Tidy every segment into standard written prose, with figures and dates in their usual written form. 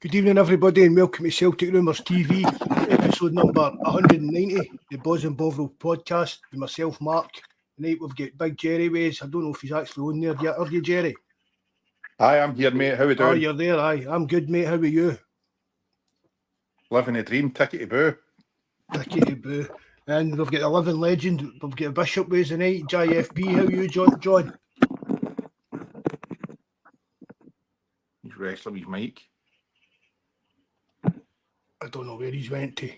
Good evening, everybody, and welcome to Celtic Rumours TV, episode number 190, the Bawz and Bovril podcast, with myself, Mark. Tonight we've got Big Jerry Ways. I don't know if he's actually on there yet. Are you, Jerry? Aye, I'm here, mate. How are we doing? Oh, you're there, aye. I'm good, mate. How are you? Living a dream, ticket to boo. Ticket to boo. And we've got a living legend. We've got a Bishop Ways tonight, JFP. How are you, John? He's wrestling his mic. I don't know where he's went to.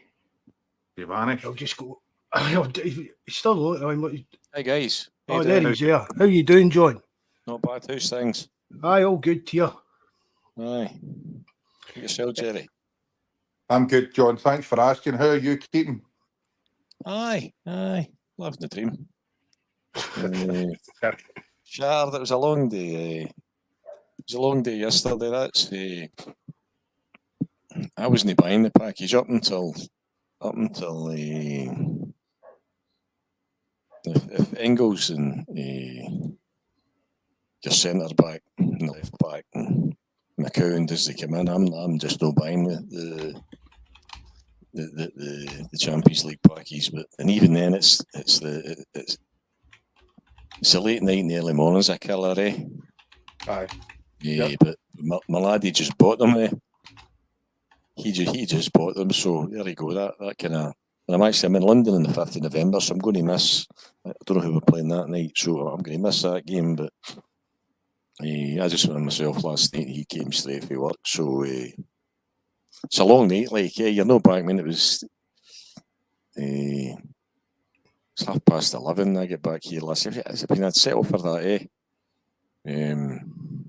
He vanished. I'll just go. He's still on. Hey guys. Oh, there he's there. How you doing, John? Not bad. How's things? Aye, all good here. Aye. Yourself, Jerry? I'm good, John. Thanks for asking. How are you keeping? Aye. Living the dream. Sure, that was a long day. It was a long day yesterday. That's I wasn't buying the package up until if Engels and your centre back and left back and McCowan does they come in, I'm just not buying the Champions League package. But and even then it's a late night and the early mornings a killer, eh? Aye. Yeah, yep. But my laddie just bought them, eh? He just bought them, so there you go. That kind of. I'm in London on the 5th of November, so I'm going to miss. I don't know who we're playing that night, so I'm going to miss that game. But I just went myself last night. He came straight for work, so it's a long night. Like, you're not back. I mean, it was it's 11:30. I get back here last night. I'd settled for that, eh? In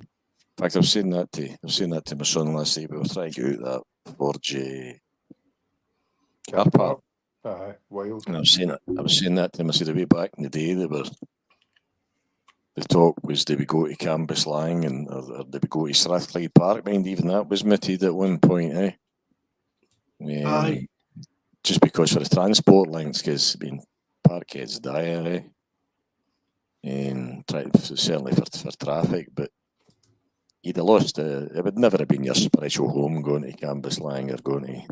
fact, I was saying that to my son last night. We were trying to get out that Forge car park. Aye, wild. And I was saying that to him. I said, way back in the day, the talk was, did we go to Cambuslang or did we go to Strathclyde Park? Mind, even that was mooted at one point, eh? Aye. Just because for the transport links, because Parkhead's dire, eh? Certainly for traffic, but you'd have lost. It would never have been your spiritual home going to Cambuslang or going to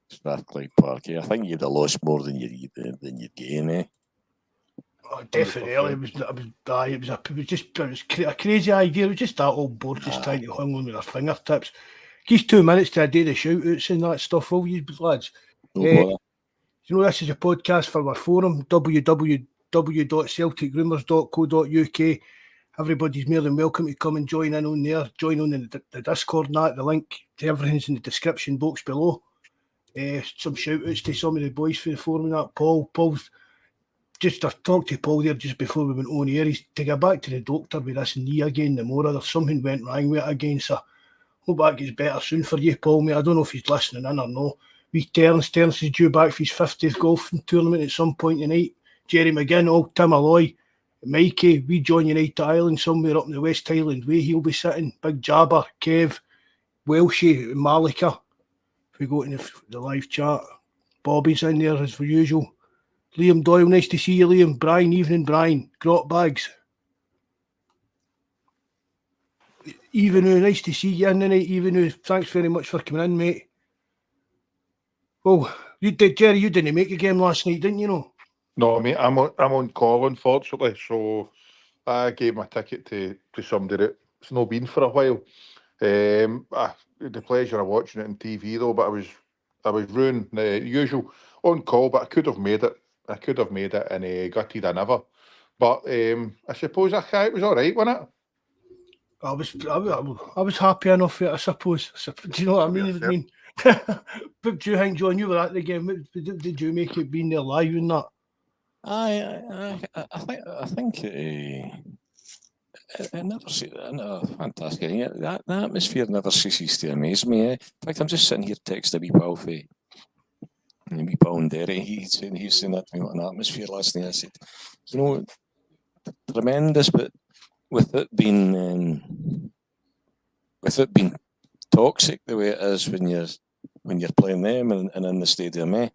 Strathclyde Park. I think you'd have lost more than you'd gain, eh? Oh, definitely. It was a crazy idea. It was just that old board just trying to hang on with their fingertips. Give us 2 minutes to do the shout-outs and that stuff, will you, lads? You know, this is a podcast for our forum, www.celticrumours.co.uk. Everybody's more than welcome to come and join in on there. Join on the Discord and that. The link to everything's in the description box below. Some shout-outs to some of the boys for the forum and that. Paul's just, I talked to Paul there just before we went on air. He's to get back to the doctor with this knee again tomorrow. There's something went wrong with it again, so hope that gets better soon for you, Paul, mate. I don't know if he's listening in or no. Terence is due back for his 50th golfing tournament at some point tonight. Jerry McGinn, Tim Alloy, Mikey, we join United Island somewhere up in the West Highland Way. He'll be sitting. Big Jabber, Kev, Welshie, Malika. If we go to the live chat, Bobby's in there as per usual. Liam Doyle, nice to see you, Liam. Brian, evening, Brian. Grot Bags. Evenu, nice to see you in tonight, Evenu. Thanks very much for coming in, mate. Well, you did, Jerry. You didn't make a game last night, didn't you? No. No, mate. I'm on call, unfortunately. So I gave my ticket to somebody that's not been for a while. I had the pleasure of watching it on TV though, but I was ruined the usual on call, but I could have made it. And gutted I never. But I suppose it was all right, wasn't it? I was happy enough with it, I suppose. Do you know what I mean? But do you think, John, you were at the game? Did you make it being there live and that? I think it never fantastic. Yeah, the atmosphere never ceases to amaze me. Eh? In fact, I'm just sitting here texting a wee pal for wee pal in Derry. He's saying that to me, an atmosphere last night. I said, you know, tremendous, but with it being toxic the way it is when you're playing them and in the stadium, eh?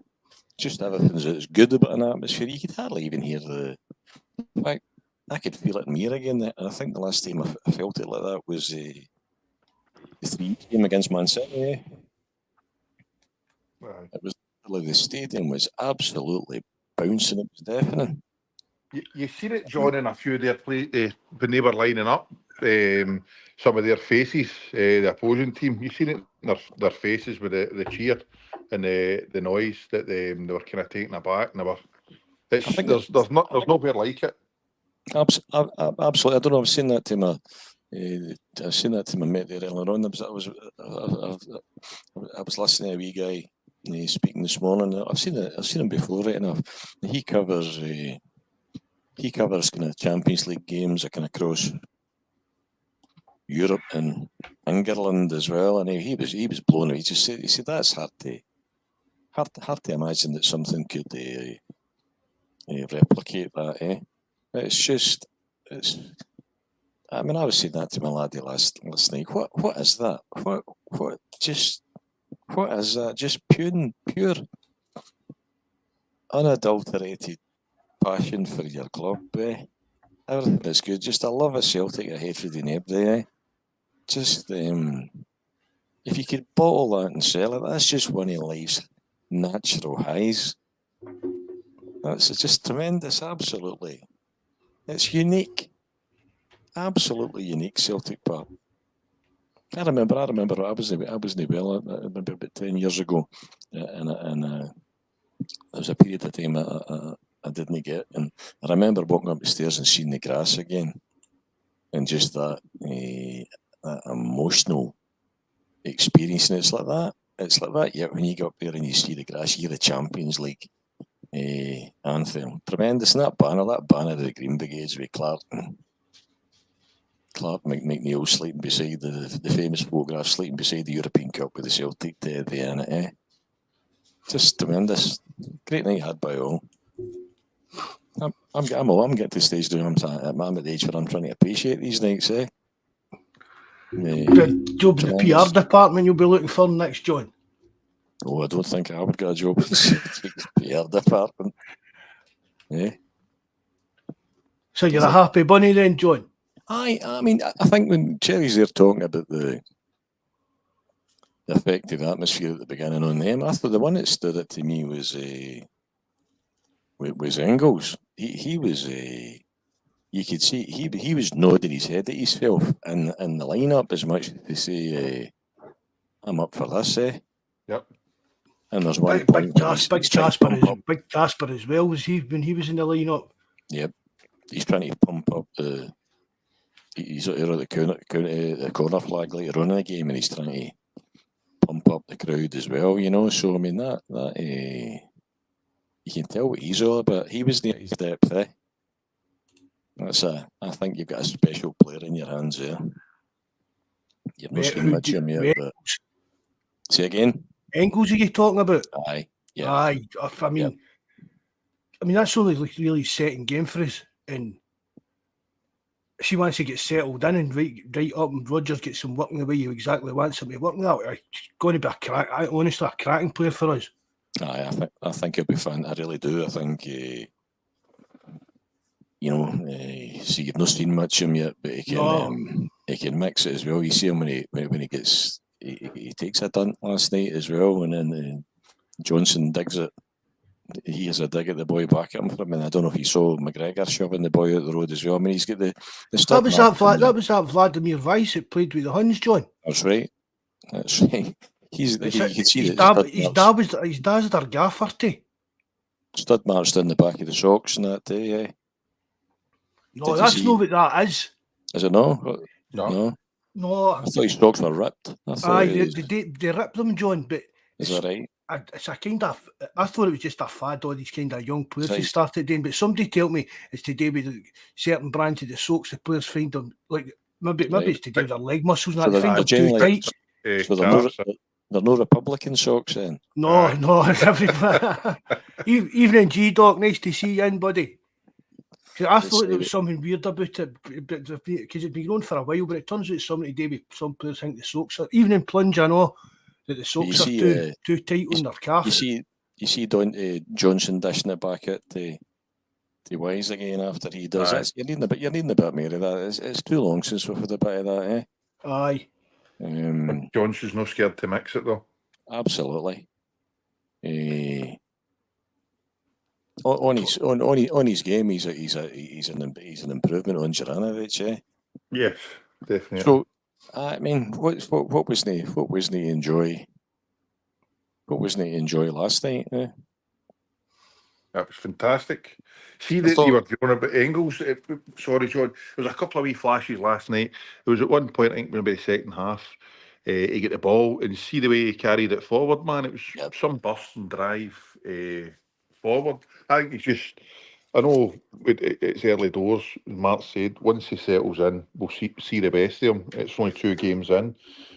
Just everything's as good about an atmosphere. You could hardly even hear the. In fact, I could feel it in me again. And I think the last time I felt it like that was 3 game against Man City. Eh? Aye. It was the stadium was absolutely bouncing. It was deafening. You seen it, John, in a few of their play when they were lining up. Some of their faces, the opposing team. You seen it in their faces with the cheer and the noise that they were kind of taken aback. And they were. There's nowhere like it. Absolutely. I don't know. I've seen that to my. I've seen that to my mate there earlier on. I was listening to a wee guy speaking this morning. I've seen him before, right enough. He covers kind of Champions League games kind of across Europe and England as well, and he was blown away. He said that's hard to imagine that something could replicate that. I mean, I was saying that to my laddie last night. What is that? What is that? Just pure, unadulterated passion for your club. Everything is good. Just a love of Celtic, a hatred in everybody. Just if you could bottle that and sell it, that's just one of life's natural highs. That's just tremendous. Absolutely, it's unique. Absolutely unique, Celtic Park. I remember. I was in well. I remember about 10 years ago, and there was a period of time I didn't get, and I remember walking up the stairs and seeing the grass again, and just that emotional experience. And it's like that. Yeah, when you go up there and you see the grass, you hear the Champions League anthem. Tremendous. And that banner of the Green Brigades with Clark McNeil sleeping beside the famous photograph, sleeping beside the European Cup with the Celtic there in it. Just tremendous. Great night had by all. I'm getting to the stage now. I'm at the age where I'm trying to appreciate these nights. Job in the PR department you'll be looking for next, John? Oh, I don't think I would get a job in the PR department. Yeah. So you're a happy bunny then, John? I mean, I think when Cherry's there talking about the effective atmosphere at the beginning on them, I thought the one that stood out to me was Engels. He was you could see he was nodding his head at himself in the lineup as much to say, I'm up for this. Yep. And there's one big Casper as well. Was he when he was in the lineup? Yep. He's trying to pump up he's at the corner flag later on in the game, and he's trying to pump up the crowd as well, you know. So I mean that you can tell what he's all about. He was near his depth. I think you've got a special player in your hands there. You've not seen much of him yet, but say again. Engels, are you talking about? Aye, yeah. Aye. I mean, that's only like really setting game for us, and she wants to get settled in and right up, and Rodgers gets him working the way you exactly want him to work. It's going to be honestly a cracking player for us. Aye, I think it'll be fun. I really do. I think see, you've not seen much of him yet, but he can mix it as well. You see him when he gets he takes a dunk last night as well, and then Johnson digs it. He has a dig at the boy back at him for him, and I don't know if you saw McGregor shoving the boy out the road as well. I mean, he's got the that was that Vladimir Weiss that played with the Huns, John. That's right. You can see his dad's their gaffer too. Stud marched in the back of the socks and that day, yeah. No, that's not what that is. Is it no? No. I thought his socks were ripped. They ripped them, John, but is that right? It's a kind of. I thought it was just a fad. All these kind of young players who started doing, but somebody told me it's to do with a certain branch of the socks the players find them like maybe it's to do with their leg muscles and that. They find them too tight. So they're no Republican socks then. No, everybody. Evening, G-Doc. Nice to see you in, buddy. I thought there was something weird about it because it's been going for a while, but it turns out it's something to do with some players think the socks are. Even in plunge, I know that the socks are too tight on their calf. You see Johnson dishing it back at the Wise again after he does it. You're needing a bit, Mary. That it's too long since we've had a bit of that, Aye. Johnson's not scared to mix it though. Absolutely. On his game, he's an improvement on Juranovic, eh? Yes, definitely. So, I mean, what wasn't he enjoy? What wasn't he enjoy last night? Eh? That was fantastic. See I that thought- you were talking about Engels. Sorry, John. There was a couple of wee flashes last night. There was at one point, I think, maybe the second half, he got the ball and see the way he carried it forward, man. It was some burst and drive forward. I think it's just, I know it's early doors, as Mark said. Once he settles in, we'll see the best of him. It's only 2 games in.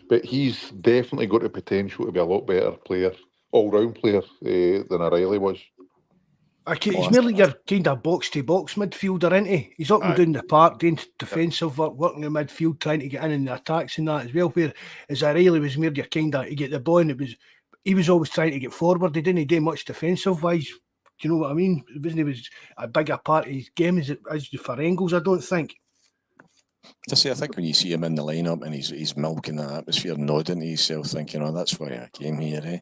But he's definitely got the potential to be a lot better player, all-round player than O'Reilly was. He's merely your kind of box-to-box midfielder, isn't he? He's up and down the park doing defensive work, working the midfield, trying to get in the attacks and that as well. Whereas O'Reilly was more your kind of, to get the ball, and he was always trying to get forward. He didn't do much defensive-wise. Do you know what I mean? It was a bigger part of his game as for Engels, I don't think. I think when you see him in the lineup and he's milking the atmosphere, nodding to himself, thinking, "Oh, that's why I came here." Eh?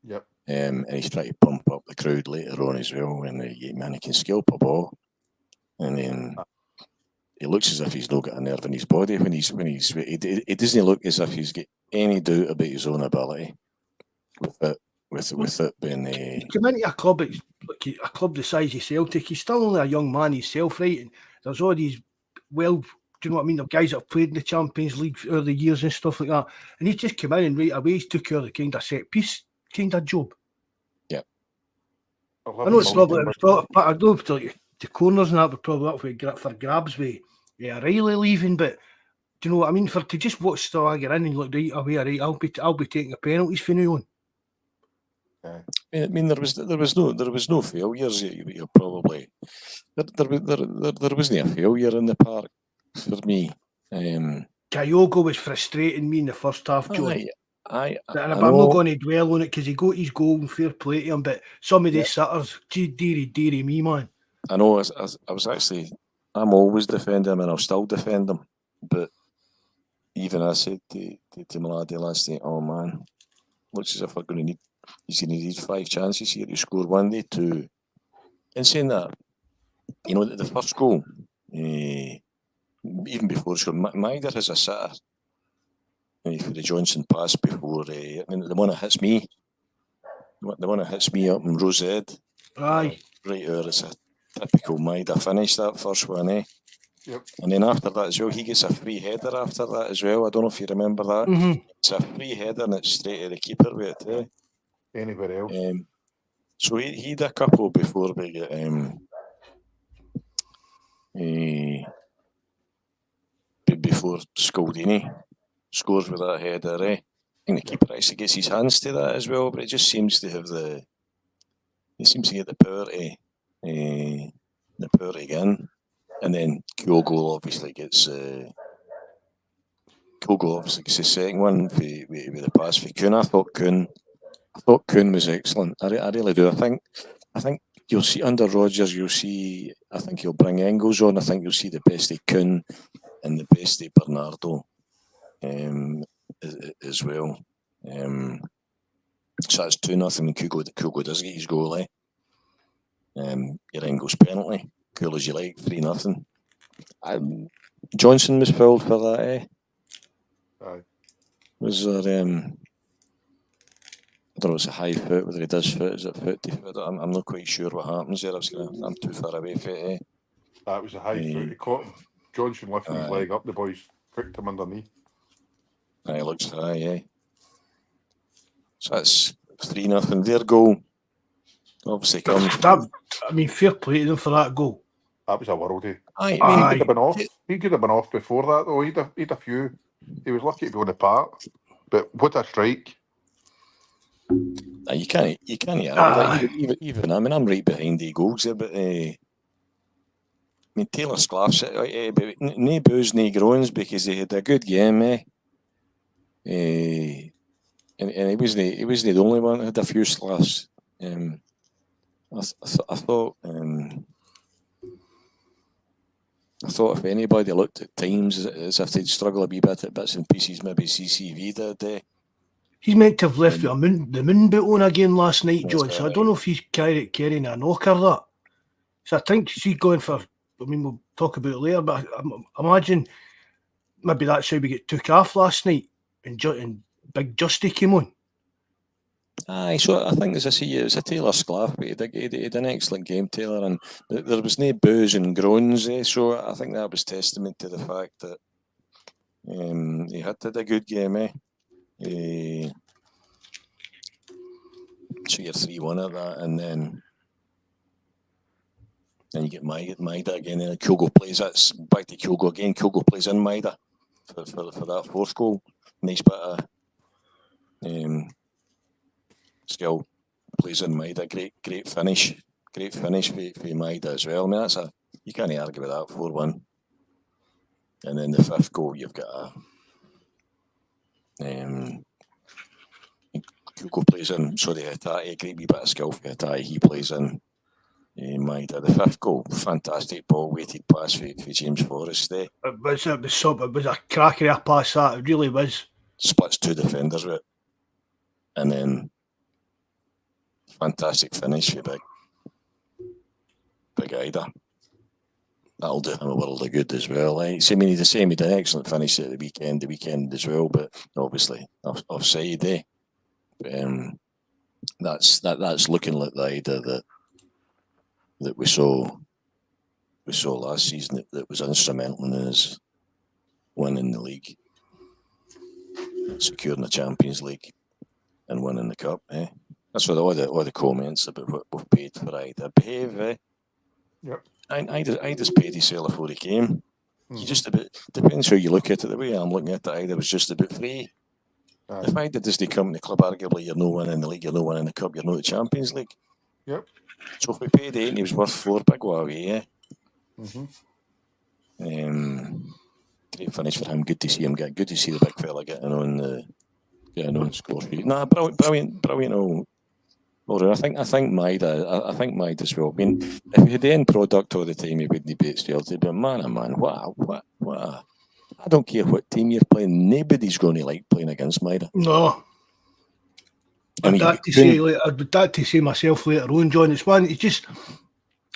Yep. And he's trying to pump up the crowd later on as well. And he can scalp a ball, and then he looks as if he's not got a nerve in his body when he doesn't look as if he's got any doubt about his own ability. With it being He came into a club the size of Celtic. He's still only a young man himself, right? And there's all these do you know what I mean? The guys that have played in the Champions League over the years and stuff like that. And he just came in and right away he took care of the kind of set piece kind of job. Yeah. I know it's probably I know the corners and that were probably up for grabs with O'Reilly leaving, but do you know what I mean? To just watch Stavanger in and look right away, right, I'll be taking the penalties for now on. I mean, there was no failures. You're probably there wasn't a failure in the park for me. Kyogo was frustrating me in the first half, John. I'm not going to dwell on it because he got his goal and fair play to him. But some of these sitters, dearie me, man. I know. I'm always defending him and I'll still defend him. But even I said to my laddie last night, "Oh man, looks as if he's going to need 5 chances here to score 1 day, 2." And saying that, you know, the first goal, even before scoring, Maida has a sitter. For the Johnson pass before, the one that hits me, up in Rosehead. Aye. Right there, it's a typical Maida finish, that first one, eh? Yep. And then after that as well, he gets a free header after that as well. I don't know if you remember that. Mm-hmm. It's a free header and it's straight to the keeper with it, eh? Anywhere else? So he had a couple before we get before Scaldini scores with that header, eh? I think the keeper actually gets his hands to that as well, but it just seems to have he seems to get the power to get in. And then Kyogo obviously gets the second one with the pass for Kuhn. I thought Kuhn was excellent. I really do. I think you'll see under Rodgers. I think he'll bring Engels on. I think you'll see the best of Kuhn and the best of Bernardo as well. So that's 2-0 when Kyogo does get his goal. Your Engels penalty, cool as you like, 3-0. Johnson was fouled for that, eh? Aye. Was there? I don't know. It's a high foot. Whether he does foot, is it foot to foot? I'm not quite sure what happens there. I'm too far away from it. Eh? That was a high foot. He caught him. Johnson lifting his leg up. The boys picked him underneath. It looks high, eh? So that's 3-0. Their goal obviously comes. Fair play to them for that goal. That was a worldie. Aye. He could have been off. He could have been off before that, though. He'd a few. He was lucky to be on the park. But what a strike! You can't argue that. Even I'm right behind the goals there, but Taylor Sclaff's no boos, no groans because he had a good game, eh? And he wasn't the only one that had a few slaps. I thought if anybody looked at times as if they'd struggle a wee bit at bits and pieces, maybe CCV did. He's meant to have left the moon boot on again last night, John. That's So I right. don't know if he's carrying a knocker that. So I think she's going for. I mean, we'll talk about it later, but I imagine maybe that's how we get took off last night, and Big Justy came on. Aye, so I think, as I say, it was a Taylor Sclaff, but he had an excellent game, Taylor, and there was no boos and groans, so I think that was testament to the fact that he had a good game, so you're 3-1 at that, and then you get Maida again, and Kyogo plays. That's back to Kyogo again. Kyogo plays in Maida for that fourth goal. Nice bit of skill. Plays in Maida. Great finish. Great finish for Maida as well. I mean, you can't argue with that. 4-1. And then the fifth goal, you've got Kyogo plays in. Sorry, Hatate. Great wee bit of skill for Hatate. He plays in. Maida. The fifth goal, fantastic ball, weighted pass for James Forrest. It was a cracker of a pass. That it really was. Splits two defenders with it, and then fantastic finish for Big Ida. That'll do him a world of good as well. So, I mean, he did an excellent finish at the weekend as well, but obviously offside. That's looking like the Ida that we saw last season that was instrumental in his winning the league, securing the Champions League, and winning the cup. That's what all the comments about what we've paid for Ida behave. Yep. Ida's paid his seller before he came. You just about depends how you look at it. The way I'm looking at it, Ida was just about free. If Ida doesn't come to the club, arguably you're no winning the league, you're no winning the cup, you're not the Champions League. Yep. So if we paid 8 and he was worth 4, big away, great finish for him. Good to see him get. Good to see the big fella getting on the score sheet. Nah, brilliant. Well, I think Maida. I think Maida as well. I mean, if he had the end product all the time, he wouldn't be at Celtic. But man, what? I don't care what team you're playing. Nobody's going to like playing against Maida. No. I'd like to say myself later on, John. It's one. It's just.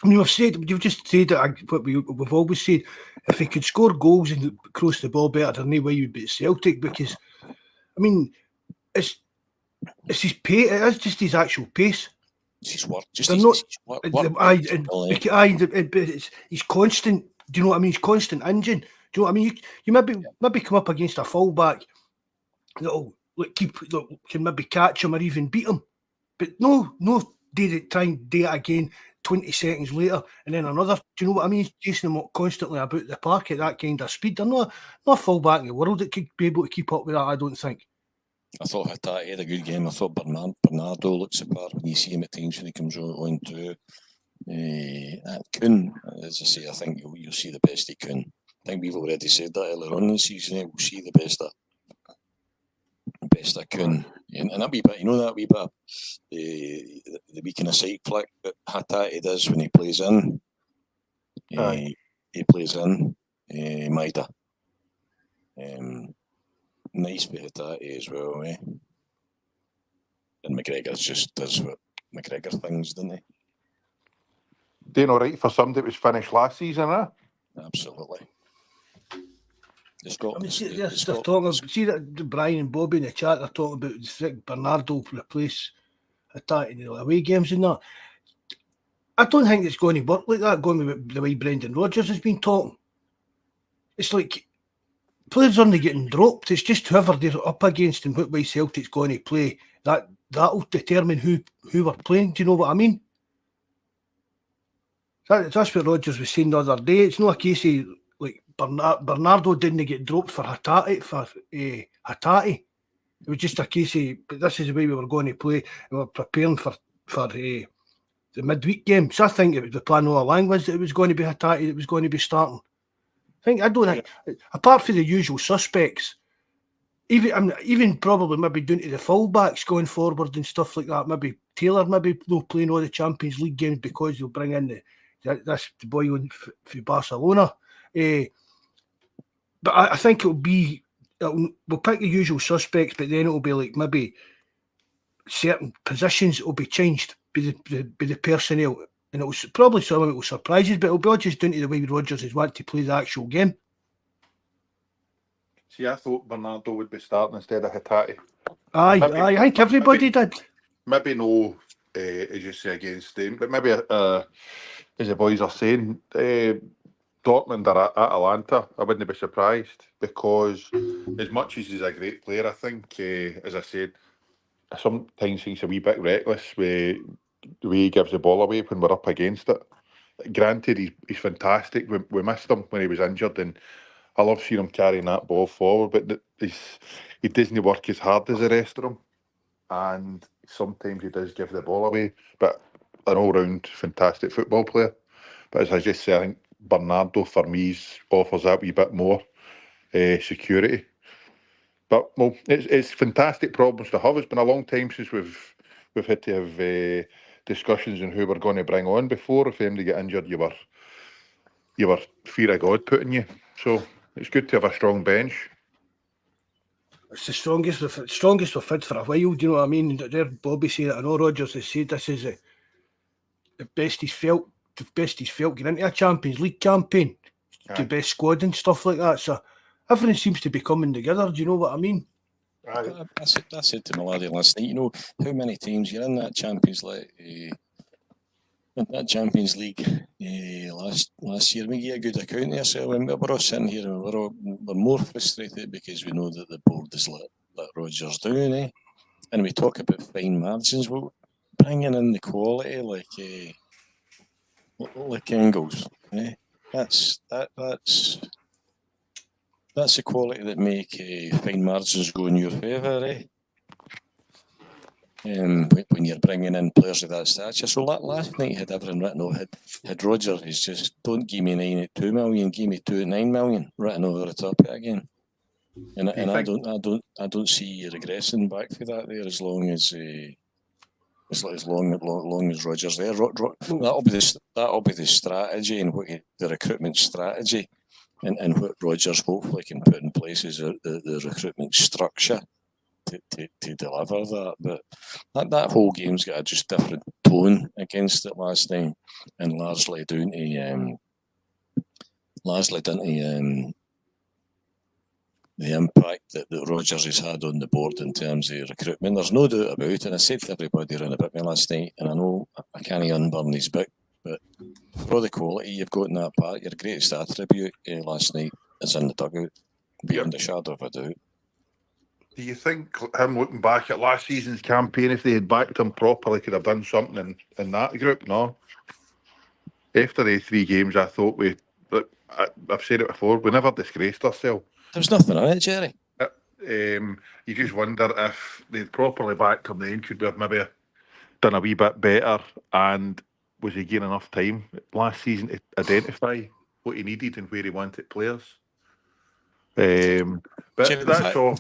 I mean, you've just said what we've always said. If he could score goals and cross the ball better, there's no way you'd beat Celtic because, I mean, it's his pace. It's just his actual pace. It's his work. He's constant. Do you know what I mean? He's constant engine. Do you know what I mean? You maybe come up against a fullback that'll can maybe catch him or even beat him, but no, try and do it again 20 seconds later, and then another. Do you know what I mean? He's chasing him up constantly about the park at that kind of speed. There's no fullback in the world that could be able to keep up with that, I don't think. I thought Hatate had a good game. I thought Bernardo looks superb when you see him at times when he comes on to Kuhn. As I say, I think you'll see the best he can. I think we've already said that earlier on in the season. We'll see the best I can, and that wee bit, that wee bit, the wee kind of sight flick that Hatate does when he plays in. He plays in Maida. Nice for Hatate as well, And McGregor just does what McGregor things, doesn't he? Doing all right for somebody that was finished last season, Absolutely. They're talking. See that Brian and Bobby in the chat. They're talking about Bernardo replace Hatate in the away games and that. I don't think it's going to work like that. Going with the way Brendan Rodgers has been talking, it's like players aren't getting dropped. It's just whoever they're up against and what way Celtic's going to play. That'll determine who we're playing. Do you know what I mean? That's what Rodgers was saying the other day. It's not a case of like Bernardo didn't get dropped for Hatate. It was just a case of, but this is the way we were going to play. We were preparing for the midweek game. So I think it was the plan all along was that it was going to be Hatate that was going to be starting. I don't think, apart from the usual suspects, even probably maybe down to the fullbacks going forward and stuff like that. Maybe Taylor not playing all the Champions League games because he'll bring in the boy for Barcelona. But I think we'll pick the usual suspects, but then it'll be like maybe certain positions will be changed by the personnel, and it was probably some of it will surprise us, but it'll be all just down to the way Rodgers is wanting to play the actual game. See, I thought Bernardo would be starting instead of Hatate. I think everybody did. Maybe no, as you say, against them, but maybe, as the boys are saying, Dortmund are at Atalanta. I wouldn't be surprised, because as much as he's a great player, I think, as I said, sometimes he's a wee bit reckless with the way he gives the ball away when we're up against it. Granted, he's fantastic. We missed him when he was injured, and I love seeing him carrying that ball forward, but he doesn't work as hard as the rest of them, and sometimes he does give the ball away, but an all-round fantastic football player. But as I just say, I think Bernardo, for me, offers that wee bit more security. But, well, it's fantastic problems to have. It's been a long time since we've had to have discussions on who we're going to bring on before. If them to get injured, you were fear of God putting you. So it's good to have a strong bench. It's the strongest we've had for a while. Do you know what I mean? There, Bobby saying it. I know Rodgers has said this is the best he's felt. The best he's felt getting into a Champions League campaign. Aye. The best squad and stuff like that. So everything seems to be coming together. Do you know what I mean? I said to my laddie last night, you know, how many times you're in that Champions League last year, we get a good account of yourself, and we're all sitting here and we're more frustrated because we know that the board has let Rodgers down, and we talk about fine margins. Well, bringing in the quality like Engels, that's the quality that make fine margins go in your favour, when you're bringing in players of that stature. So last night had everything written over. Had Rodgers is just, don't give me 9 at 2 million, give me 2 at 9 million, written over the top of it again. And I don't see regressing back for that there as long as Rodgers there. That'll be the strategy, and the recruitment strategy, and what Rodgers hopefully can put in place is the recruitment structure to deliver that. But that whole game's got a just different tone against it last night, and largely down to the impact that Rodgers has had on the board in terms of recruitment. There's no doubt about it, and I said to everybody around about me last night, and I know I can't unburn his book, but for the quality you've got in that part, your greatest attribute last night is in the dugout, beyond a shadow of a doubt. Do you think him looking back at last season's campaign, if they had backed him properly, could have done something in that group? No. After the 3 games, I thought I've said it before, we never disgraced ourselves. There's nothing on it, Jerry. You just wonder if they'd properly backed him then, could we have maybe done a wee bit better, and was he getting enough time last season to identify what he needed and where he wanted players? But Jerry, that's all.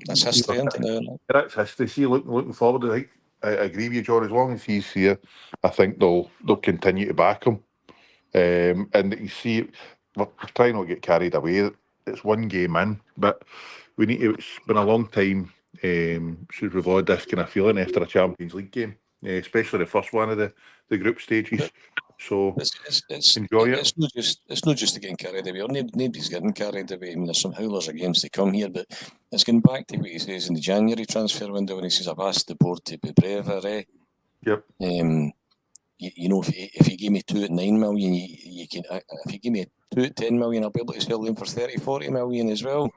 That's history, isn't it? That's history. See, looking forward, I agree with you, John. As long as he's here, I think they'll continue to back him. And you see, we're trying not to get carried away. It's one game in, but we need to. It's been a long time since we've had this kind of feeling after a Champions League game, especially the first one of the group stages. So enjoy it. It's not just getting carried away. Nobody's getting carried away. I mean, there's some howlers of games to come here, but it's going back to what he says in the January transfer window when he says, "I've asked the board to be braver." Yep. You know, if you give me 2 at 9 million, you can. If you give me 2 at 10 million, I'll be able to sell them for 30, 40 million as well.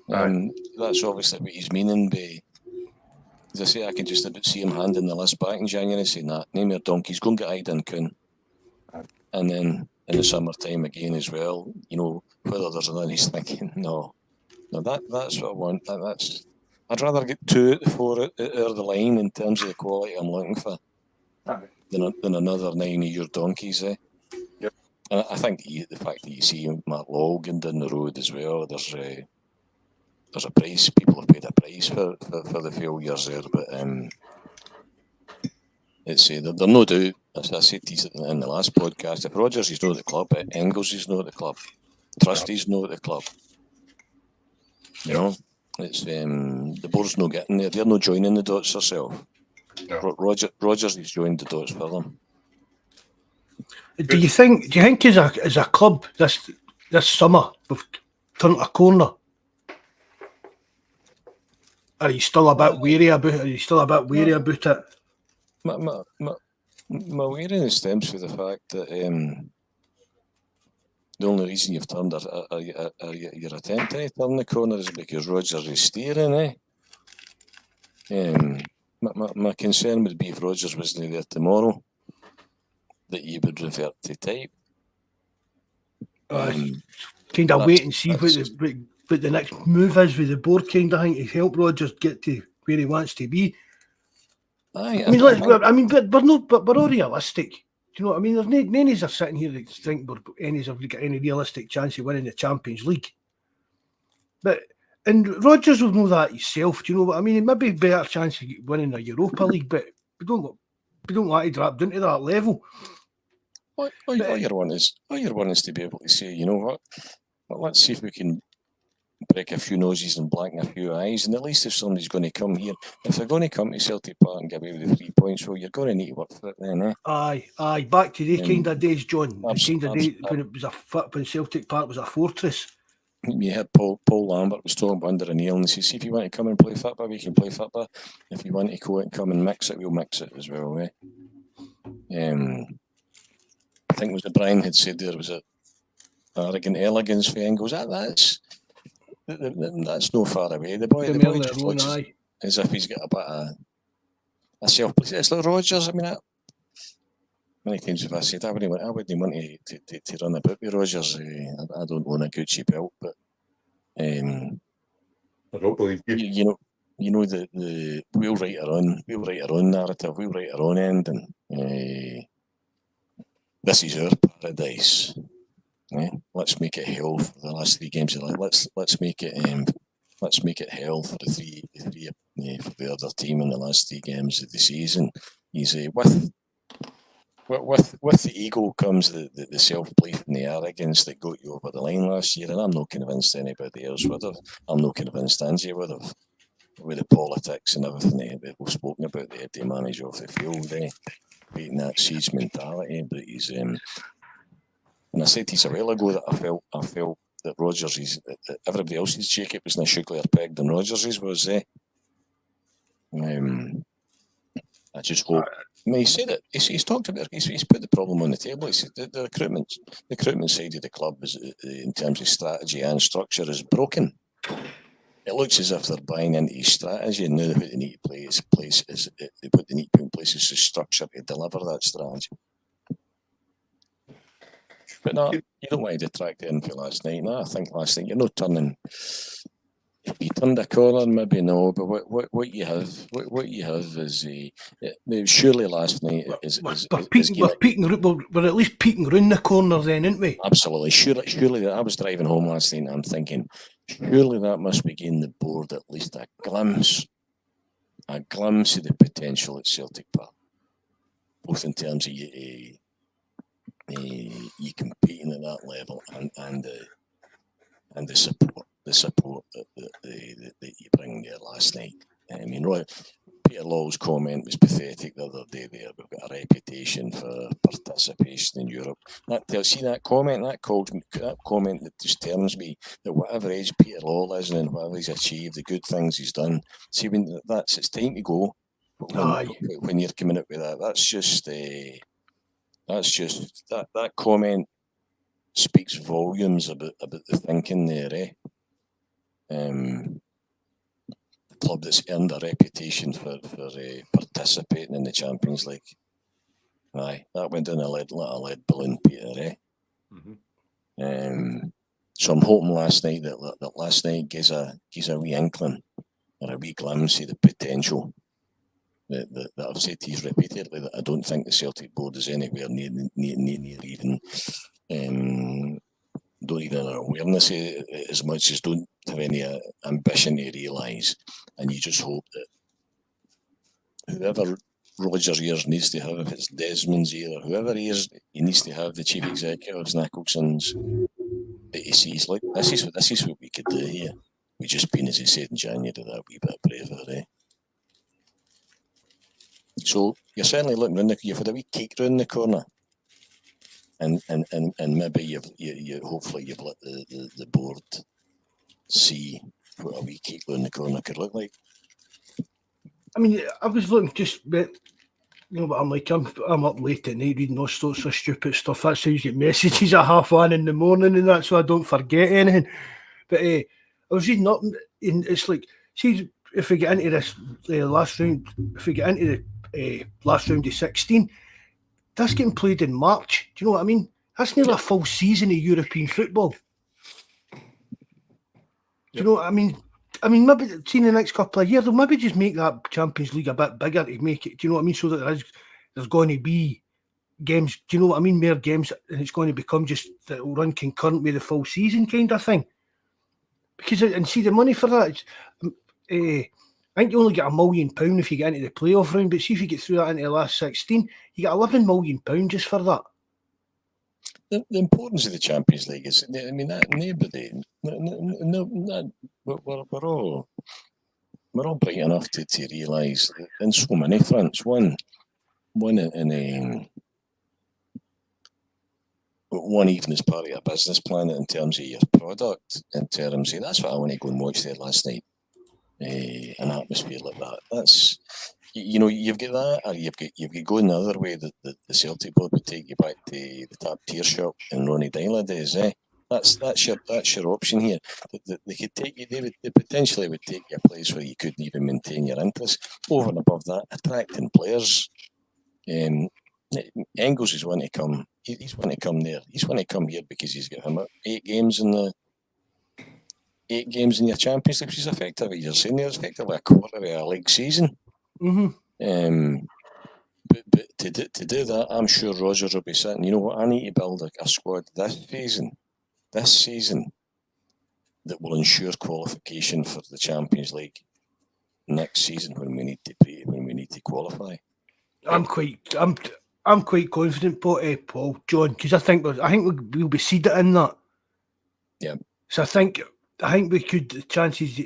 That's obviously what he's meaning by. As I say, I can just about see him handing the list back in January, saying that, name your donkeys, go and get Aidan Kuhn. And then in the summertime again as well, you know, whether there's another, he's thinking, no, that's what I want. I'd rather get 2 at the 4 out of the line in terms of the quality I'm looking for than another 9 of your donkeys, Yep. And I think the fact that you see Matt Logan down the road as well, there's a price. People have paid a price for the failures there, but it's there's no doubt, as I said to you in the last podcast, if Rodgers is not at the club, Engels is not at the club. trustees know at the club. You know, it's the board's not getting there. They're not joining the dots themselves. No. Rogers has joined the dots for them. Do you think as a club this summer we've turned a corner? Are you still a bit wary about it? My wariness stems from the fact that the only reason you've turned you're attempting to turn the corner is because Rogers is steering, My concern would be if Rogers wasn't there tomorrow, that you would revert to type. Kind of wait and see what the next move is with the board, kind of thing, to help Rogers get to where he wants to be. But we're all realistic. Do you know what I mean? There's none of us are sitting here that think we've got any realistic chance of winning the Champions League. And Rodgers will know that himself. Do you know what I mean? It may be a better chance of winning the Europa League, but we don't want to drop down to that level. All you want is to be able to say, you know what? Well, let's see if we can break a few noses and blacken a few eyes. And at least if somebody's going to come here, if they're going to come to Celtic Park and get away with the 3 points, well, you're going to need to work for it then, Aye. Back to the kind of days, John. The kind of days when it was when Celtic Park was a fortress. You had Paul Lambert was talking under a nail and he says, see if you want to come and play football, we can play football. If you want to go out and come and mix it, we'll mix it as well, I think it was Brian had said there was a arrogant elegance for Engels. That's no far away. The boy just looks as if he's got a bit of a self-place. It's like Rogers. I mean, many times have I said I wouldn't want to run about with Rogers. I don't own a Gucci belt, but I don't believe you. You know the we'll write our own narrative, we'll write our own ending. This is our paradise. Let's make it hell for the last 3 games of life. Let's make it hell for the three for the other team in the last 3 games of the season. He's with the ego comes the self-belief and the arrogance that got you over the line last year, and I'm not convinced anybody else would have. I'm not convinced Angie would have, with the politics and everything that we've spoken about, the Eddie manager of the field, beating that siege mentality. But he's and I said to you a while ago that I felt that Rogers that everybody else's jacket was in a sugar peg than Rogers's was. I just hope. I mean, he said it. He's talked about. He's put the problem on the table. He said the recruitment side of the club is, in terms of strategy and structure, is broken. It looks as if they're buying into his strategy, and now they put the need to put in place is the structure to deliver that strategy. But no, you don't want to detract anything for last night. No, I think last night you're not turning. If you turned a corner, maybe no. But what you have is surely last night we're at least peeking round the corner, then, aren't we? Absolutely, surely. I was driving home last night, and I'm thinking, surely that must be giving the board at least a glimpse of the potential at Celtic Park, both in terms of you competing at that level and the support that you bring there last night. I mean, Peter Law's comment was pathetic the other day there. We've got a reputation for participation in Europe. That comment that just tells me that whatever age Peter Law is and whatever he's achieved, the good things he's done, see, when it's time to go. But when you're coming up with that, that comment speaks volumes about the thinking there, The club that's earned a reputation for participating in the Champions League. Aye, that went down a lead balloon, Peter, So I'm hoping last night that last night gives a wee inkling or a wee glimpse of the potential that I've said to you repeatedly, that I don't think the Celtic board is anywhere near even don't even have awareness as much as don't have any ambition to realise. And you just hope that whoever Roger's ears needs to have, if it's Desmond's ear or whoever he is, he needs to have the chief executive's Nicholson's But he sees, look, this is what we could do here. We just been, as he said in January, that wee bit braver, So you're certainly looking round you've had a wee cake round the corner, and maybe you hopefully you've let the board see what a wee cake round the corner could look like. I mean, I was looking just, but you know what I'm like. I'm up late at night reading all sorts of stupid stuff. That's how you get messages at 1:30 in the morning and that, so I don't forget anything. But I was reading up, and it's like, see, if we get into this last round, if we get into the last round of 16, that's getting played in March. Do you know what I mean? That's nearly a full season of European football. Do you know what I mean? I mean, maybe see in the next couple of years, they'll maybe just make that Champions League a bit bigger to make it. Do you know what I mean? So that there's going to be games. Do you know what I mean? More games, and it's going to become just that it'll run concurrent with the full season kind of thing. Because and see the money for that. I think you only get £1 million if you get into the playoff round, but see if you get through that into the last 16, you get £11 million just for that. The importance of the Champions League is, I mean, that nobody, we're all bright enough to realise in so many fronts. One even as part of your business plan in terms of your product, in terms of that's what I want to go and watch there last night. An atmosphere like that. That's you've got that, or you've got going the other way. That the Celtic board would take you back to the Tap Tier shop in Ronnie Dyla days. That's your option here. They could take you. They potentially would take you a place where you couldn't even maintain your interest. Over and above that, attracting players. Engels is wanting to come. He's wanting to come there. He's wanting to come here because he's got him 8 games in your Champions League, which is effectively, you're saying there's effectively a quarter of a league season. Mm-hmm. But to do that, I'm sure Rodgers will be sitting, you know what, I need to build a squad this season that will ensure qualification for the Champions League next season when we need to qualify. I'm quite confident, Paul, John, because I think we'll be seeded in that. Yeah. So I think we could. The chances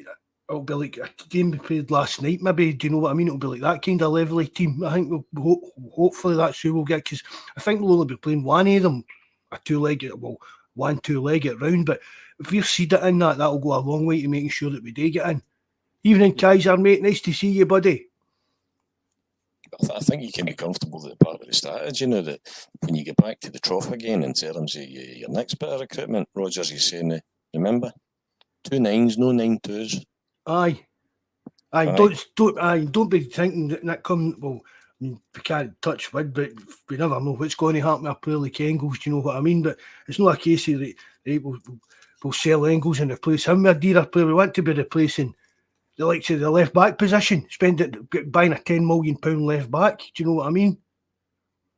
it'll be like a game we played last night. Maybe, do you know what I mean? It'll be like that kind of levelly team. I think we'll hopefully that's who we'll get, because I think we'll only be playing one of them, a two-legged round. But if we're seeded in that'll go a long way to making sure that we do get in. Evening, Kaiser, mate. Nice to see you, buddy. I think you can be comfortable that part of the strategy, that when you get back to the trough again in terms of your next bit of recruitment, Rodgers is saying, remember, 2 9s, no 9 2s. Aye. Don't be thinking that come. Well, we can't touch wood, but we never know what's going to happen with a player like Engels. Do you know what I mean? But it's not a case of we'll sell Engels and replace him with a dearer player. We want to be replacing the likes of the left back position. Buying a £10 million left back. Do you know what I mean?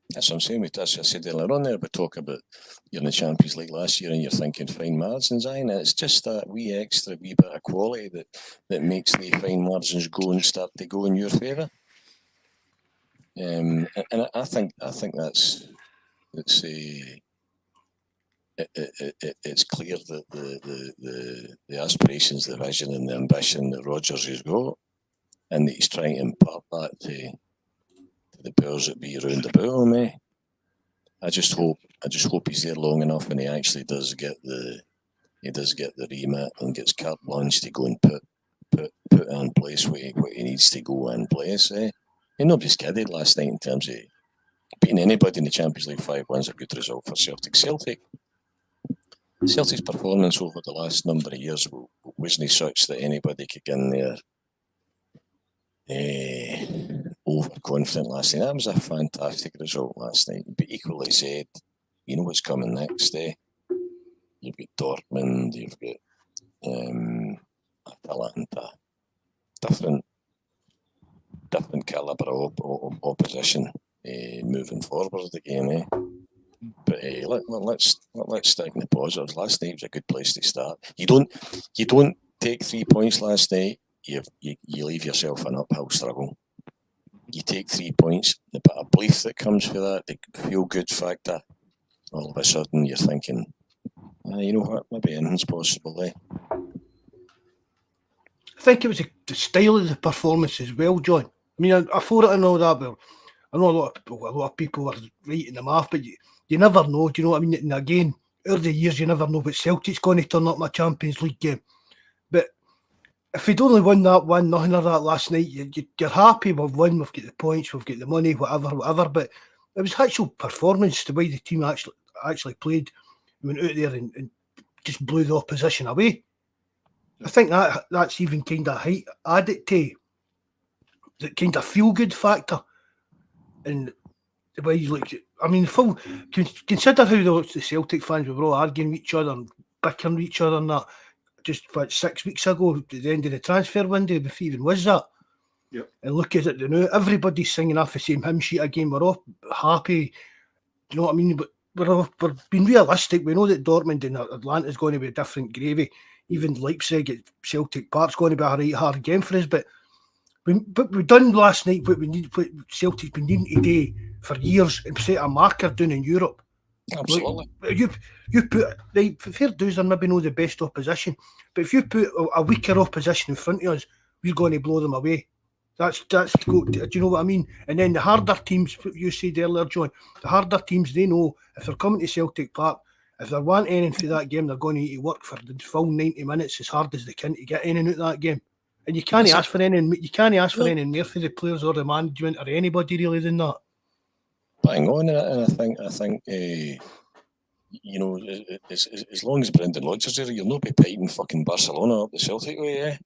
That's what I'm saying. As I said earlier on there, we talk about you're in the Champions League last year and you're thinking fine margins, and it's just that wee bit of quality that makes the fine margins go and start to go in your favour. And I think it's clear that the aspirations, the vision, and the ambition that Rodgers has got, and that he's trying to impart that to the powers that be around about him. I just hope he's there long enough and he actually does get the remit and gets carte blanche to go and put in place what he needs to go in place. And nobody's kidded last night in terms of beating anybody in the Champions League 5-1's a good result for Celtic. Celtic's performance over the last number of years wasn't such that anybody could get in there overconfident last night. That was a fantastic result last night. But equally said, you know what's coming next. You've got Dortmund, you've got Atalanta, different calibre of opposition moving forward again. But let's stick in the positives. Last night was a good place to start. You don't take 3 points last night. You leave yourself an uphill struggle. You take 3 points, the bit of belief that comes with that, the feel-good factor, all of a sudden you're thinking, You know what? Maybe anything's possible, eh? I think it was the style of the performance as well, John. I mean, I thought it and all that, but I know a lot of people were writing them off, but you never know, do you know what I mean? And again, over the years, you never know what Celtic's going to turn up in a Champions League game. But if we'd only won that 1-0 or that last night, you're happy we've won, we've got the points, we've got the money, whatever. But it was actual performance, the way the team actually played. Went out there and just blew the opposition away. I think that's even kind of added to the kind of feel-good factor. And the way you look, I mean, consider how the Celtic fans were all arguing with each other and bickering with each other and that just 6 weeks ago at the end of the transfer window, if it even was that. Yep. And look at it now, everybody's singing off the same hymn sheet again. We're all happy, do you know what I mean? But we're being realistic. We know that Dortmund and Atlanta's going to be a different gravy. Even Leipzig at Celtic Park's going to be a right hard game for us. But we done last night what Celtic's been needing to do for years and set a marker down in Europe. Absolutely. Like, you put, right, fair dues are maybe not the best opposition, but if you put a weaker opposition in front of us, we're going to blow them away. That's do you know what I mean? And then the harder teams, you said earlier, John, the harder teams, they know if they're coming to Celtic Park, if they want anything for that game, they're going to need to work for the full 90 minutes as hard as they can to get anything out of that game. And you can't ask for anything. You can't ask for anything more for the players or the management or anybody really than that. Bang on, and I think you know, as long as Brendan Rodgers there, you'll not be piting fucking Barcelona up the Celtic way, eh?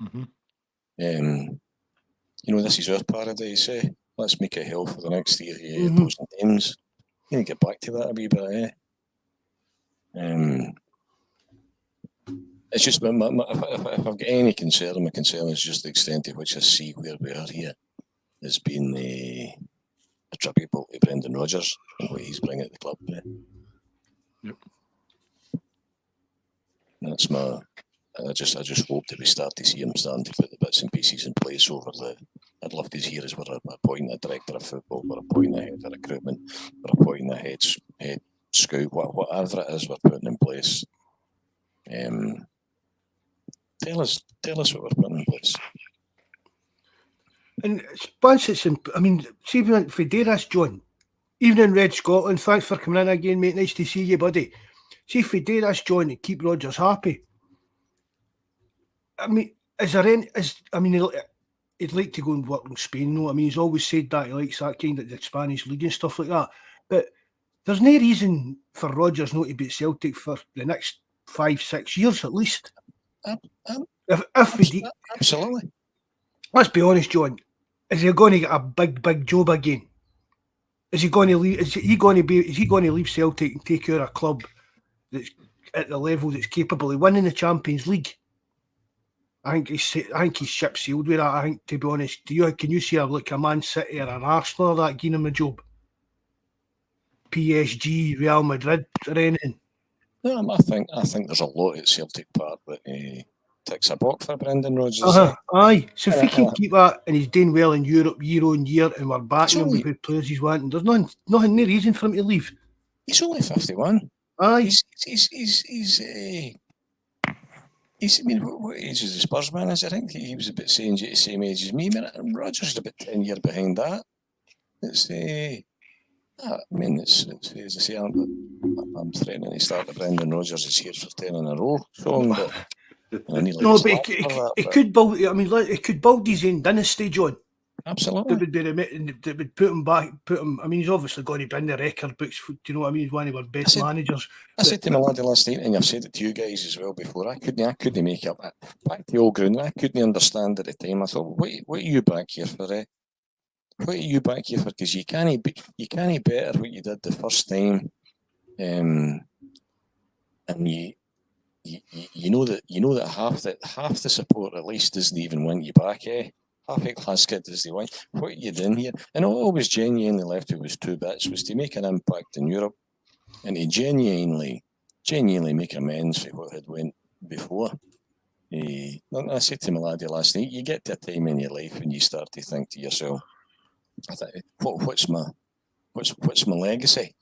Mm-hmm. You know, this is our paradise, eh? Let's make it hell for the next 3 opposing teams. You need to get back to that a wee bit, eh? It's just, if I've got any concern, my concern is just the extent to which I see where we are here has been attributable to Brendan Rodgers and what he's bringing to the club. Eh? Yep. That's I just hope that we start to see him starting to put the bits and pieces in place over I'd love to hear us we're appointing a director of football, we're appointing a head of recruitment, we're appointing a head scout, whatever it is we're putting in place. Tell us what we're putting in place. And once it's in, I mean, see if we do this, John, even in Red Scotland, thanks for coming in again, mate. Nice to see you, buddy. See if we do this, John, and keep Rodgers happy. I mean, he'd like to go and work in Spain, though. I mean, he's always said that he likes that kind of the Spanish league and stuff like that. But there's no reason for Rodgers not to be at Celtic for the next 5-6 years at least. If we do, Absolutely. Let's be honest, John. Is he going to get a big job again? Is he going to leave? Is he going to leave Celtic and take over a club that's at the level that's capable of winning the Champions League? I think he's ship sealed with that. I think, to be honest, can you see a Man City or an Arsenal or that giving him a job? PSG, Real Madrid, or anything? No, I think there's a lot at Celtic Park that ticks a box for Brendan Rodgers. Aye. So if he can keep that and he's doing well in Europe year on year and we're backing him with who players he's wanting, there's no reason for him to leave. He's only 51. Aye. He's I mean, what age is the Spurs manager? I think he was about the same age as me. I mean, Rodgers is about 10 years behind that. It's I mean, it's as I say, I'm threatening to start the Brendan Rodgers is here for 10 in a row song, but it could build. I mean, it could build his own dynasty, John. Absolutely. That would put him back. I mean, he's obviously going to be in the record books. Do you know what I mean? He's one of our best managers. I said to my laddie last night, and I've said it to you guys as well before. I couldn't make up back to the old ground. I couldn't understand at the time. I thought, what are you back here for? What are you back here for? Because you can't better what you did the first time, and you know that half the support at least doesn't even want you back, eh? Half of Glasgow does they want. What are you doing here? And all I was genuinely left with was two bits: was to make an impact in Europe and to genuinely make amends for what had went before. I said to my laddie last night, you get to a time in your life when you start to think to yourself, I think, what's my legacy?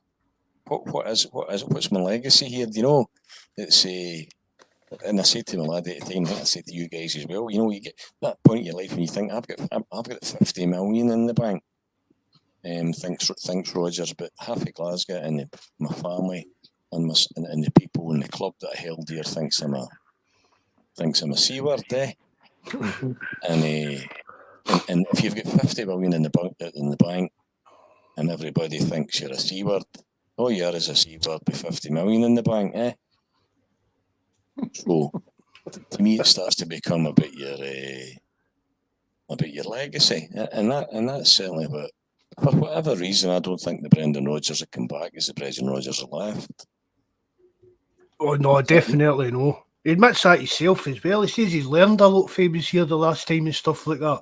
what's my legacy here? Do you know? It's and I said to my lad at the time, I said to you guys as well, you know, you get that point in your life when you think, I've got 50 million in the bank. Thanks Rogers, but half of Glasgow and my family and the people in the club that I held dear thinks I'm a C word, eh? and if you've got 50 million in the bank and everybody thinks you're a C word, all you are is a C word with 50 million in the bank, eh? So to me, it starts to become about your legacy, and that's certainly about. For whatever reason, I don't think the Brendan Rodgers that come back is the Brendan Rodgers that left. Oh no, definitely no. He admits that himself as well. He says he's learned a lot from he was here the last time and stuff like that.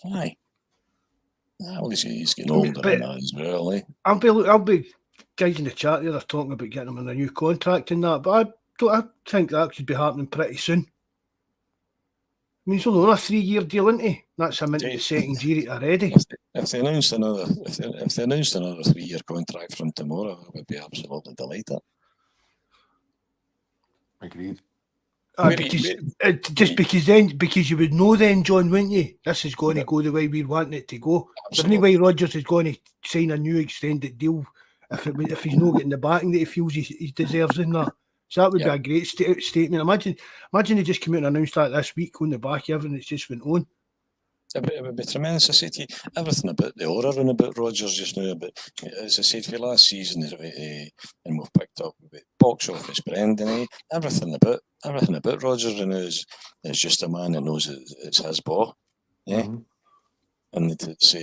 Aye. Well, he's getting older than that as well, eh? I'll be guys in the chat there are talking about getting him on a new contract and that, but I think that should be happening pretty soon. I mean, he's only on a 3-year deal, isn't he? That's him into the second year already. If they announced another 3-year contract from tomorrow, I would be absolutely delighted. Agreed. Because you would know then, John, wouldn't you? This is going to go the way we're wanting it to go. There's no way Rodgers is going to sign a new extended deal if he's not getting the backing that he feels he deserves in that. So that would be a great statement. Imagine he just came out and announced that this week on the back of everything that's just went on. It would be tremendous. I say to you, everything about the aura and about Rodgers just now, but as I said for last season, and we've picked up with box office, Brendan, everything about Rodgers is just a man that knows it's his ball, yeah. Mm-hmm. And it's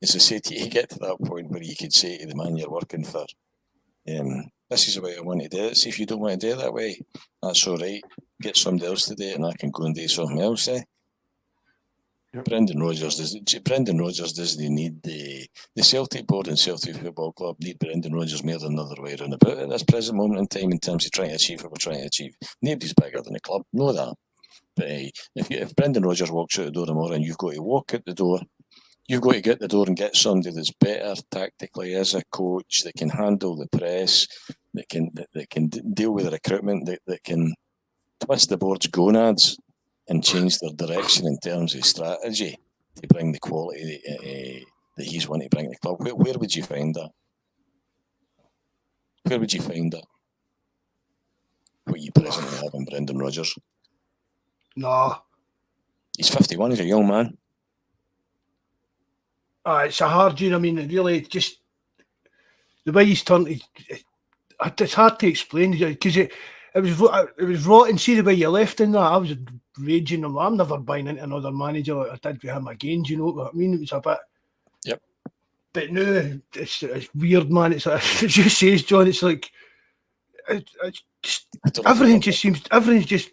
as I say to you, you get to that point where you could say to the man you're working for, this is the way I want to do it. See, if you don't want to do it that way, that's all right. Get somebody else to do it, and I can go and do something else, eh? Yep. Brendan Rodgers doesn't need the Celtic board and Celtic Football Club need Brendan Rodgers more than another way around about at this present moment in time in terms of trying to achieve what we're trying to achieve. Nobody's bigger than the club, know that. But if Brendan Rodgers walks out the door tomorrow and you've got to walk out the door, you've got to get the door and get somebody that's better tactically as a coach, that can handle the press, that can deal with the recruitment, that can twist the board's gonads and change their direction in terms of strategy to bring the quality that he's wanting to bring to the club. Where would you find that? Where would you find that? What you presently have in Brendan Rodgers? No. He's 51, he's a young man. It's a hard, I mean, really, just the way he's turned, it's hard to explain because it was rotten. See the way you left in that. I was raging. I'm never buying into another manager like I did with him again. Do you know what I mean? It was a bit. Yep. But no, it's weird, man. It's like, as you say, John. It's like it's just everything's just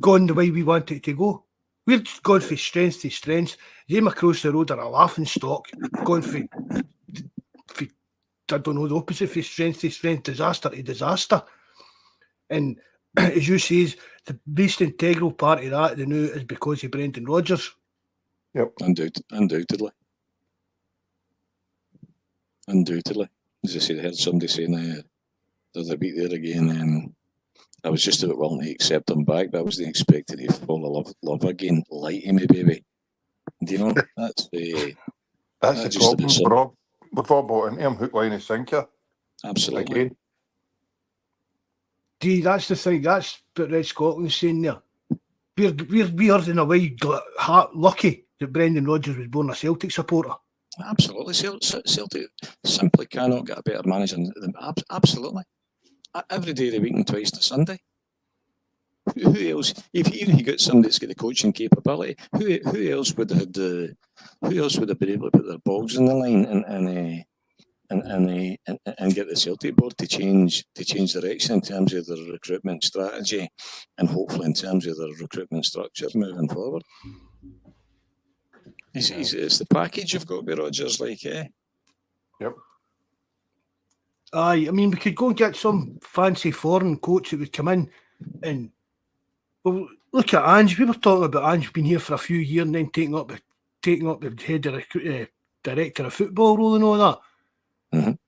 gone the way we want it to go. We're just gone from strength to strength. Them across the road are a laughing stock. Going from I don't know, the opposite from strength to strength, disaster to disaster. And as you say, the most integral part of that, the new, is because of Brendan Rodgers. Yep, undoubtedly. As I said, I heard somebody saying the other week there again, I was just about willing to accept him back, but I wasn't expecting to fall in love again. Light me, baby. Do you know? That's the problem, Rob. We've all bought into him, hook, line and sinker. Absolutely. Again. That's the thing. That's what Red Scotland's saying there. We are in a way lucky that Brendan Rodgers was born a Celtic supporter. Absolutely. Celtic simply cannot get a better manager than them. Absolutely. Every day of the week and twice to Sunday. Who else? If you got somebody that's got the coaching capability, who else would have been able to put their Bawz in the line and get the Celtic board to change direction in terms of their recruitment strategy and hopefully in terms of their recruitment structure moving forward? It's the package you've got with Rodgers, Yep. Aye, I mean, we could go and get some fancy foreign coach that would come in and, well, look at Ange. We were talking about Ange being here for a few years and then taking up the head of director of football role and all that.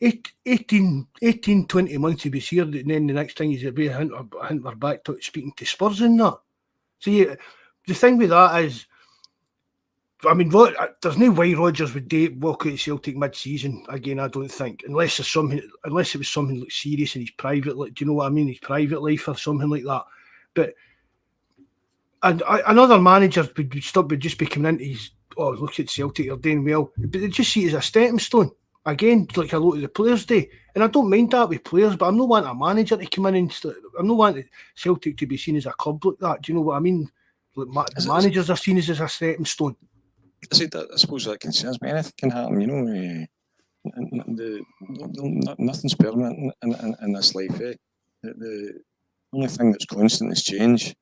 18, 20 months he was here, and then the next thing he's away, I think we're back to speaking to Spurs and that. So the thing with that is, I mean, there's no way Rodgers would walk out of Celtic mid-season again. I don't think, unless it was something like serious in his private, like, do you know what I mean? His private life or something like that. But another manager would just be coming into his, oh, look at Celtic, they're doing well, but they just see it as a stepping stone. Again, like a lot of the players do. And I don't mind that with players, but I'm not wanting a manager to come in and I'm not wanting Celtic to be seen as a club like that. Do you know what I mean? Like the managers are seen as a stepping stone. I suppose that concerns me. Anything can happen, you know. Nothing's permanent in this life. The only thing that's constant is change.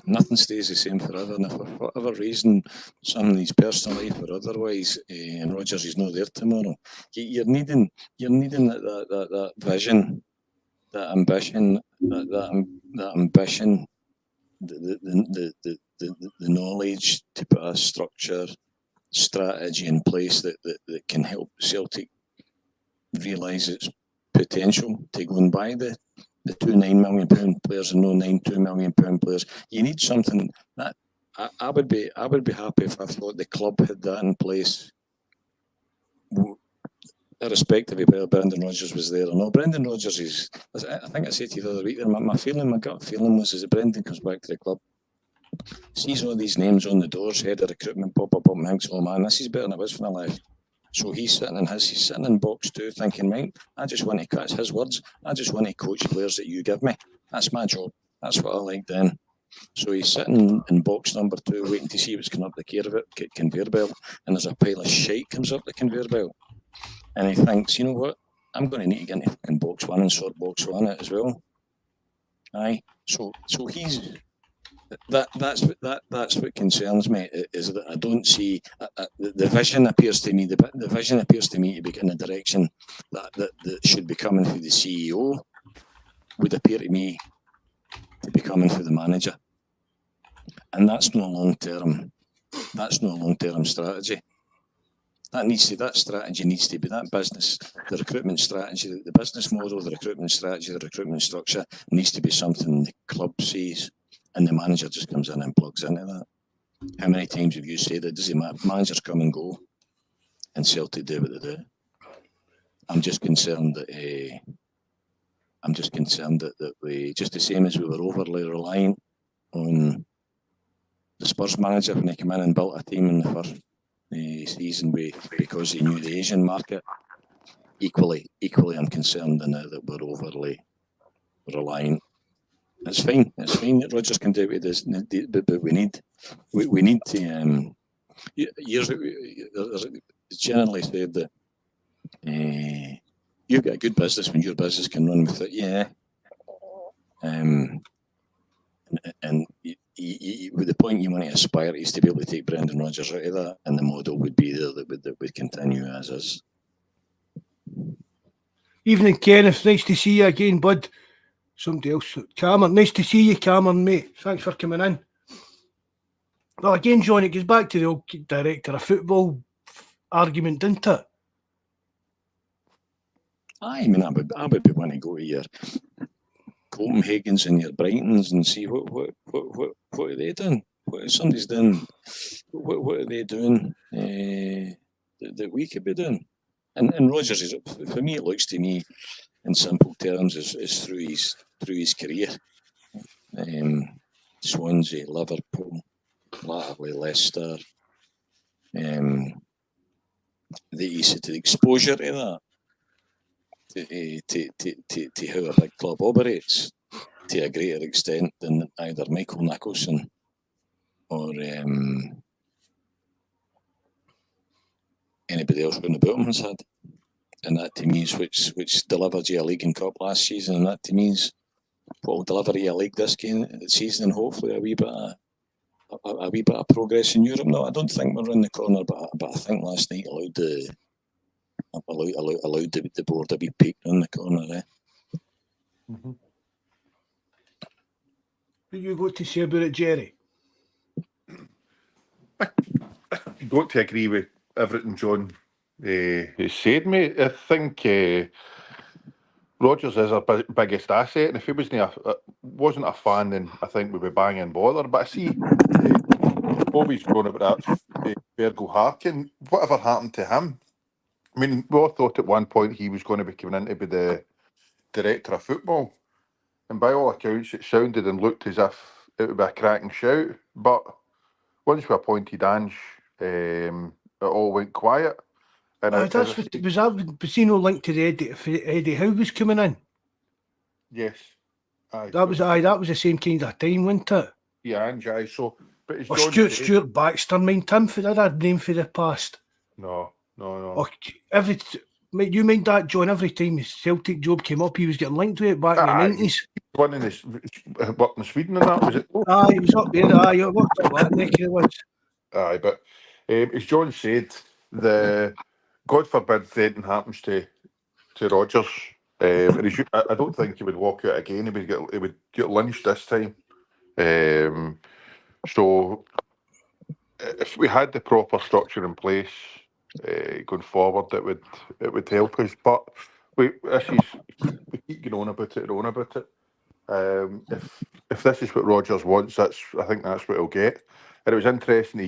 Nothing stays the same forever, and if for whatever reason, somebody's personal life or otherwise, and Rodgers is not there tomorrow, you're needing that vision, that ambition, that ambition, the knowledge to put a structure, strategy in place that can help Celtic realise its potential to go and buy the £2 9 million players and no £2 million players. You need something that I would be happy if I thought the club had that in place, irrespective of whether Brendan Rodgers was there or not. Brendan Rodgers is, I think I said to you the other week, my gut feeling was that Brendan comes back to the club, sees all these names on the doors, head of recruitment, pop, and thinks, oh man, this is better than it was when I left. So he's sitting in box 2 thinking, right, I just want to catch his words. I just want to coach players that you give me. That's my job. That's what I like then. So he's sitting in box number 2 waiting to see what's coming up the conveyor belt. And there's a pile of shite comes up the conveyor belt. And he thinks, you know what? I'm going to need to get into fucking box 1 and sort box 1 out as well. Aye. So he's... That's what concerns me, is that I don't see the vision appears to me. The vision appears to me to be in a direction that should be coming through the CEO. Would appear to me to be coming through the manager, and that's no long term. That's no long term strategy. That strategy needs to be that business, the recruitment strategy, the business model, the recruitment strategy, the recruitment structure needs to be something the club sees. And the manager just comes in and plugs into that. How many times have you said it doesn't matter? Managers come and go, and Celtic do what they do. I'm just concerned that we, just the same as we were overly reliant on the Spurs manager when he came in and built a team in the first season because he knew the Asian market. Equally, I'm concerned now that we're overly reliant. It's fine that Rodgers can do what he does, but we need to. It's generally said that you've got a good business when your business can run with it. Yeah, and with the point you want to aspire is to be able to take Brendan Rodgers out of that, and the model would be there that would continue as is. Evening, Kenneth. Nice to see you again, bud. Somebody else, Cameron. Nice to see you, Cameron, mate. Thanks for coming in. Well, again, John, it goes back to the old director of football argument, didn't it? I mean, I would be wanting to go to your Copenhagen's and your Brightons and see what are they doing? What somebody's doing? What are they doing that we could be doing? And Rodgers is, for me, it looks to me, in simple terms, is through his career. Swansea, Liverpool, latterly Leicester. The exposure to that, to how a big club operates, to a greater extent than either Michael Nicholson or anybody else round about him has had. And that to me is which delivered you a League and Cup last season, and that to me is what will deliver you a League this season, and hopefully a wee bit of progress in Europe. No, I don't think we're in the corner, but I think last night allowed the board to be peaked on the corner. Mm-hmm. What you got to say about it, Jerry? I got to agree with everything John He said, mate, I think Rodgers is our biggest asset, and if he wasn't a fan, then I think we'd be banging bother. But I see Bobby's going about that Virgo Harkin. Whatever happened to him? I mean, we all thought at one point he was going to be coming in to be the director of football, and by all accounts, it sounded and looked as if it would be a cracking shout. But once we appointed Ange, it all went quiet. And was he no link to the Eddie Howe was coming in? Yes. Aye. That was the same kind of time, wasn't it? Yeah, Ange, aye. So, but it's Stuart Baxter, mind him for that name for the past. No. You mind that, John? Every time his Celtic job came up, he was getting linked to it back in the 90s. One in this worked in Sweden and that, was it? Aye, he was up there. Aye, it worked up that neck of the woods. Aye, but as John said, God forbid anything happens to Rodgers. I don't think he would walk out again. He would get lynched this time. So if we had the proper structure in place going forward, it would help us. But we keep going on about it. If this is what Rodgers wants, I think that's what he'll get. And it was interesting.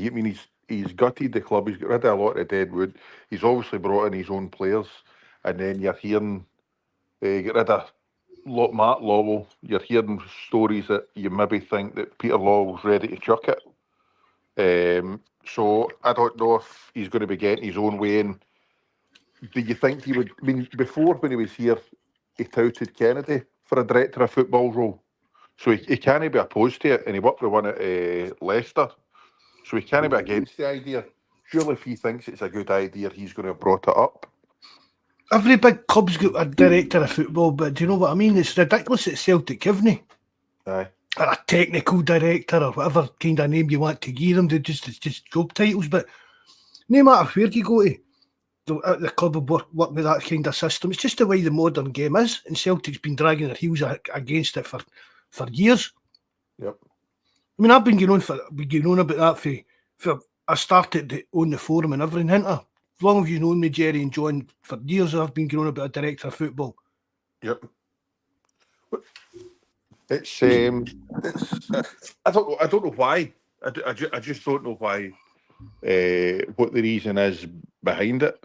He's gutted the club. He's got rid of a lot of dead wood. He's obviously brought in his own players, and then you're hearing get rid of Matt Lowell. You're hearing stories that you maybe think that Peter Lowell's ready to chuck it. So I don't know if he's going to be getting his own way in. Do you think he would? I mean, before when he was here, he touted Kennedy for a director of football role. So he can't be opposed to it, and he worked with one at Leicester. So he can't be against the idea. Surely if he thinks it's a good idea, he's going to have brought it up. Every big club's got a director of football, but do you know what I mean? It's ridiculous at Celtic, haven't they? Aye. Or a technical director or whatever kind of name you want to give them. It's just job titles, but no matter where you go to, the club will work with that kind of system. It's just the way the modern game is, and Celtic's been dragging their heels against it for years. Yep. I mean, I've been going on about that for I started on the forum and everything, haven't I? As long as you've known me, Jerry and John, for years I've been going on about a director of football. Yep. It's I don't know why. I just don't know why. What the reason is behind it.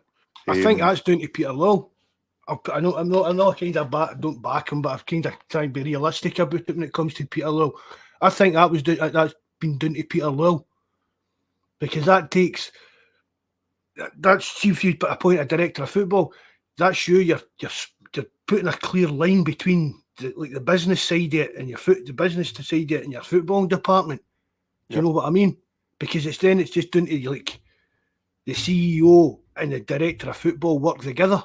I think that's down to Peter Lowell. I know I'm not kind of don't back him, but I've kind of trying to be realistic about it when it comes to Peter Lowell. I think that's been down to Peter Lowell, because that's if you appoint a director of football, that's you're putting a clear line between the business side of it and the business side of it and your football department. Do you know what I mean? Because it's just down to like the CEO and the director of football work together,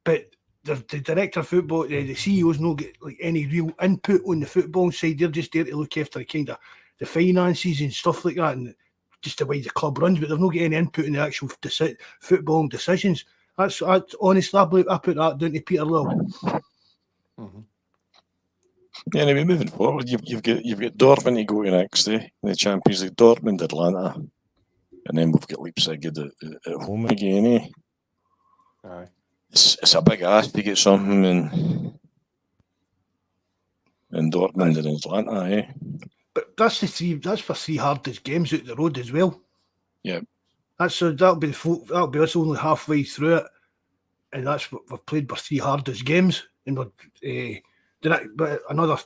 but the director of football, the CEOs don't get like any real input on the football side. They're just there to look after kind of the finances and stuff like that, and just the way the club runs. But they've not got any input in the actual football decisions. That's honestly, I put that down to Peter Lowell. Mm-hmm. Yeah, anyway, moving forward, you've got Dortmund to go to next, in the Champions League. Dortmund, Atlanta, and then we've got Leipzig at home again, eh? Aye. It's a big ask to get something in Dortmund and Atlanta, eh? But that's for three hardest games out the road as well. Yeah. That'll be us only halfway through it, and that's what we've played for three hardest games, and we're but another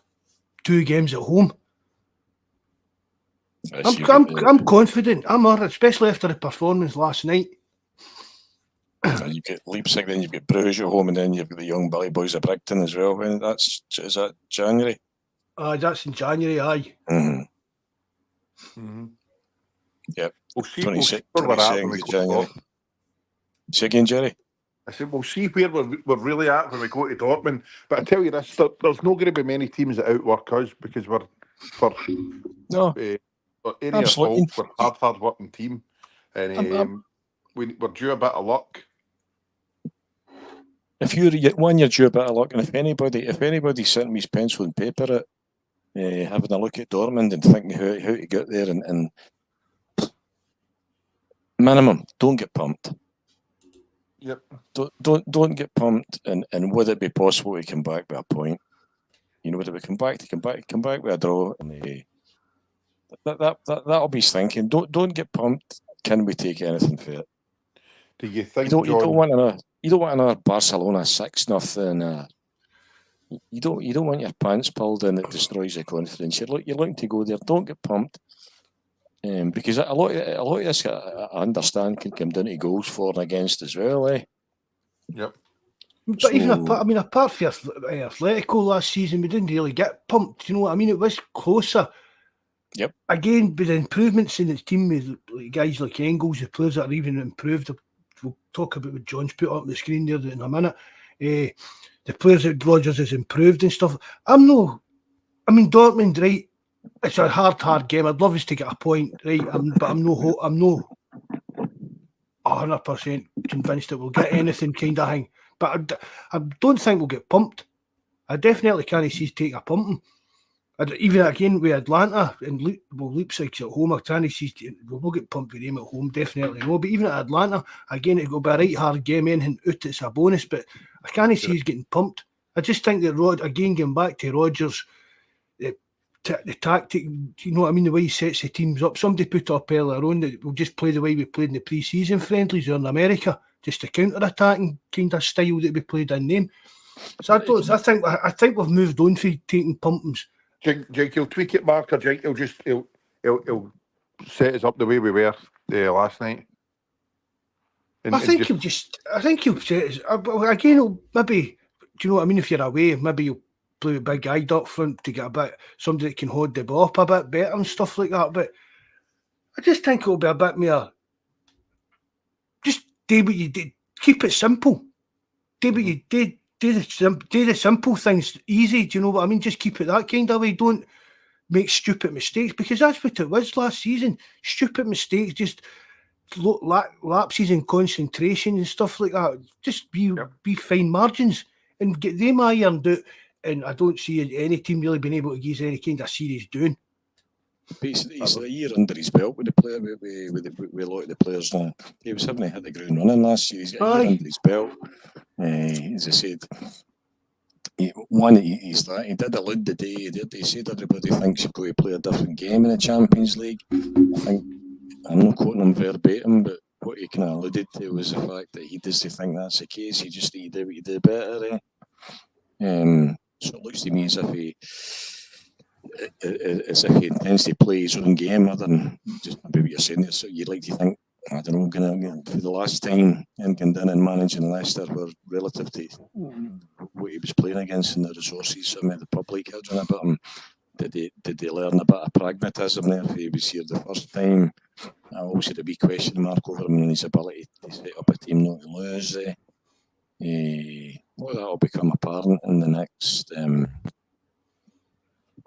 2 games at home. I'm confident. I'm especially after the performance last night. You've got Leipzig, then you've got Bruges at home, and then you've got the young Billy Boys of Brigton as well. And is that January? That's in January, aye. Mm-hmm. Mm-hmm. Yep. 22nd of January. Say again, Jerry? I said, we'll see where we're really at when we go to Dortmund. But I tell you this, there's not going to be many teams that outwork us, because we're hard working team, and we're due a bit of luck. If you're due a bit of luck, and if anybody's sitting with his pencil and paper at having a look at Dortmund and thinking how to get there, and minimum, don't get pumped. Yep. Don't get pumped, and would it be possible to come back with a point? You know, would it come back with a draw? And that'll be stinking. Don't get pumped. Can we take anything for it? Do you think, You don't John? want another Barcelona 6-0. You don't want your pants pulled and it destroys your confidence. You're looking to go there. Don't get pumped. Because a lot of this, I understand, can come down to goals for and against as well, eh? Yep. But So- even apart from Atletico last season, we didn't really get pumped. You know what I mean? It was closer. Yep. Again, with the improvements in the team, with guys like Engels, the players that are even improved. We'll talk about what John's put up on the screen there in a minute. The players that Rodgers has improved and stuff. Dortmund, right? It's a hard game. I'd love us to get a point, right? But I'm no 100% convinced that we'll get anything kind of thing. But I don't think we'll get pumped. I definitely can't see us take a pumping. Even again with Atlanta and Leipzig's at home, I can't see we'll get pumped with them at home, definitely no. But even at Atlanta, again, it'll be a right hard game. Anything out, it's a bonus. But I can't see us getting pumped. I just think that going back to Rodgers, the tactic, you know what I mean, the way he sets the teams up. Somebody put up earlier on that we'll just play the way we played in the pre-season friendlies or in America, just a counter-attacking kind of style that we played in them. So I think we've moved on for taking pumpings. Jake, he'll tweak it, Mark, or Jake, he'll set us up the way we were last night. I think he'll set us again. He'll maybe, do you know what I mean? If you're away, maybe you'll play a big guy up front to get a bit somebody that can hold the ball up a bit better and stuff like that. But I just think it'll be a bit more. Just do what you did. Keep it simple. Do what you did. Do the simple things easy. Do you know what I mean? Just keep it that kind of way. Don't make stupid mistakes, because that's what it was last season. Stupid mistakes, just lapses in concentration and stuff like that. Just be fine margins and get them ironed out. And I don't see any team really being able to give any kind of serious doing. Basically, he's a year under his belt with the player, with a lot of the players now. He was having to hit the ground running last year. He's got a year under his belt. As I said, he did allude the day. He said everybody thinks you've got to play a different game in the Champions League. I think, I'm not quoting him verbatim, but what he kind of alluded to was the fact that he doesn't think that's the case. He just need to do what you do better. So it looks to me as if he intends to play his own game, other than just maybe what you're saying. So you'd like to think, I don't know, for the last time in and managing Leicester, were relative to what he was playing against and the resources some of the public had on about him. Did they learn a bit of pragmatism there if he was here the first time? I always had a wee question mark over him and his ability to set up a team not to lose. Well, that'll become apparent in the next.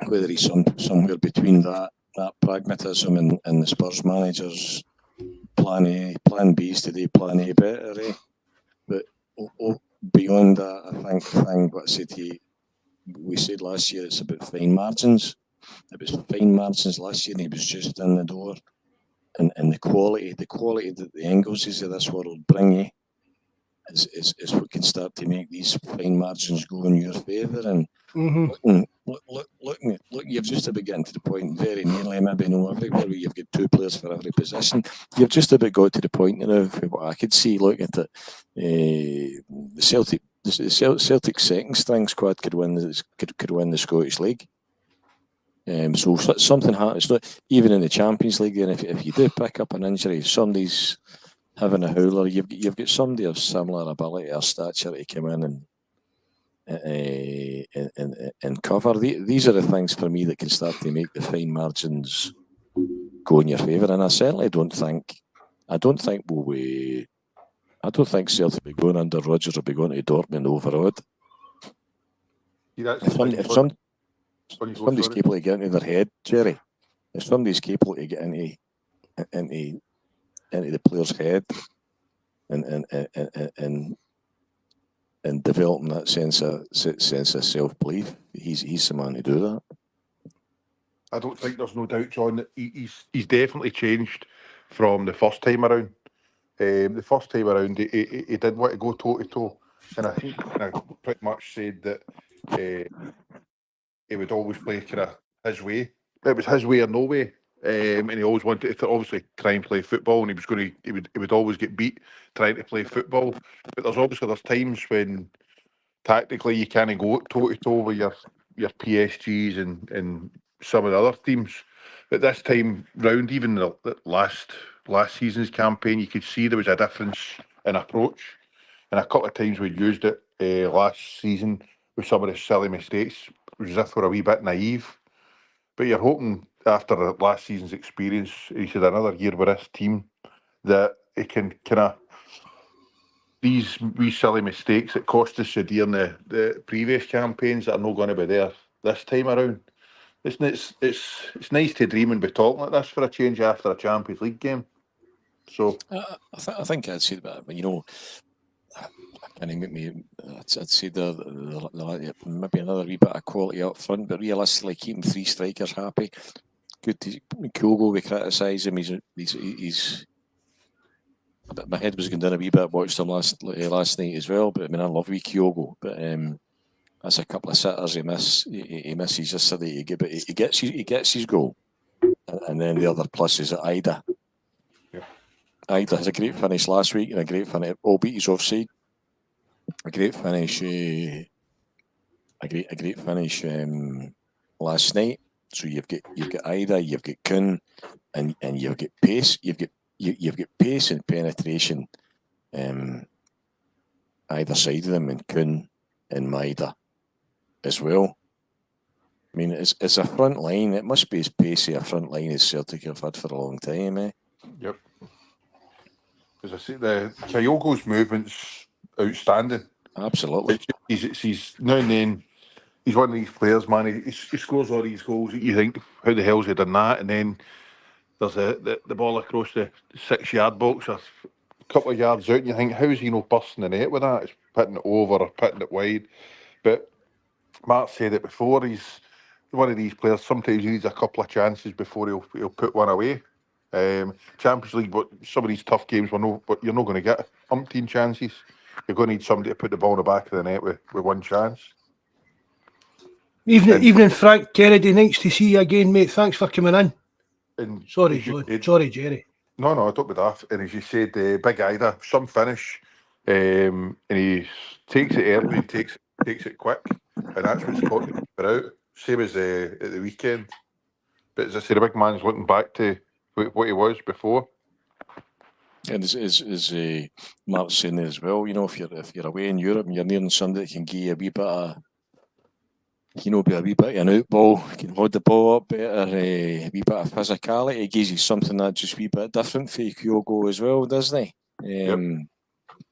Whether he's somewhere between that pragmatism and the Spurs managers' plan A, plan B is today, plan A better. But beyond that, I think what I said to you, we said last year, it's about fine margins. It was fine margins last year, and he was just in the door. And the quality that the Engels of this world bring you is what can start to make these fine margins go in your favour. And look, you've just about getting to the point very nearly, maybe no everywhere, where you've got two players for every position. You've just about got to the point now, what I could see looking at it, the Celtic second string squad could win the Scottish League. So something happens, even in the Champions League. And if you do pick up an injury, if somebody's having a howler, you've got somebody of similar ability or stature to come in and cover. These are the things for me that can start to make the fine margins go in your favour. And I certainly don't think Celtic will be going under Rodgers or be going to Dortmund overawed. If somebody's capable of getting into their head, Jerry, if somebody's capable of getting into the player's head and developing that sense of self-belief, he's the man to do that. I don't think there's no doubt, John, that he's definitely changed from the first time around. The first time around, he did want to go toe to toe, and I think I pretty much said that he would always play kind of his way. It was his way or no way, and he always wanted to obviously try and play football. And he would always get beat trying to play football. But there's times when tactically you can't go toe to toe with your PSGs and some of the other teams. But this time round, even the last season's campaign, you could see there was a difference in approach. And a couple of times we used it last season with some of the silly mistakes. It was as if we're a wee bit naive. But you're hoping after last season's experience, he said another year with this team, that it can kind of, these wee silly mistakes that cost us so dear in the previous campaigns that are not going to be there this time around. It's nice to dream and be talking like this for a change after a Champions League game. So I think I'd say that, but you know, I'd say there maybe another wee bit of quality up front, but realistically keeping three strikers happy. Good to Kyogo, we criticise him. He's my head was going down a wee bit. Watched him last night as well. But I mean, I love wee Kyogo, but that's a couple of sitters he misses yesterday. He gets his goal, and then the other plus is Ida. Yeah. Ida has a great finish last week and a great finish, albeit he's offside. A great finish. A great finish last night. So you've got Ida, you've got Kuhn, and you've got pace. You've got pace and penetration either side of them, and Kuhn and Maida as well. I mean, it's a front line. It must be as pacey a front line as Celtic have had for a long time, eh? Yep. As I say, the Kyogo's movement's outstanding. Absolutely. He's now and then, he's one of these players, man. He scores all these goals that you think, how the hell's he done that? And then there's the ball across the 6-yard box, or a couple of yards out, and you think, how is he not busting the net with that? It's putting it over or putting it wide. But Mark said it before, he's one of these players, sometimes he needs a couple of chances before he'll put one away. Champions League, but some of these tough games, you're not going to get umpteen chances. You're going to need somebody to put the ball in the back of the net with one chance. Evening, Frank Kennedy. Nice to see you again, mate. Thanks for coming in. And sorry, Jerry. No, don't be daft. And as you said, Big Ida, some finish, and he takes it early and takes it quick, and that's what's caught the keeper out. Same as at the weekend. But as I said, the big man's looking back to what he was before. And as Mark's saying as well, you know, if you're away in Europe and you're nearing somebody that can give you a wee bit of, be a wee bit of an out ball, can hold the ball up better, a wee bit of physicality, it gives you something that's just a wee bit different for Kyogo as well, doesn't he? Yep.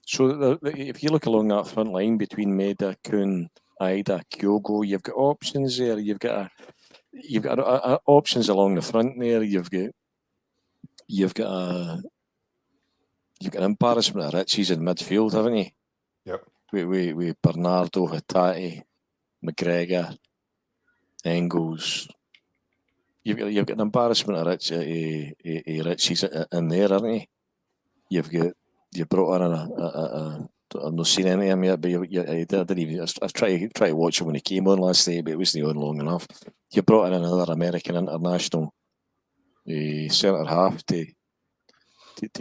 So if you look along that front line between Maida, Kuhn, Ida, Kyogo, you've got options there. You've got options along the front there. You've got an embarrassment of riches in midfield, haven't you? Yep. With Bernardo, Hatate, McGregor, Engels. You've got an embarrassment of riches in there, haven't you? You've brought on I've not seen any of him yet, but I didn't even. I tried to watch him when he came on last night, but it wasn't on long enough. You brought in another American international centre half to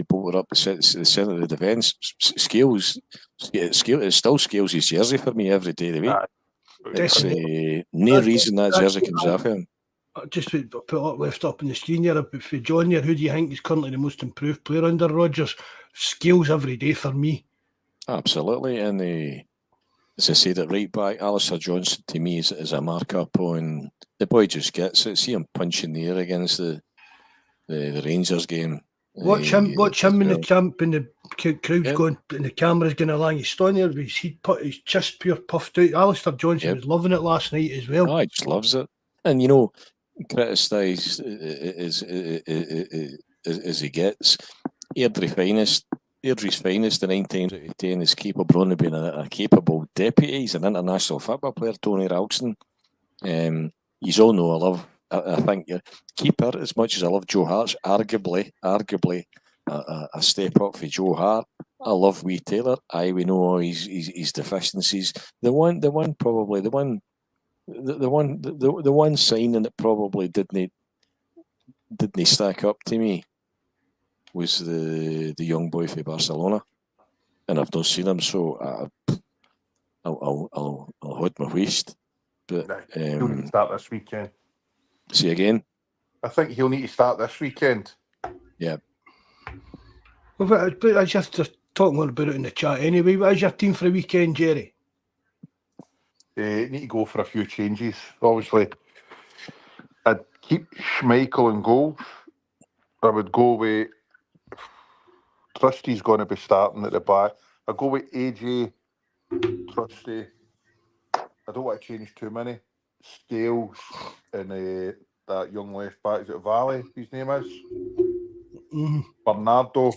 bolter up the centre of the defence. Scales, it still Scales his jersey for me every day of the week. It's no reason that jersey comes off him. Just to put up left up on the screen here, for John here, who do you think is currently the most improved player under Rodgers? Scales every day for me. Absolutely, and as I said, at right back, Alistair Johnson to me is a mark-up on the boy. Just gets it. See him punching the air against the Rangers game. Watch him in the camp, and the crowd's going, and the camera's going along. He's standing there with his chest pure puffed out. Alistair Johnson was loving it last night as well. Oh, he just loves it, and you know, criticised as he gets. Airdrie's finest, the 9 times out of 10 is capable of being a capable deputy. He's an international football player, Tony Ralston. He's all know I love. I think keeper, as much as I love Joe Hart's, arguably a step up for Joe Hart. I love wee Taylor. Aye, we know all his deficiencies. The one signing that probably didn't stack up to me was the young boy for Barcelona, and I've not seen him, so I'll hold my waist. But he'll need to start this weekend. See again. I think he'll need to start this weekend. Yeah. Well, I just talking about it in the chat anyway. What is your team for the weekend, Jerry? Need to go for a few changes. Obviously, I'd keep Schmeichel in goals. I would go with Trusty's going to be starting at the back. I'd go with AJ, Trusty. I don't want to change too many. Scales and that young left back, is it Valley, his name is? Bernardo.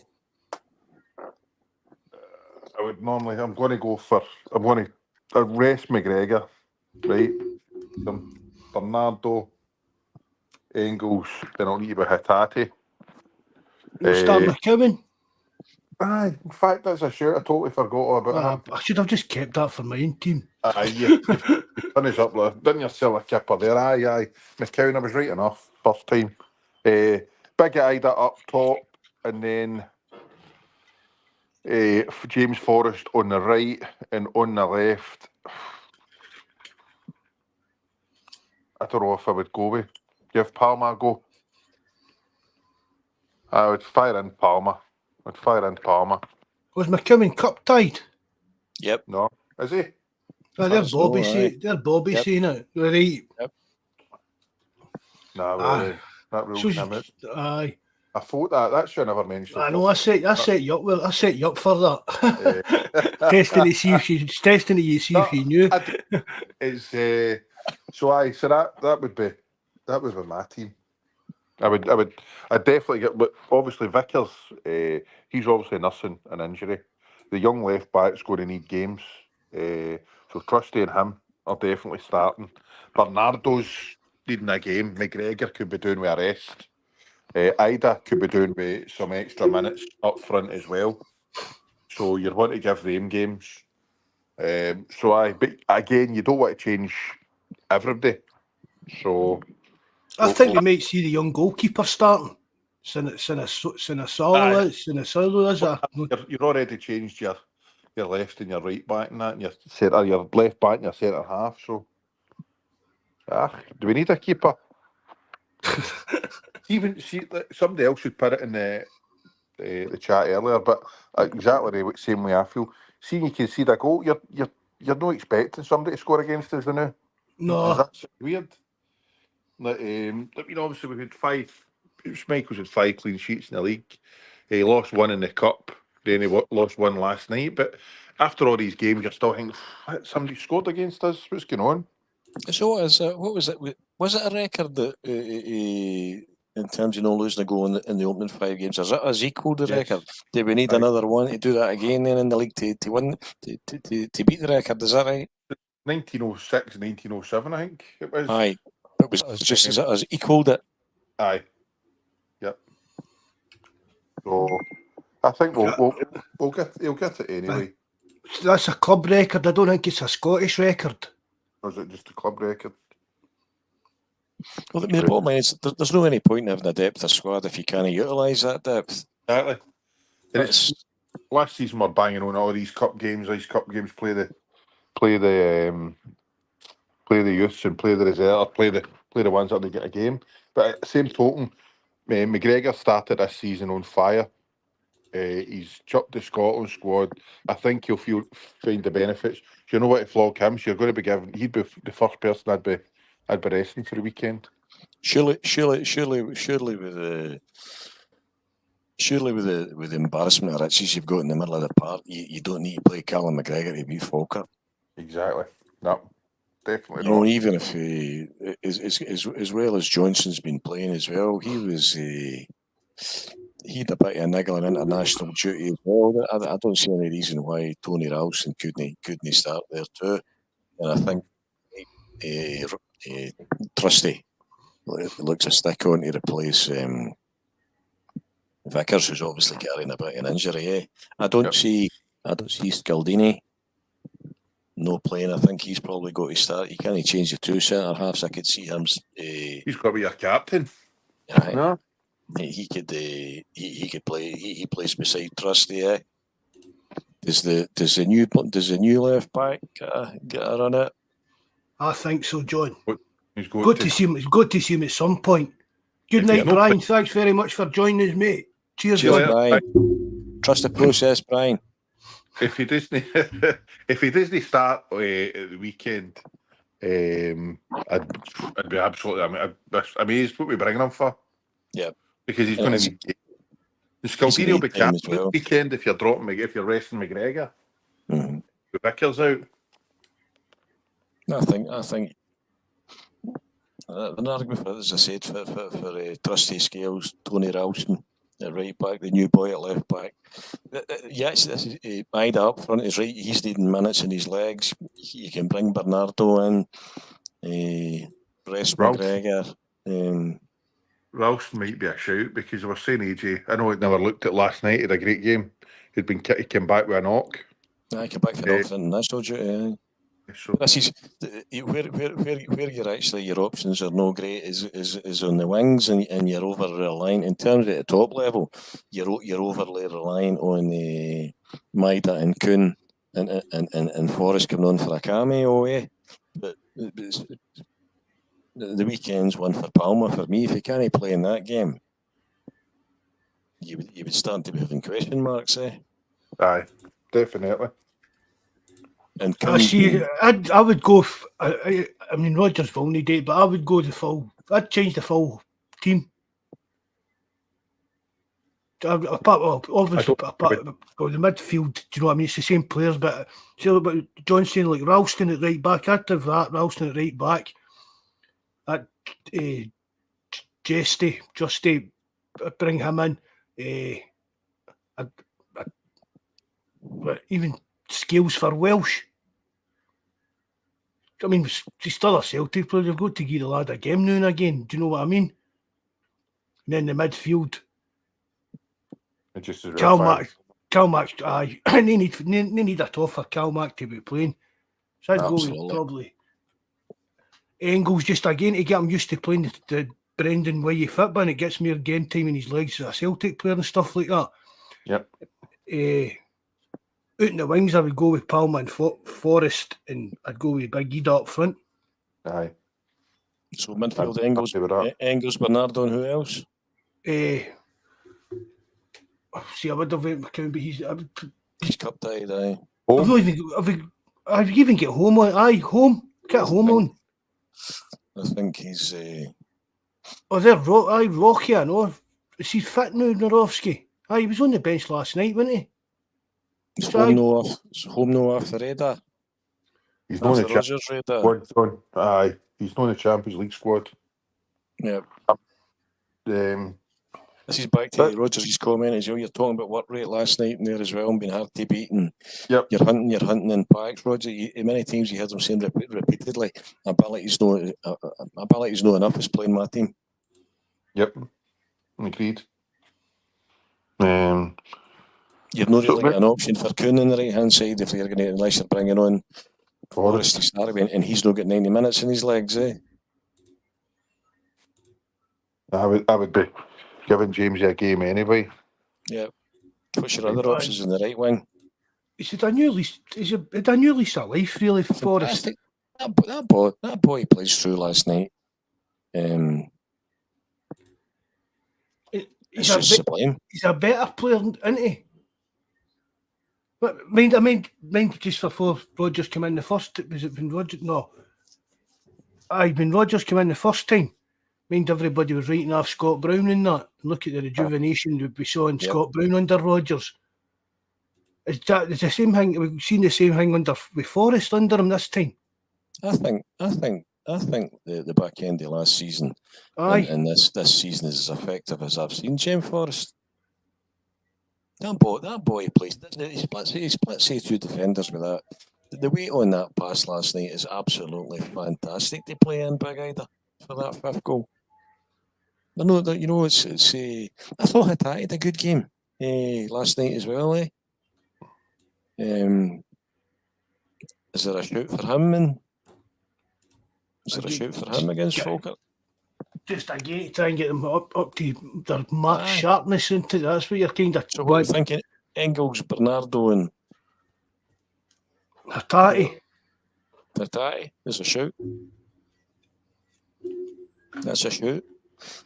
I'm going to rest McGregor, right? Bernardo, Engels, then I'll need to be Hatate. Start McKibben. Aye, in fact, that's a shirt I totally forgot all about him. I should have just kept that for my own team. Aye, you've finished up there. Didn't you sell a kipper there? Aye. McCown, I was right enough, first time. Big Ida up top, and then James Forrest on the right, and on the left, I don't know if I would go with. Give Palmer a go. I would fire in Palmer. Was McKibben cup tied? Yep. No, is he? Oh, they're Bobby saying it. Right. Yep. Nah, that rules him out. Aye. I thought that should have never mentioned. I know. I set you up. Well, I set you up for that. Testing to see if you knew. So that would be my team. I'd definitely get, but obviously Vickers, he's obviously nursing an injury. The young left back's going to need games, so Trusty and him are definitely starting. Bernardo's needing a game. McGregor could be doing with a rest. Ida could be doing with some extra minutes up front as well. So you'd want to give them games. But again, you don't want to change everybody. So I think we might see the young goalkeeper starting. Sinisalo is. You're already changed your left and your right back and that, and your left back and your centre half. So, do we need a keeper? Somebody else should put it in the chat earlier, but exactly the same way I feel. See, you can see the goal. You're not expecting somebody to score against us now. No, That's weird. Obviously we had Schmeichel's had 5 clean sheets in the league. He lost one in the cup. Then he lost one last night. But after all these games, you're still thinking, somebody scored against us. What's going on? So what was it? Was it a record that in terms of losing a goal in the opening 5 games? Has equalled the record? Do we need another one to do that again then in the league to win to beat the record? Is that right? 1906, 1907, I think it was. Aye. It was just as equalled it. Aye. Yep. So I think he'll get it anyway. That's a club record. I don't think it's a Scottish record. Or is it just a club record? Well, the bottom line is there's no any point in having a depth of squad if you can't utilise that depth. Exactly. And it's last season we're banging on all these cup games. These cup games play the youths and play the reserve, play the ones that they get a game. But at the same token, McGregor started this season on fire. He's chucked the Scotland squad. I think he'll find the benefits. Do you know what? To flog him, so you're going to be given. He'd be the first person I'd be resting for the weekend. Surely with the embarrassment of riches you've got in the middle of the park, you don't need to play Callum McGregor to beat Falkirk. Exactly. No, definitely not. Even if as well as Johnson's been playing as well, he had a bit of a niggling international duty as well. I don't see any reason why Tony Ralston couldn't start there too. And I think Trusty looks a stick on to replace Vickers, who's obviously carrying a bit of an injury. I don't see Scaldini no playing. I think he's probably got to start. You can't change the two centre halves. I could see him. He's got to be your captain. No, he could. He could play. He plays beside Trusty. Does the new left back get a run it? I think so, John. He's good to see him. It's good to see him at some point. Good night, Brian. Thanks very much for joining us, mate. Cheers, Brian. Trust the process, Brian. If he doesn't start at the weekend, I'd be absolutely amazed what we bringing him for. Yeah, because he's going to be. The Scaldini will be captain this weekend if you're resting McGregor. Mm-hmm. The Vickers out. I think an argument for it, as I said, for Trusty Scales, Tony Ralston at right back, the new boy at left back. Yes, this is Ida up front is right. He's needing minutes in his legs. You can bring Bernardo in, rest McGregor. Ralston might be a shout because I was saying AJ. I know I'd never looked at last night. He had a great game. He came back with a knock. I came back for nothing. That's all due. So this is where you're actually your options are no great is on the wings and you're over reliant in terms of the top level. You're overly reliant on the Maida and Kuhn and Forrest coming on for a cameo. But the weekend's one for Palmer for me. If you can't play in that game, you would start to be having question marks. Aye, definitely. And I would go. I mean, Rodgers will need it, but I would go the full. I'd change the full team. Obviously, the midfield. Do you know what I mean? It's the same players, but see about John saying like Ralston at right back. I'd have that Ralston at right back. I'd just bring him in. Even Scales for Welsh. I mean, he's still a Celtic player. You've got to give the lad a game now and again. Do you know what I mean? And then the midfield. Calmac, aye. They need a tough for Calmac to be playing. So I'd go with probably Engels just again to get him used to playing the Brendan Way football, and it gets more game time in his legs as a Celtic player and stuff like that. Yep. Out in the wings, I would go with Palmer and Forrest, and I'd go with Big Ida up front. Aye. So midfield, Engels, Bernardo, and who else? See, I would have went McCown, but he's cup died. Aye. I've even get home on. Aye, home. Get home on. I think he's. They're Rocky. I know. Is he fit now, Norowski? Aye, he was on the bench last night, wasn't he? He's home no after Radar. He's not in the Champions squad. Aye, he's not in the Champions League squad. Yeah. This is back to Rodgers' comment as well. You're talking about work rate last night in there as well and being hard to beat. And yep. You're hunting in packs, Roger. Many times you heard him saying repeatedly, ability's no enough is playing my team. Yep. Agreed. You're not really an option for Kuhn on the right hand side if you're going to, unless you're bringing on Forrest to start with, and he's not got 90 minutes in his legs, I would be giving James a game anyway. Yeah. What's your other options in the right wing? Is it a new lease of life, really, for Forrest? That boy plays through last night. It's just sublime. He's a better player, isn't he? But mind just before Rodgers came in the first, was it when Rodgers? No. When Rodgers came in the first time, mind everybody was writing off Scott Brown and that. Look at the rejuvenation that we saw in Scott Brown under Rodgers. Is the same thing? We've seen the same thing with Forrest under him this time. I think the back end of last season and this season is as effective as I've seen James Forrest. That boy plays. He splits two defenders with that. The weight on that pass last night is absolutely fantastic to play in Big Ida for that fifth goal. No, you know, it's. I thought Hatate had a good game last night as well. Is there a shout for him? And is there a shout for him against Falkirk? Just again to try and get them up to their mark Aye. sharpness into that's what you're kind of. So what are you thinking? Engels, Bernardo, and Hatate. Hatate. There's a shout. That's a shout.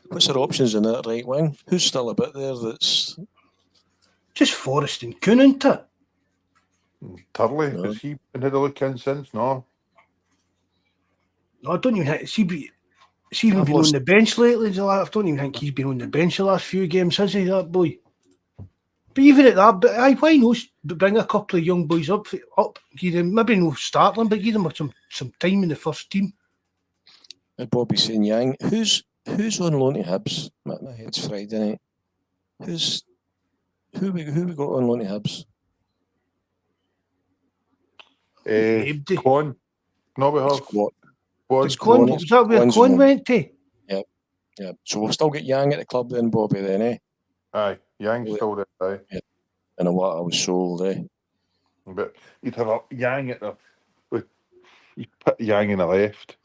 What's their options in that right wing? Who's still a bit there? That's Just Forrest and Kuhn, isn't it? Turley, No. has he been had a look in since? No. No, I don't even think has he even I've been on lost- the bench lately. I don't even think he's been on the bench the last few games, has he, that boy? But even at that, why not bring a couple of young boys up? Give them, maybe no start them, but give them some time in the first team. Bobby saying Yang. Who's on loan to Hibs? My head's Friday night. Who we got on loan to Hibs? Nobody. Con. No, we have. Squad. Was that where Con's Con on. went to? Yeah. So we've still got Yang at the club then, Bobby, then, eh? Aye, Yang's still there, aye. And what I was sold, eh? But you'd have a Yang at the. You'd put Yang in the left.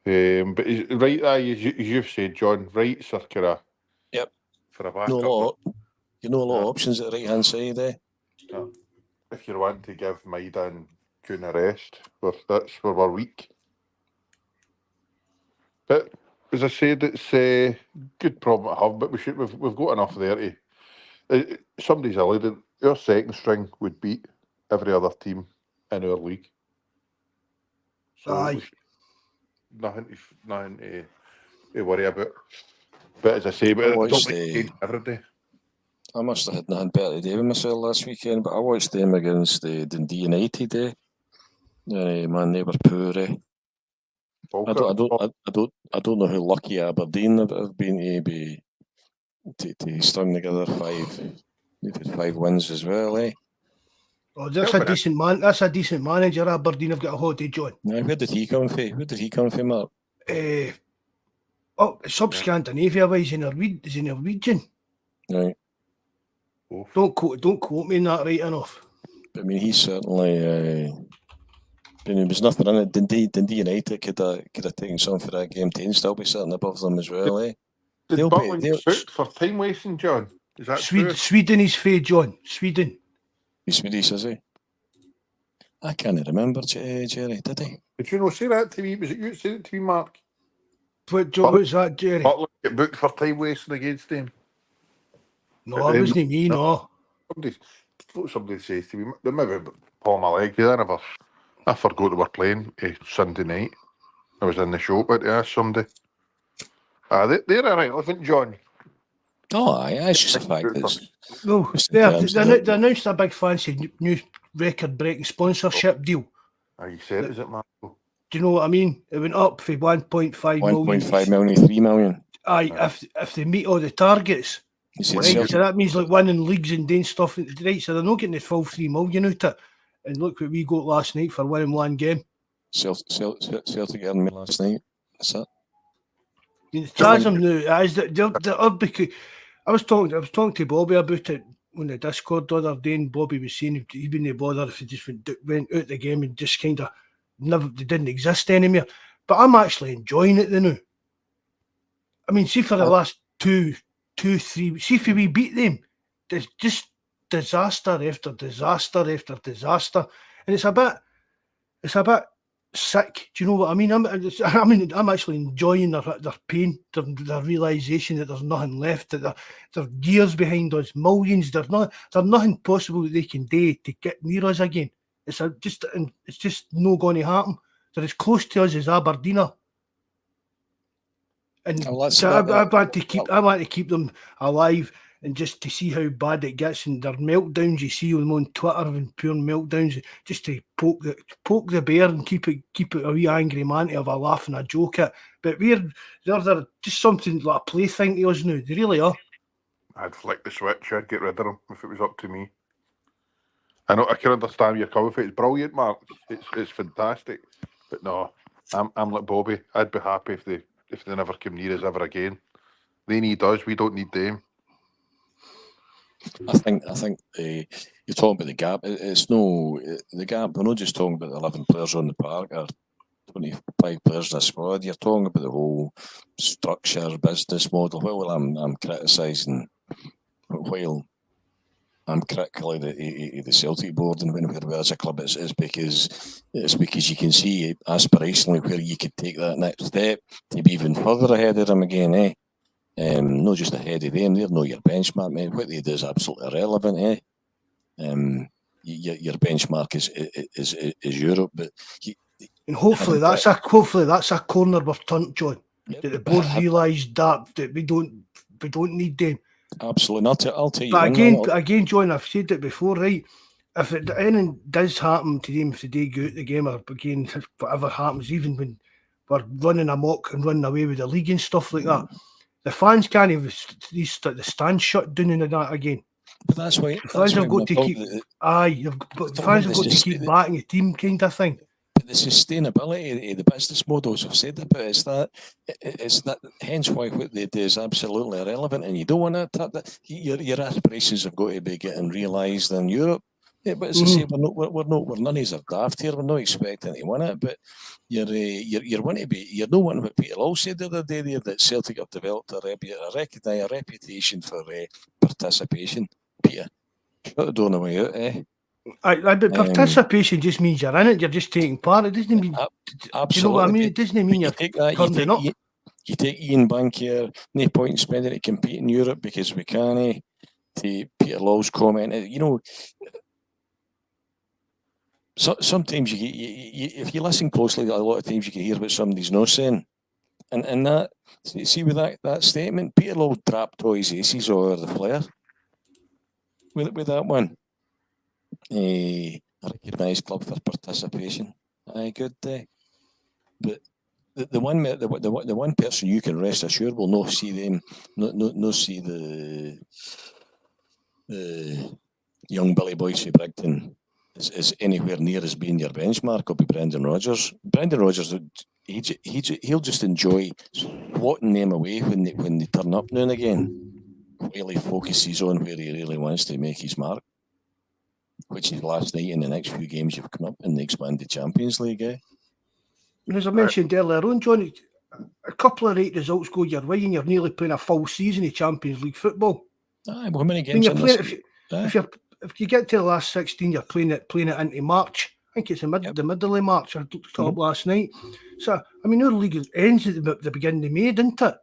But he's, right, aye, as you've said, John, right circular. Yep. For a backup. No, a lot of options at the right hand side, eh? If you're wanting to give Maida and Kuhn a rest, that's where we're weak. But as I said, it's a good problem to have. But we've got enough there to. Somebody's alluded. Our second string would beat every other team in our league. So Aye. nothing to worry about. But as I say, but watched don't make change every day. I must have had nothing better to do with myself last weekend, but I watched them against Dundee United, eh? Man, they were poor, eh? I don't know how lucky Aberdeen have been to string together five wins as well, eh? Oh, that's a decent man. That's a decent manager. Aberdeen have got a holiday, John. Now, where did he come from? Mark? Sub Scandinavia way. He's a Norwegian. Right. Don't quote me on that right enough. But I mean, he's certainly. There was nothing in it. Dundee United could have taken something for that game too and still be sitting above them as well, eh? Did Butland get booked for time wasting, John? Is that true? Sweden is fair, John. Sweden. He's Swedish, is he? I can't remember, Jerry. Did he? Did you know say that to me? Was it you that said it to me, Mark? What's that, Jerry? Butland get booked for time wasting against him. No, it wasn't me. No. Somebody says to me, maybe Paul my leg. I forgot they were playing Sunday night. I was in the show, but I asked somebody. They're irrelevant, John. Oh, aye, it's just a fact. No, they announced a big fancy new record-breaking sponsorship deal. You said, is it, Mark? Do you know what I mean? It went up for 1.5 million. 1.5 million, 3 million. Aye, if they meet all the targets. Right, so that means like winning leagues and doing stuff. Right, so they're not getting the full 3 million out of it. And look what we got last night for winning one game. Celtic earned me last night. That's it. Chasm now, I was talking to Bobby about it on the Discord the other day, and Bobby was saying he wouldn't bother if he just went out the game and just kind of they didn't exist anymore. But I'm actually enjoying it now. I mean, see for the last two, 3, see if we beat them, there's just disaster after disaster after disaster, and it's a bit sick. Do you know what I mean? I'm actually enjoying their pain, their realisation that there's nothing left, that they're years behind us, millions. There's nothing possible that they can do to get near us again. It's just not going to happen. They're as close to us as Aberdeen are. And I want to keep them alive, and just to see how bad it gets, and their meltdowns. You see them on Twitter and pure meltdowns, just to poke the bear and keep it a wee angry man to have a laugh and a joke at. But they're just something like a plaything to us now. They really are. I'd flick the switch. I'd get rid of them if it was up to me. I know I can understand where you're coming from. It's brilliant, Mark. It's fantastic. But no, I'm like Bobby. I'd be happy if they if they never come near us ever again. They need us. We don't need them. I think you're talking about the gap. It's no the gap. We're not just talking about 11 players on the park or 25 players in a squad. You're talking about the whole structure, business model. Well, I'm criticising. While I'm critical of the Celtic board and whenever as a club, it's because you can see aspirationally where you could take that next step to be even further ahead of them again, eh? Not just ahead of them, they're not your benchmark, mate. What they do is absolutely irrelevant, eh? Your benchmark is Europe, but and hopefully that's a corner we're turned, John. That the board realised that we don't need them. Absolutely, I'll tell you. But again, John, I've said it before, right? If anything does happen to them, if they go out the game, or again, whatever happens, even when we're running amok and running away with the league and stuff like that, the fans can't even the stand shut down and that again. But that's why the fans have got to keep. The fans have got to keep backing the team, kind of thing. But the sustainability of the business models I've said about it's that hence why what they do is absolutely irrelevant, and you don't want that. Your aspirations have got to be getting realised in Europe. Yeah, but as I say, we're none of us are daft here. We're not expecting to win it, but you're not wanting what Peter Law said the other day there, that Celtic have developed a reputation for participation. Peter, shut the door on the way out, eh? But participation just means you're in it. You're just taking part. It doesn't mean. Absolutely. Do you know what I mean? It doesn't mean you're turning up. You take Ian Bankier. No point in spending to compete in Europe because we can't. To Peter Law's comment, So sometimes if you listen closely, a lot of times you can hear what somebody's not saying, and that see with that statement, Peter Law dropped all his aces over the player with that one. A recognised club for participation. Aye, good day. But the one person you can rest assured will not see them, not see the young Billy Boyce from Brigton is anywhere near as being your benchmark. Will be Brendan Rodgers. Brendan Rodgers, he'll just enjoy swatting them away when they turn up now and again, while he focuses on where he really wants to make his mark, which is last night and the next few games you've come up in the expanded Champions League. Eh? As I mentioned earlier on, John, a couple of right results go your way and you're nearly playing a full season of Champions League football. Aye, well, how many games if you get to the last 16, you're playing it into March. I think it's the middle of March. I looked up last night. So, I mean, our league ends at the beginning of May, doesn't it?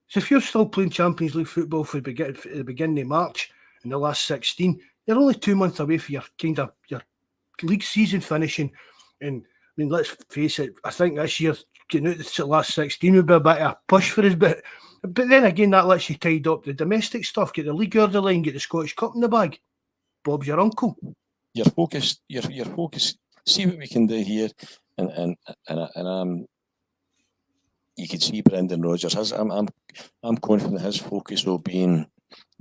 So if you're still playing Champions League football for the beginning of March in the last 16, you're only 2 months away from your league season finishing. And I mean, let's face it, I think this year getting out the last 16 would be a bit of a push for us, but then again, that lets you tide up the domestic stuff, get the league out of the line, get the Scottish Cup in the bag. Bob's your uncle. You're focused. See what we can do here, and you can see Brendan Rodgers. I'm confident his focus will be in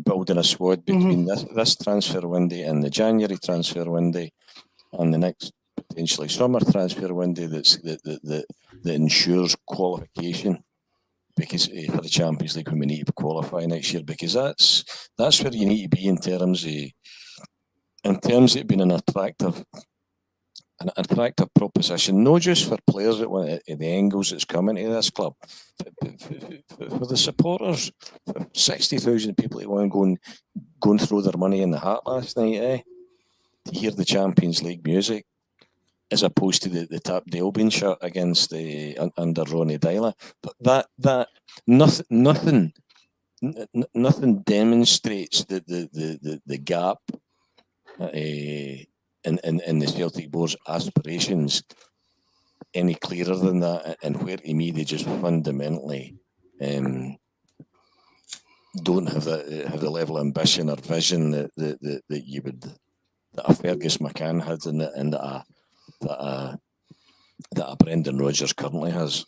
building a squad between this transfer window and the January transfer window, and the next potentially summer transfer window that ensures qualification. Because for the Champions League when we need to qualify next year, because that's where you need to be in terms of being an attractive proposition, not just for players that want the angles that's coming to this club, for the supporters, for 60,000 people that want going through their money in the hat last night, to hear the Champions League music, as opposed to the Tap Delbin shirt against under Ronnie Dyla. But that nothing demonstrates the gap in the Celtic board's aspirations any clearer than that, and where to me they just fundamentally don't have the level of ambition or vision that you would, that a Fergus McCann had and that a Brendan Rodgers currently has.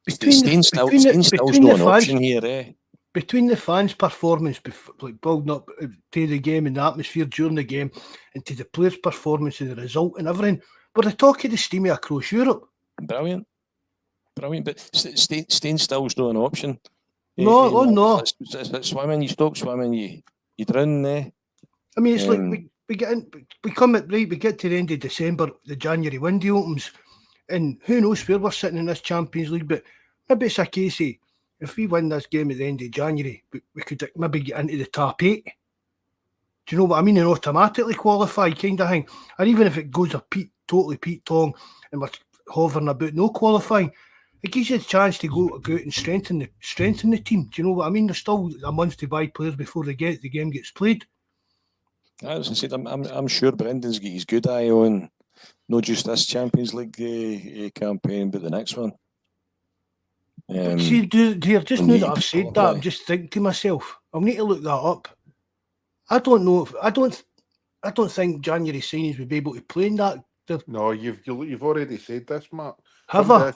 Staying still's not an option here, eh? Between the fans' performance, like building up to the game and the atmosphere during the game, and to the players' performance and the result and everything, we're the talk of the steamy across Europe. Brilliant. Brilliant, but staying still's not an option. No. It's like swimming, you stop swimming, you drown. I mean, it's like we get in, we come at right. We get to the end of December, the January window opens, and who knows where we're sitting in this Champions League. But maybe it's a case of if we win this game at the end of January, we could maybe get into the top 8. Do you know what I mean? And automatically qualify, kind of thing. And even if it goes totally Pete Tong and we're hovering about no qualifying, it gives you a chance to go out and strengthen the team. Do you know what I mean? There's still a month to buy players before the game gets played. As I said, I'm sure Brendan's got his good eye on not just this Champions League campaign, but the next one. See, dear, just now that I've said that, I'm just thinking to myself, I'll need to look that up. I don't know if I don't think January signings would be able to play in that. No, you've already said this, Matt. Have I?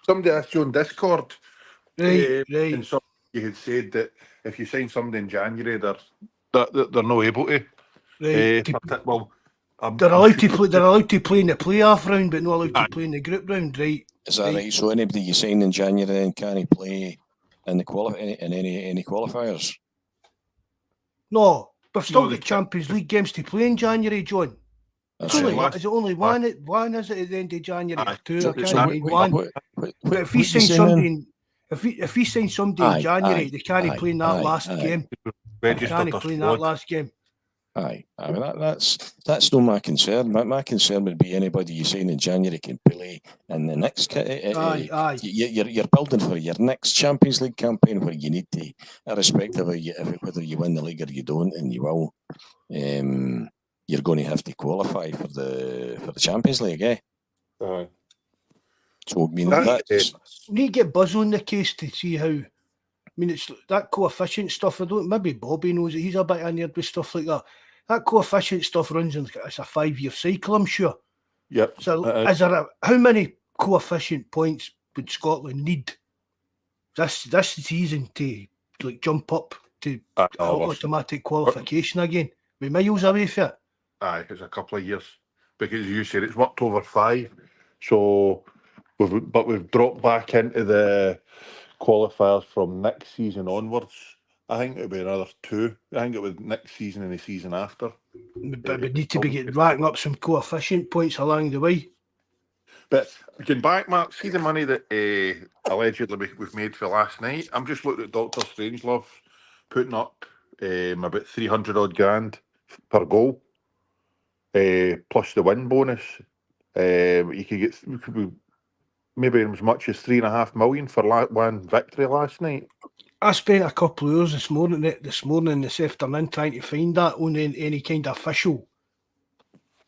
Somebody asked you on Discord, Right. and you had said that if you sign somebody in January, they're not able to. Right. Well, they're allowed to play. They're allowed to play in the playoff round, but not allowed to play in the group round, right? Is that right? So anybody you sign in January then can't play in the any qualifiers? No, we've still got Champions League games to play in January, John. Is it only one? One is it at the end of January? Two. I can't mean one. But if we sign somebody, if we sign somebody in January, they can't play in that last game. They can't play in that last game. Aye, that's not my concern. My concern would be anybody you sign in January can play in the next. Aye. You're building for your next Champions League campaign where you need to, irrespective of whether you win the league or you don't, and you will. You're going to have to qualify for the Champions League, eh? Aye. So I mean, we need to get Buzz on the case to see how. I mean, it's that coefficient stuff. Maybe Bobby knows it. He's a bit ineared with stuff like that. That coefficient stuff runs in. It's a 5-year cycle, I'm sure. Yep. So, how many coefficient points would Scotland need this season to jump up to automatic qualification again? We're miles away from it. Aye, it's a couple of years because you said it's worked over 5. So, we've dropped back into the qualifiers from next season onwards. I think it'll be another 2. I think it was next season and the season after. But we need to be racking up some coefficient points along the way. But going back, Mark, see the money that allegedly we've made for last night. I'm just looking at Dr. Strangelove putting up about 300 odd grand per goal, plus the win bonus. You could get maybe as much as 3.5 million for one victory last night. I spent a couple of hours this morning, this afternoon, trying to find that on any kind of official,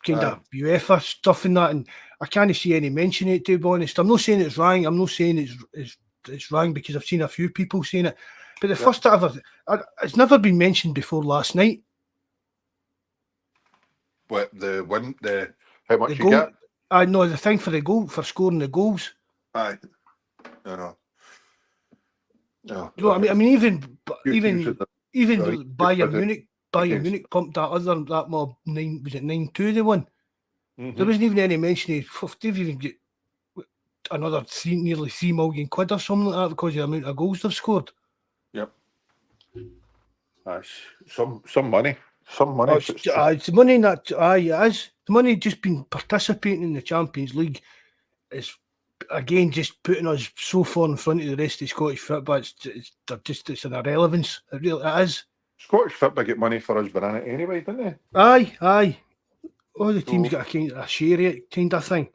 of UEFA stuff and that, and I can't see any mention of it, to be honest. I'm not saying it's wrong. I'm not saying it's wrong because I've seen a few people saying it. But the first it's never been mentioned before last night. What how much you get? I know the thing for the goal, for scoring the goals. Aye. No. You know what I mean? Even Bayern Munich pumped that mob 9. Was it 9-2 they won? Mm-hmm. There wasn't even any mention of they've even get another nearly 3 million quid or something like that because of the amount of goals they've scored. Yep. That's some money. Some money. It's money that it is. The money just been participating in the Champions League is again just putting us so far in front of the rest of Scottish football. It's an irrelevance. It is. Scottish football get money for us banana anyway, don't they? Aye. All the teams got a kind of a share it kind of thing.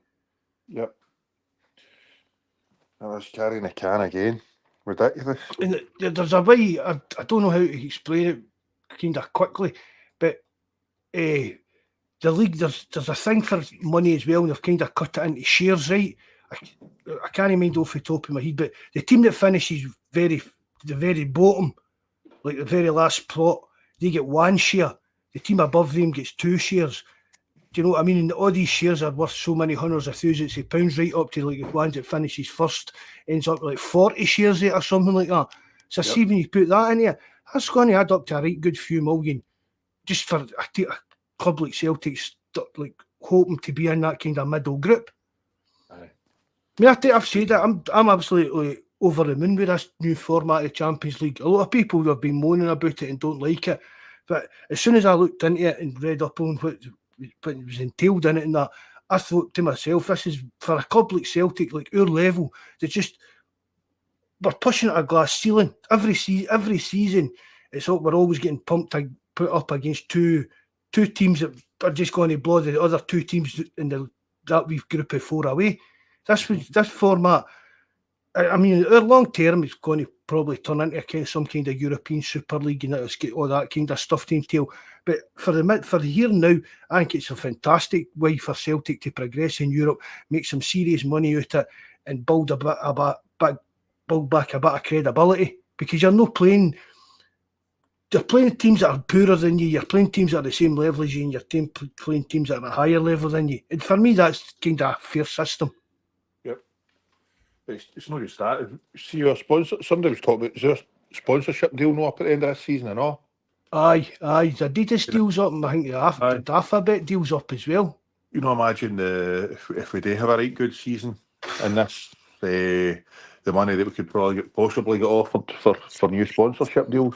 Yep. I was carrying a can again. Ridiculous. And there's a way, I don't know how to explain it kind of quickly, but the league, there's a thing for money as well, and they've kind of cut it into shares, right? I can't mind off the top of my head, but the team that finishes the very bottom, like the very last plot, they get 1 share. The team above them gets 2 shares. Do you know what I mean? And all these shares are worth so many hundreds of thousands of pounds, right up to like the ones that finishes first ends up with like 40 shares or something like that. So see when you put that in here, that's going to add up to a right good few million just for a club like Celtic, like hoping to be in that kind of middle group. Aye. mean, I've said it. I'm absolutely over the moon with this new format of Champions League. A lot of people have been moaning about it and don't like it, but as soon as I looked into it and read up on what was entailed in it and that, I thought to myself, this is for a club like Celtic, like our level, we're pushing at a glass ceiling every season. It's like we're always getting pumped to put up against two teams that are just going to blow the other two teams in that wee group of four away. This format, I mean, our long term is going to probably turn into some kind of European Super League and it's get all that kind of stuff to entail. But for the here and now, I think it's a fantastic way for Celtic to progress in Europe, make some serious money out of it, and build back a bit of credibility, because you're not playing. You're playing teams that are poorer than you. You're playing teams that are the same level as you, and you're playing teams that are at a higher level than you. And for me, that's kind of a fair system. It's not just that. See, your sponsor. Somebody was talking about, is there a sponsorship deal no up at the end of this season and all? Aye. The Adidas deal's up, and I think the Alphabet deal's up as well. You know, imagine if we do have a right good season in this, the money that we could possibly get offered for new sponsorship deals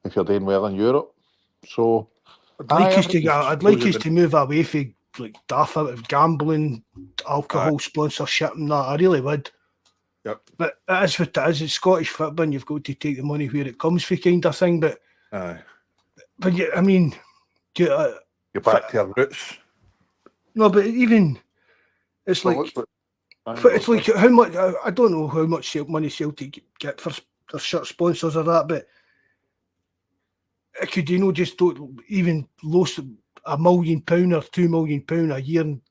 if you're doing well in Europe. So I'd like us to move away from like daft gambling, alcohol sponsorship and that. I really would. Yep. But it is what it is. It's Scottish football, and you've got to take the money where it comes from, kind of thing. But yeah, I mean, you're back to your roots. No, but even it's like, it's like how much, I don't know how much money Celtic get for their shirt sponsors or that, but it could, just don't even lose £1 million or £2 million a year and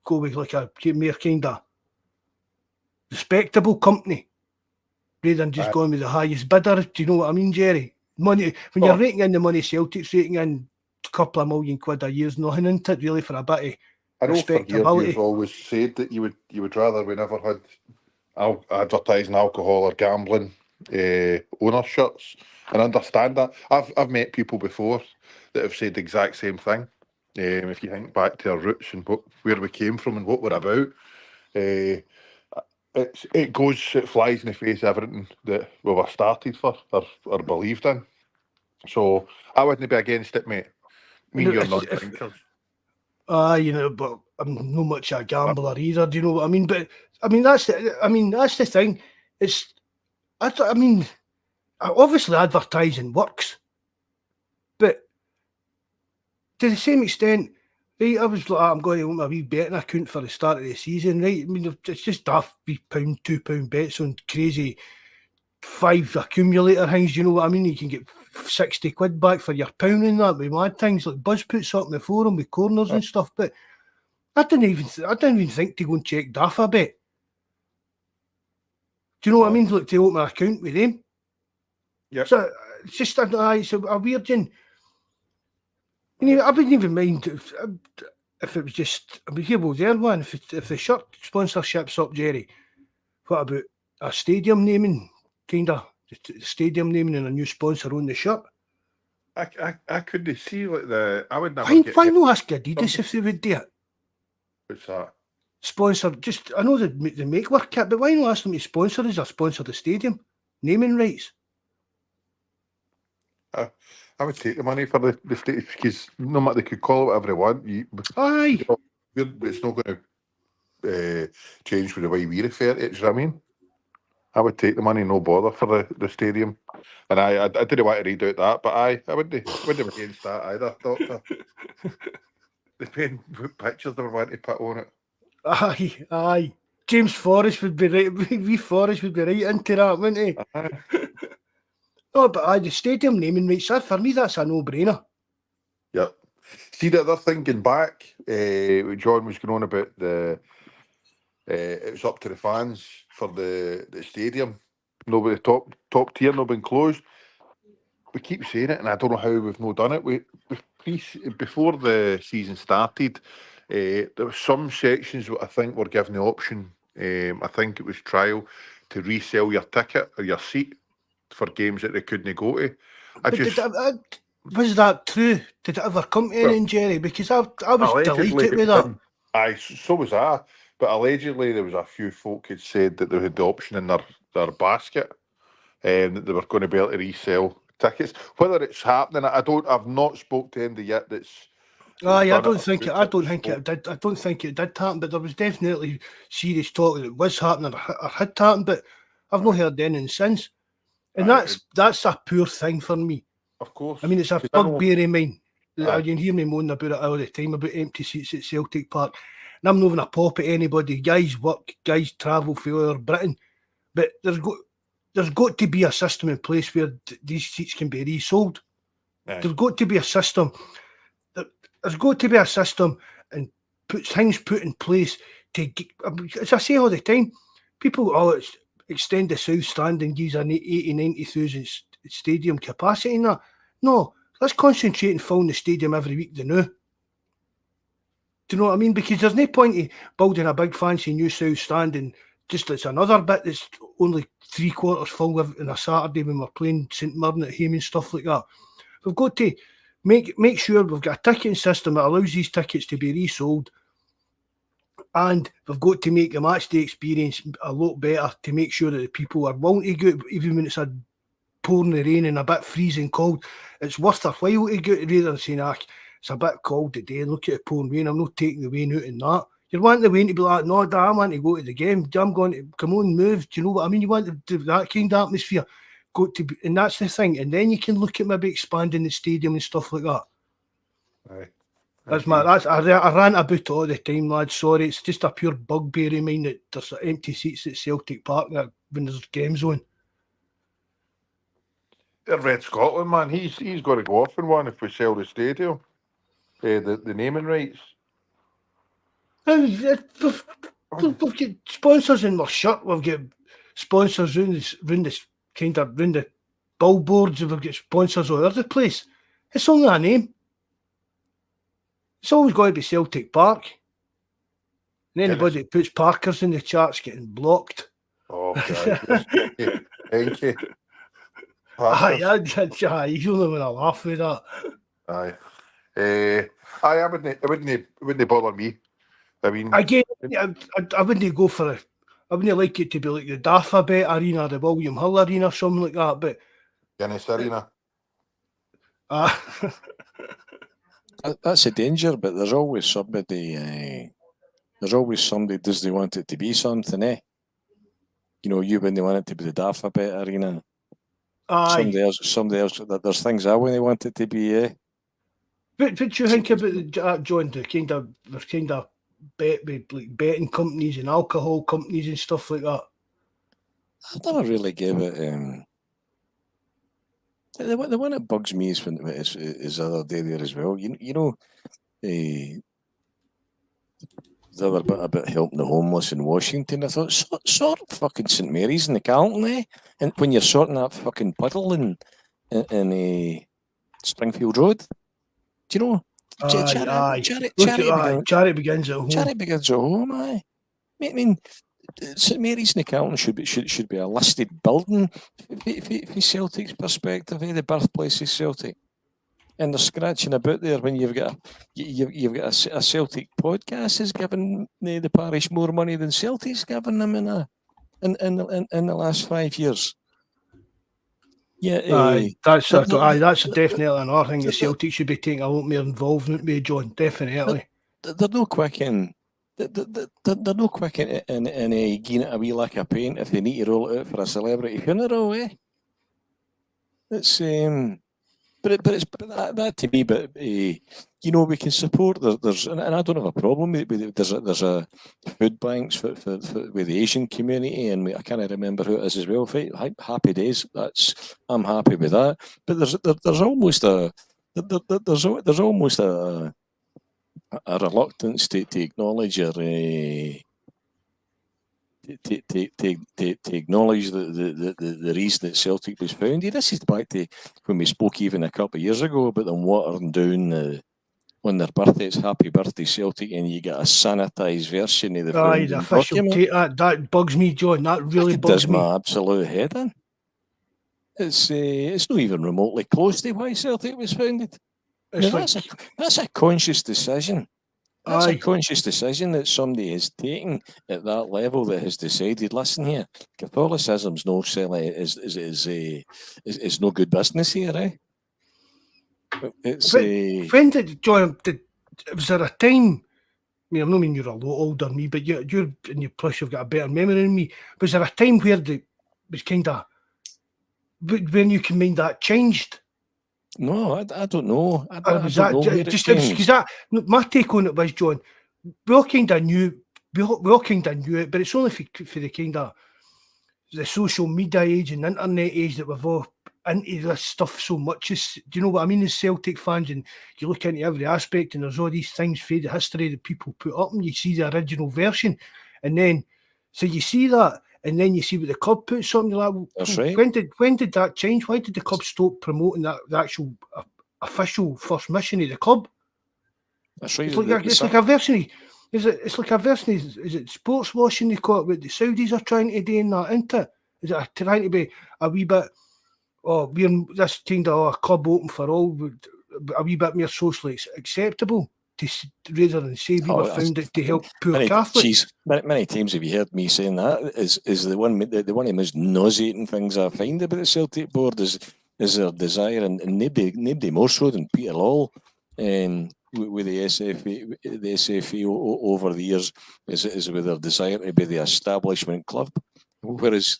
go with like a more kind of respectable company rather than just going with the highest bidder. Do you know what I mean, Jerry? Money, when you're rating in the money Celtic's rating in, a couple of £1 million a year is nothing into it really for a bit of I know for years you've always said that you would rather we never had advertising alcohol or gambling owner shirts, and understand that. I've met people before that have said the exact same thing. If you think back to our roots and where we came from and what we're about, it flies in the face of everything that we were started for or believed in. So I wouldn't be against it, mate. Me and you're not thinkers. But I'm not much a gambler either. Do you know what I mean? But I mean that's the thing. Obviously advertising works, but to the same extent, right? I was like, I'm going to open a wee betting account for the start of the season, right? I mean, it's just daft £1, £2 bets on crazy 5 accumulator things. You know what I mean? You can get £60 back for your pound and that with mad things like Buzz puts up in the forum with corners and stuff. But I didn't even think to go and check Dafa bet. Do you know what I mean? Like to open an account with them. Yeah. So it's just it's a weird thing. I wouldn't even mind if it was just. I mean, here was there one. If the shirt sponsorship's up, Jerry, what about a stadium naming? Kind of stadium naming and a new sponsor on the shirt. I couldn't see like I would never. Why not ask Adidas if they would do it? What's that? Sponsor, I know they make work kit, but why not ask them to sponsor us or sponsor the stadium? Naming rights. I would take the money for the stadium because no matter, they could call it whatever they want. It's not going to change with the way we refer to it. Do you know what I mean? I would take the money, no bother, for the stadium. And I didn't want to read out that, but I wouldn't be against that either, Doctor. Depending what pictures they were wanting to put on it. Aye. James Forrest would be right. Wee Forrest would be right into that, wouldn't he? No, but the stadium naming rights, for me, that's a no-brainer. Yep. See, the other thing, going back, John was going on about it was up to the fans for the stadium. Nobody top tier, not been closed. We keep saying it, and I don't know how we've not done it. Before the season started, there were some sections that I think were given the option. I think it was trial to resell your ticket or your seat for games that they couldn't go to. Was that true? Did it ever come to anything, Jerry? Because I was delighted with that. So was I. but allegedly there was a few folk had said that they had the option in their basket, and that they were going to be able to resell tickets. Whether it's happening, I've not spoke to anybody yet that's. I don't think it did. I don't think it did happen, but there was definitely serious talk that it was happening or had happened, but I've not heard anything since. And that's a poor thing for me. Of course. I mean, it's a bugbear of mine. You can hear me moaning about it all the time, about empty seats at Celtic Park. And I'm not having a pop at anybody. Guys work, guys travel for all over Britain. But there's got to be a system in place where these seats can be resold. There's got to be a system. There's got to be a system and things put in place to get, as I say all the time, people extend the south stand and gives an 80, 90,000 stadium capacity and that. No, let's concentrate on filling the stadium every week they know. Do you know what I mean? Because there's no point in building a big fancy new south stand and just it's another bit that's only 3/4 full on a Saturday when we're playing St Mirren at home and stuff like that. We've got to make sure we've got a ticketing system that allows these tickets to be resold, and we've got to make the match day experience a lot better to make sure that the people are willing to go, even when it's a pouring the rain and a bit freezing cold. It's worth their while to go rather than saying, it's a bit cold today and look at the pouring rain, I'm not taking the rain out in that. You want the rain to be like, no, Dad, I want to go to the game. I'm going to, come on, move. Do you know what I mean? You want to do that kind of atmosphere. Got to be, and that's the thing. And then you can look at maybe expanding the stadium and stuff like that. Aye. I rant about it all the time, lads. Sorry, it's just a pure bugbear of mine that there's empty seats at Celtic Park when there's games on. Red Scotland, man, he's got to go off in one if we sell the stadium. The naming rights. We've got sponsors in our shirt. We've got sponsors round the billboards. We've got sponsors all over the place. It's only a name. It's always got to be Celtic Park. And anybody that puts Parkers in the chart's getting blocked. Oh, God. Thank you. Aye, you only want to laugh with that. Aye. It wouldn't bother me. I mean, again, I wouldn't go for it. I wouldn't like it to be like the Dafa Bet Arena, the William Hill Arena, something like that. But Guinness Arena. That's a danger, but there's always somebody. Does they want it to be something? You know, you wouldn't want it to be the Dafa Bet Arena. Somebody else. There's things I wouldn't want it to be. What do you think about John? The kind of bet with like betting companies and alcohol companies and stuff like that. I never really gave it. The one that bugs me is the other day there as well. You know, the other bit about helping the homeless in Washington. I thought sort fucking St Mary's in the Carlton, and when you're sorting that fucking puddle in Springfield Road, do you know? Charity begins at home. Charity begins at home. Aye. I mean, St Mary's in the Carlton should be a listed building from Celtic's perspective, the birthplace of Celtic. And they're scratching about there when you've got a Celtic podcast is giving the parish more money than Celtic's given them in the last 5 years. Yeah, that's definitely another thing. The Celtic should be taking a lot more involvement with, John. Definitely. They're no quick in. They're no quick in giving it a wee lick of paint if they need to roll it out for a celebrity funeral. It's but it's that to me. But you know, we can support. There's and I don't have a problem with there's a food banks for with the Asian community, and I can't remember who it is as well. Happy days. I'm happy with that. But there's almost a reluctance to acknowledge your to acknowledge the reason that Celtic was founded. This is back to when we spoke even a couple of years ago about them watering down on their birthday. It's Happy Birthday Celtic, and you get a sanitised version of the the official that bugs me, John. That really bugs me. Does my absolute head in. It's not even remotely close to why Celtic was founded. That's a conscious decision That's a Aye. conscious decision that somebody is taking at that level that has decided, listen here, Catholicism's no is no good business here, eh? It's When did John? Was there a time? I mean, I'm not mean you're a lot older than me, but you're in your plus you've got a better memory than me. Was there a time where it was kind of when you can mind that changed? no, I don't know. I don't Was know that where it just changed. because that my take on it was, John, we all kind of knew it, but it's only for the kind of the social media age and internet age that we've all into this stuff so much. Do you know what I mean? As Celtic fans, and you look into every aspect, and there's all these things for the history that people put up, and you see the original version, and then so you see that, and then you see what the club puts something like. Well, That's right. When did that change? Why did the club stop promoting the actual official first mission of the club? That's right. It's like a version of. It's like a version of, is it sports washing they call it, what the Saudis are trying to do in that, isn't it? Is it trying to be a wee bit, we're this kind of a club open for all, a wee bit more socially acceptable, rather than say we were founded to help poor Catholics. Many times have you heard me saying that? Is the one of the most nauseating things I find about the Celtic board is their desire, and nobody more so than Peter Lawwell, with the SFA over the years, is with their desire to be the establishment club. Whereas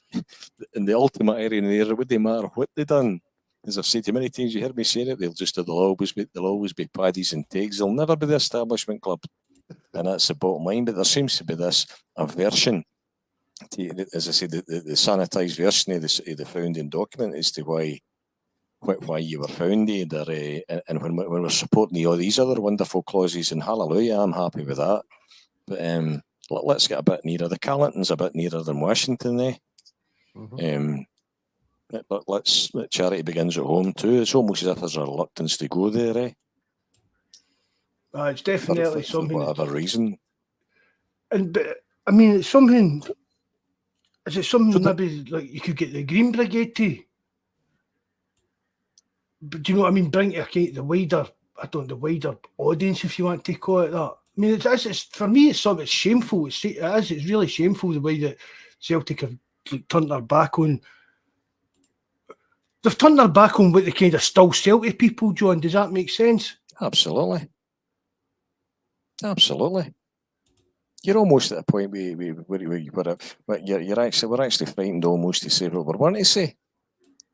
in the ultimate irony there, it wouldn't matter what they done. As I've said to many times, you heard me saying it, they'll always be paddies and takes. They'll never be the establishment club. And that's the bottom line. But there seems to be this aversion to, as I said, the sanitised version of the founding document as to why you were founded, and when we're supporting all these other wonderful clauses, and hallelujah, I'm happy with that. But let's get a bit nearer. The Carlington's a bit nearer than Washington, eh? But let charity begins at home too. It's almost as if there's a reluctance to go there, eh? It's definitely something. For whatever reason. But I mean, it's something. Is it something maybe like you could get the Green Brigade to? But do you know what I mean? Bring it the wider, the wider audience, if you want to call it that. I mean, it's for me, it's something shameful. It's really shameful the way that Celtic have turned their back on. They've turned their back on what they kind of still sell to people, John. Does that make sense? Absolutely. You're almost at a point where we're actually frightened almost to say what we want to say.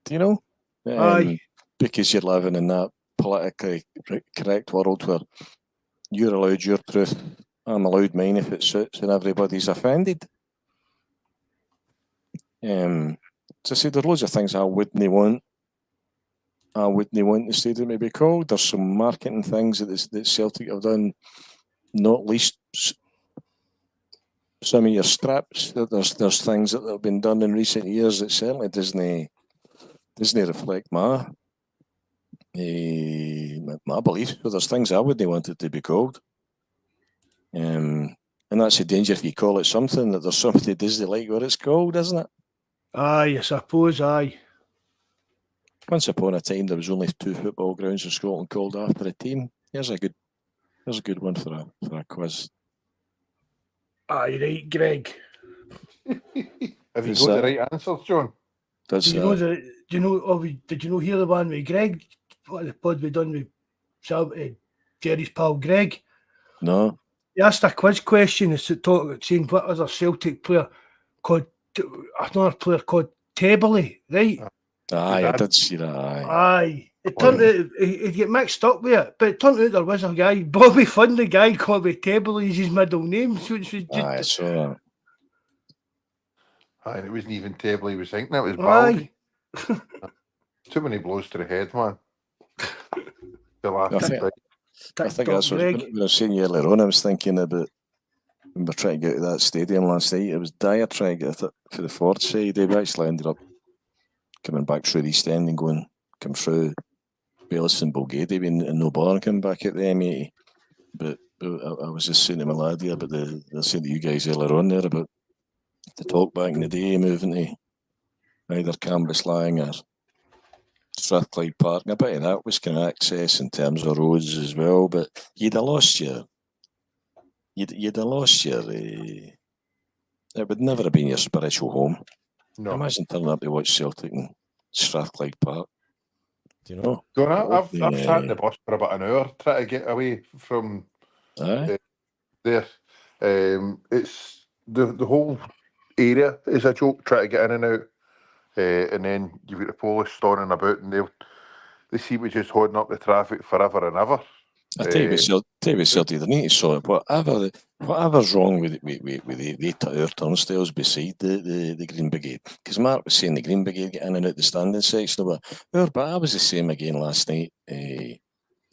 Do you know? Aye. Because you're living in that politically correct world where you're allowed your truth, I'm allowed mine if it suits, and everybody's offended. To say there are loads of things I wouldn't want the stadium to be called. There's some marketing things that Celtic have done, not least some of your straps. There's things that have been done in recent years that certainly doesn't reflect my belief. So there's things I wouldn't want it to be called. And that's the danger if you call it something that there's somebody doesn't like what it's called, isn't it? Aye, I suppose, aye. Once upon a time, there was only 2 football grounds in Scotland called after a team. Here's a good one for a quiz. Aye, right, Greg. Have you got the right answers, John? Did you know hear the one with Greg? What the pod we done with Jerry's pal Greg? No. He asked a quiz question saying what other Celtic player called another player called Tebley, right? Aye, I did see that. Aye. It turned out he'd get mixed up with it, but it turned out there was a guy, Bobby Fun, the guy called me Tebley is his middle name. So it was just, I saw that. Aye, it wasn't even Tebley, he was thinking it was Bawz. Too many blows to the head, man. I think that's what I was saying earlier on. I was thinking about when we were trying to get to that stadium last night. It was dire trying to get it for the Ford side. We actually ended up coming back through the East End and come through Baylis and Bulgari and no bother coming back at the M80. But I was just saying to my lad here about the saying to you guys earlier on there about the talk back in the day moving to either Cambuslang or Strathclyde Park, and a bit of that was kind of access in terms of roads as well, but you'd have lost your you'd have lost your. It would never have been your spiritual home. No. Imagine turning up to watch Celtic in Strathclyde Park. Do you know? Don't I? I've sat in the bus for about an hour trying to get away from there. It's the whole area is a joke, trying to get in and out. And then you've got the police storming about, and they seem to just holding up the traffic forever and ever. I tell you what, Celtic, they need to sort it. Whatever's wrong with our turnstiles beside the Green Brigade. Because Mark was saying the Green Brigade get in and out the standing section, but I was the same again last night.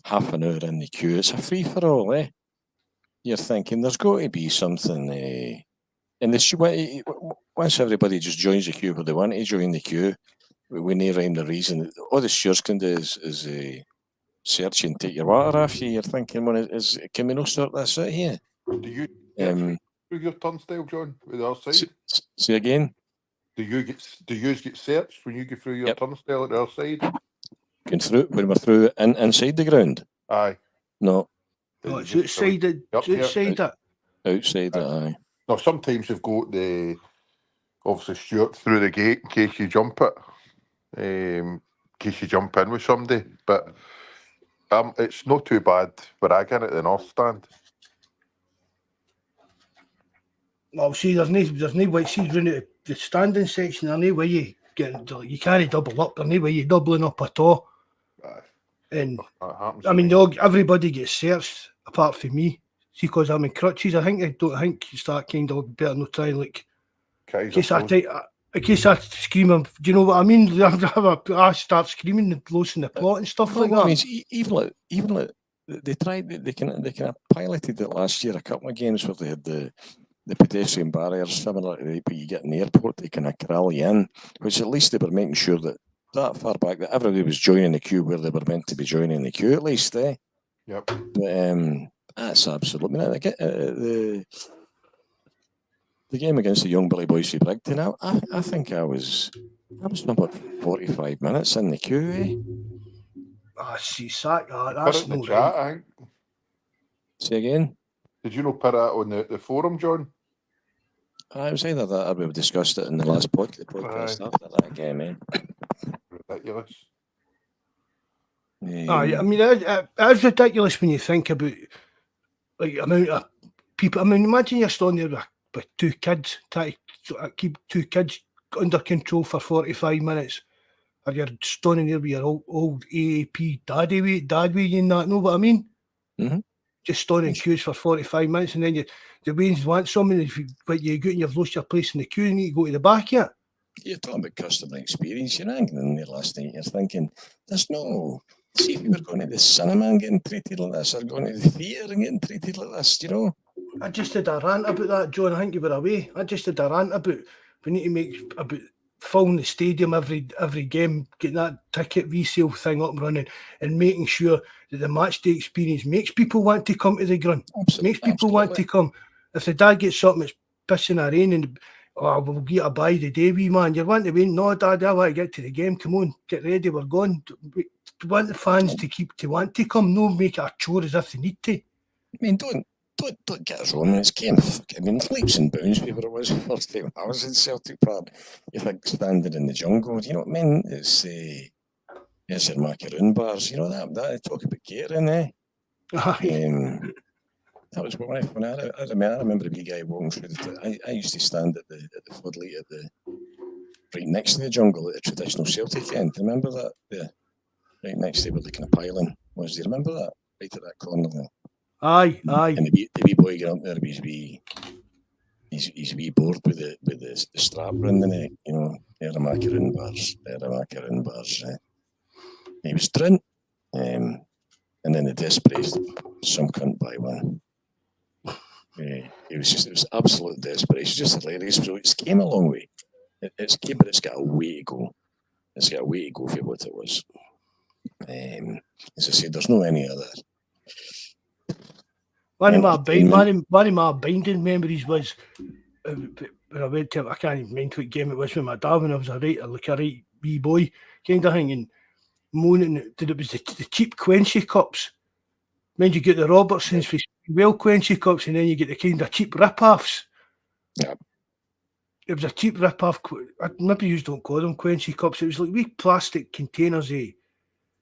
Half an hour in the queue. It's a free for all, eh? You're thinking there's got to be something. And once everybody just joins the queue where they want to join the queue, we no rhyme or reason. All the stewards can do is search and take your water off you. You're thinking, can we not sort this out here? Do you get through your turnstile, John, with the other side? Say again? Do you get searched when you go through your turnstile at the other side? Going through when we're through inside the ground? Aye. No. Oh, it's outside it. Outside it, aye. No, sometimes you've got the obviously steward through the gate in case you jump it. In case you jump in with somebody. But it's not too bad where I get it the North Stand. Well, see, there's no way. See, around the standing section, there's no way you can't double up. There's no way you're doubling up at all. And I mean, everybody gets searched apart from me. See, because I'm in crutches, I don't think it's that kind of better not trying like. In case I scream, do you know what I mean? I start screaming and losing the plot and stuff like that. I mean, even like they tried, they kind of piloted it last year, a couple of games where they had the pedestrian barriers similar to what you get in the airport. They kind of corral you in, which at least they were making sure that far back that everybody was joining the queue where they were meant to be joining the queue at least, eh? Yep. But that's absolutely. I mean, the game against the young Billy Boys from Brigton, I think I was about 45 minutes in the queue, eh? See, that's no chat, I think. Say again? Did you not put that on the forum, John? I was either that or we've discussed it in the last podcast after that game, eh? Ridiculous. I mean, it's ridiculous when you think about like amount of people. I mean, imagine you're standing there with two kids, trying to keep two kids under control for 45 minutes, or you're standing there with your old AAP dad with you and that. Know what I mean? Mm-hmm. Just standing in queues for 45 minutes, and then the Waynes want something. If you go and you've lost your place in the queue, and you need to go to the back yet. You're talking about customer experience. You're hanging in there last night. You're thinking, there's no. See if you were going to the cinema and getting treated like this, or going to the theatre and getting treated like this, you know? I just did a rant about that, John. I think you were away. I just did a rant about we need to make about filling the stadium every game, getting that ticket resale thing up and running, and making sure that the match day experience makes people want to come to the ground. Makes people want to come. If the dad gets something that's pissing or raining, we'll get a buy the day, wee man. You want to win? No, Dad, I want to get to the game. Come on, get ready. We're going. We want the fans to want to come. No, make it a chore as if they need to. I mean, don't get us wrong. It's game. I mean, leaps and bounds. Whatever it was the first time I was in Celtic Park, you think standing in the jungle. You know what I mean? It's your macaroon bars. You know that talk about catering, eh? That was when I remember a wee guy walking through I used to stand at the floodlight right next to the jungle at the traditional Celtic end. Do you remember that? Yeah. Right next to where the kind of piling was. Do you remember that? Right at that corner there. Aye. And the wee boy got up there with his wee board with the strap around the neck, you know, they're the macaroon bars. He was drunk. And then the desperation, some cunt buy one. It was absolute desperation, just hilarious. So it's came a long way. It's came, but it's got a way to go. It's got a way to go for what it was. As I said, there's no any other. One of my binding memories was when I went to, I can't even mind what game it was with my dad when I was a right wee boy kind of thing, and moaning that it was the cheap Quenchy cups. When you get the Robertsons for well Quenchy Cups, and then you get the kind of cheap rip-offs. Yeah. It was a cheap rip-off. Maybe you don't call them Quenchy Cups. It was like wee plastic containers, eh?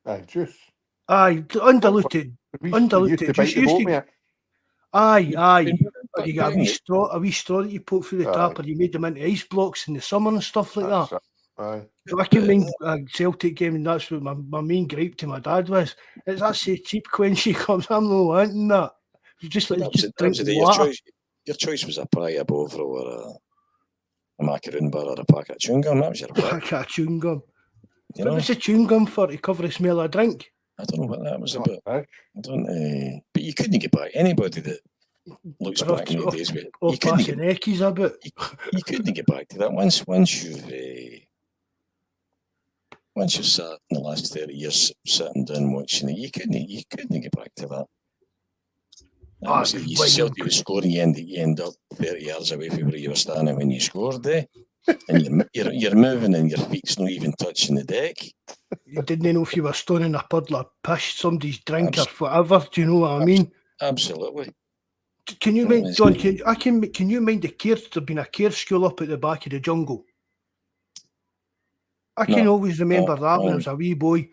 Aye, juice. Aye, undiluted. We Undiluted used to bite juice. the boat, mate. Aye. But You got a wee straw that you put through the tap, and you made them into ice blocks in the summer and stuff like that. Aye. So I can mind a Celtic game, and that's what my main gripe to my dad was. It's that say cheap Quenchy Cups. I'm not wanting that. It's just like that just was the day water. your choice was a pie of Bovril or a macaroon bar or a packet of chewing gum. That was your pick. Packet of chewing gum. You What know? was the chewing gum for? To cover the smell of drink? I don't know what that was Not about. bad. I don't. But you couldn't get back anybody that looks back in the days. But you couldn't passing eckies a bit. you couldn't get back to that once you've sat in the last 30 years sitting down watching it. You couldn't get back to that. You Celtic was scoring, you end up 30 yards away from where you were standing when you scored, and you're moving and your feet's not even touching the deck. You didn't know if you were stoning a puddle of piss, somebody's drink or whatever. Do you know what I mean? Absolutely. Can you mind, John? Can you mind the Cairds? There'd been a Cairds school up at the back of the jungle. I can always remember that when I was a wee boy.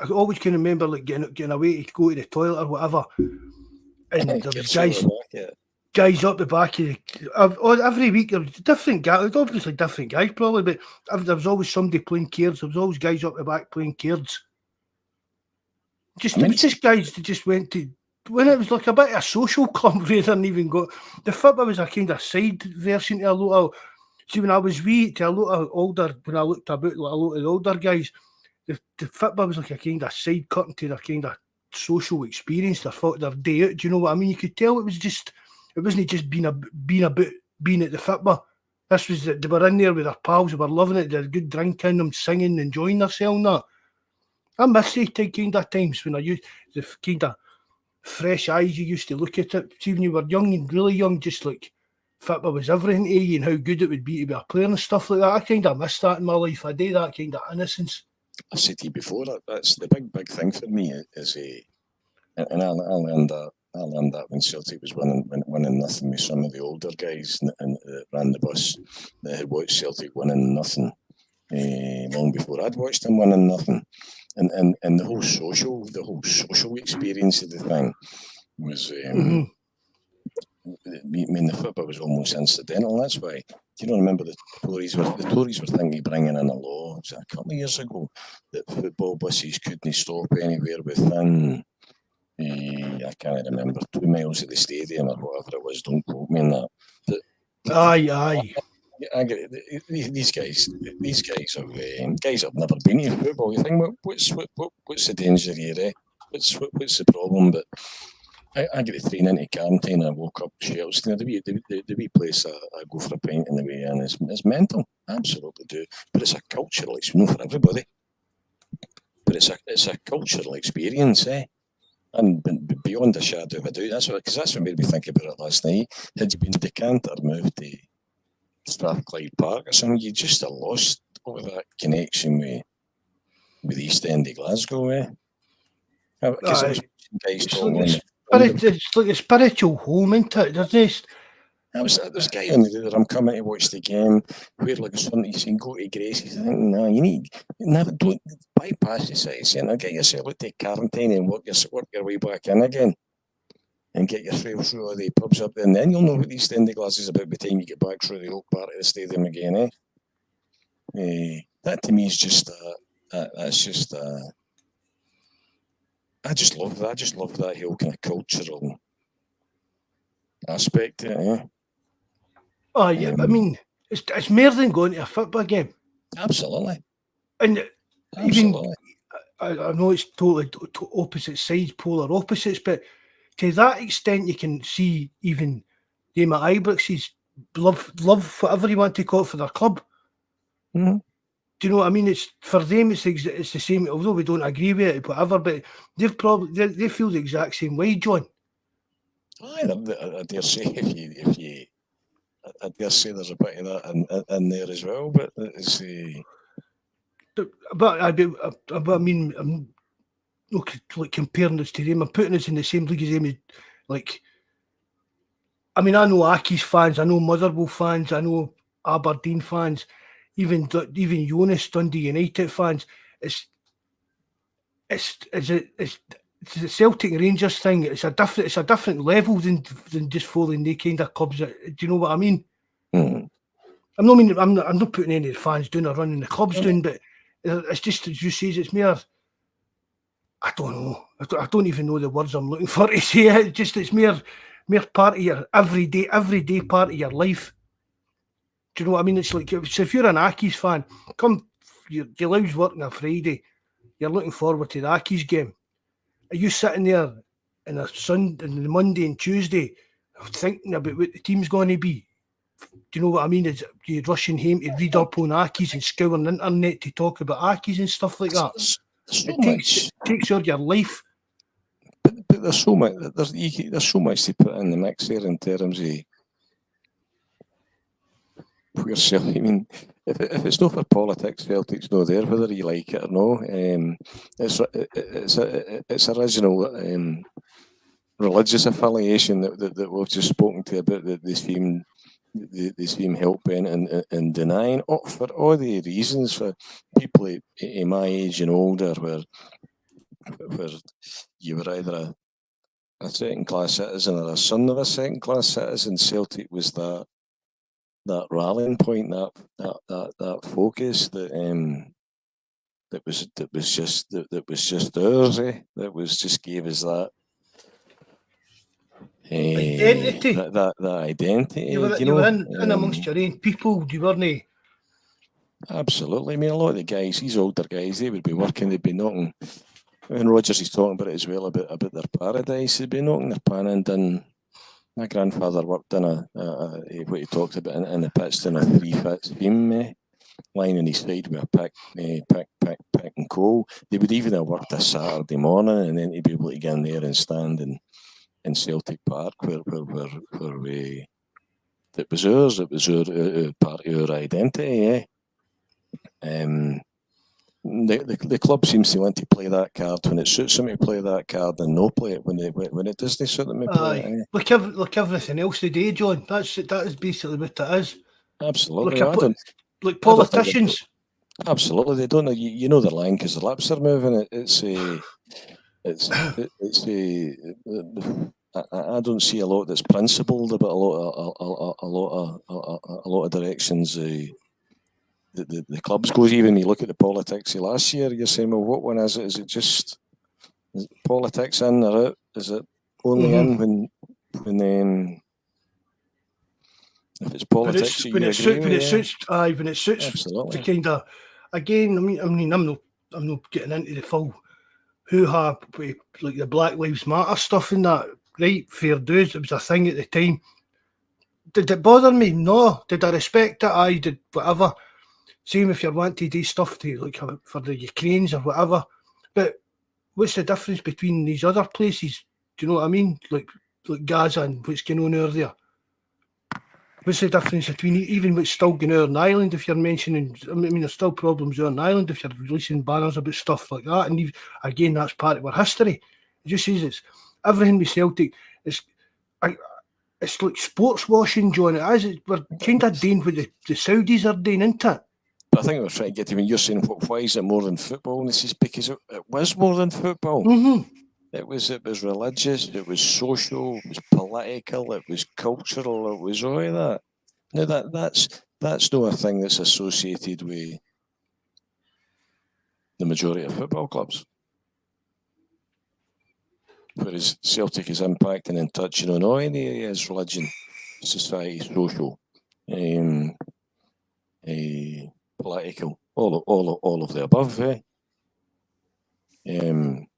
I always can remember like getting away to go to the toilet or whatever. And there was guys up the back of every week. There was different guys, obviously different guys probably, but there was always somebody playing Cairds. There was always guys up the back playing Cairds. It was just guys that just went to, when it was like a bit of a social club rather than even go. The football was a kind of side version to a lot of. See, when I was wee, to a lot of older, when I looked about like a lot of the older guys, the football was like a kind of side cutting to their kind of social experience, their day out. Do you know what I mean? You could tell it wasn't just being at the football. This was that they were in there with their pals, they were loving it, they had good drink in them, singing, enjoying themselves and that. I miss these kind of times when I used the kind of fresh eyes you used to look at it. See, when you were young and really young, just like football was everything to you and how good it would be to be a player and stuff like that. I kind of miss that in my life. I do that kind of innocence. I've said to you before, that's the big thing for me is and I learned that when Celtic was winning nothing with some of the older guys and ran the bus that had watched Celtic winning nothing long before I'd watched them winning nothing, and the whole social experience of the thing was. I mean, the football was almost incidental. That's why. Do you know? Remember the Tories were thinking of bringing in a law a couple of years ago that football buses couldn't stop anywhere within. I can't remember 2 miles of the stadium or whatever it was. Don't quote me on that. But, aye. I get it. These guys have never been to football. You think, what's the danger here? What's the problem? But I get the train into Carntyne and I woke up shells. The wee place I go for a pint in the way in is mental. Absolutely do. But it's a cultural experience, not for everybody. But it's a cultural experience, And beyond a shadow of a doubt, that's what made me think about it last night. Had you been to Decanter, moved to Strathclyde Park or something, you just have lost all that connection with the East End of Glasgow, Because it's like a spiritual home, isn't it? There's a guy on the day that I'm coming to watch the game where like somebody saying go to Gracie's. I think don't bypass the city centre, get yourself out to Carntyne and work your way back in again and get your trail through all the pubs up there, and then you'll know what the East End of Glasgow is about by the time you get back through the old part of the stadium again, That to me is just that's just I just love that. I just love that whole kind of cultural aspect to it, Oh yeah, I mean, it's more than going to a football game. Absolutely. And even I know it's totally opposite sides, polar opposites, but to that extent, you can see even them at Ibrox's love whatever you want to call it for their club. Mm-hmm. Do you know what I mean? It's for them. It's the same. Although we don't agree with it, whatever. But they feel the exact same way, John. I dare say I dare say there's a bit of that in there as well. But it's But I mean, I'm not like comparing us to them. I'm putting us in the same league as them. Like I mean, I know Aki's fans, I know Motherwell fans, I know Aberdeen fans, even Jonas Dundee United fans. It's the Celtic Rangers thing. It's a different level than just following the kind of clubs. Do you know what I mean? Mm. I'm not putting any of the fans down or running the clubs down, but it's just, as you say, it's mere. I don't know. I don't even know the words I'm looking for to say it. It's mere part of your everyday part of your life. Do you know what I mean? It's like, so if you're an Aki's fan, your Lou's working on a Friday, you're looking forward to the Aki's game. Are you sitting there in the Monday and Tuesday thinking about what the team's going to be? Do you know what I mean? Is you rushing home to read up on Aki's and scouring the internet to talk about Aki's and stuff like that? It takes over your life. But there's so much. There's so much to put in the mix there in terms of yourself. I mean, if it's not for politics, Celtic's not there, whether you like it or no. It's original religious affiliation that we've just spoken to about the theme helping and denying for all the reasons for people in my age and older, where you were either a second-class citizen or a son of a second-class citizen. Celtic was that rallying point, that focus that was just ours. That was just gave us that identity. That identity. You were in amongst your own people. You weren't. Absolutely. I mean, a lot of the guys, these older guys, they would be working. They'd be knocking. And Rogers is talking about it as well, about their paradise. They'd be knocking their pan and done. My grandfather worked in what he talked about in the pitch, in a 3-foot seam line on his side with a pick and coal. They would even have worked a Saturday morning, and then he'd be able to get in there and stand in Celtic Park, where we. It was ours. It was our part of our identity. The club seems to want to play that card when it suits them to play that card, and no play it when it doesn't suit them to play it. Like everything else today, John. That is basically what it is. Absolutely. Like politicians. Absolutely, they don't know. You know their line because their lips are moving. I don't see a lot that's principled about a lot of directions. The clubs goes. Even when you look at the politics of last year, you're saying, well, what one is it? Is it just politics in or out? Is it only in when if it's politics? When it suits, absolutely. The kind of, again. I mean, I'm not getting into the full hoo-ha like the Black Lives Matter stuff and that. Right, fair dues. It was a thing at the time. Did it bother me? No. Did I respect it? I did. Whatever. Same if you're wanting to do stuff to like for the Ukrainians or whatever. But what's the difference between these other places? Do you know what I mean? Like Gaza and what's going on over there. What's the difference between even what's still going on Ireland? If you're mentioning, I mean, there's still problems on Ireland if you're releasing banners about stuff like that. And again, that's part of our history. It just says it's everything with Celtic. It's like sports washing, John. It is. We're kind of doing what the Saudis are doing, isn't it? But I think we're trying to get to when you're saying, why is it more than football? And this is because it was more than football. Mm-hmm. It was religious, it was social, it was political, it was cultural, it was all of that. Now that's not a thing that's associated with the majority of football clubs. Whereas Celtic is impacting and touching on all the areas: religion, society, social, political, all of the above. And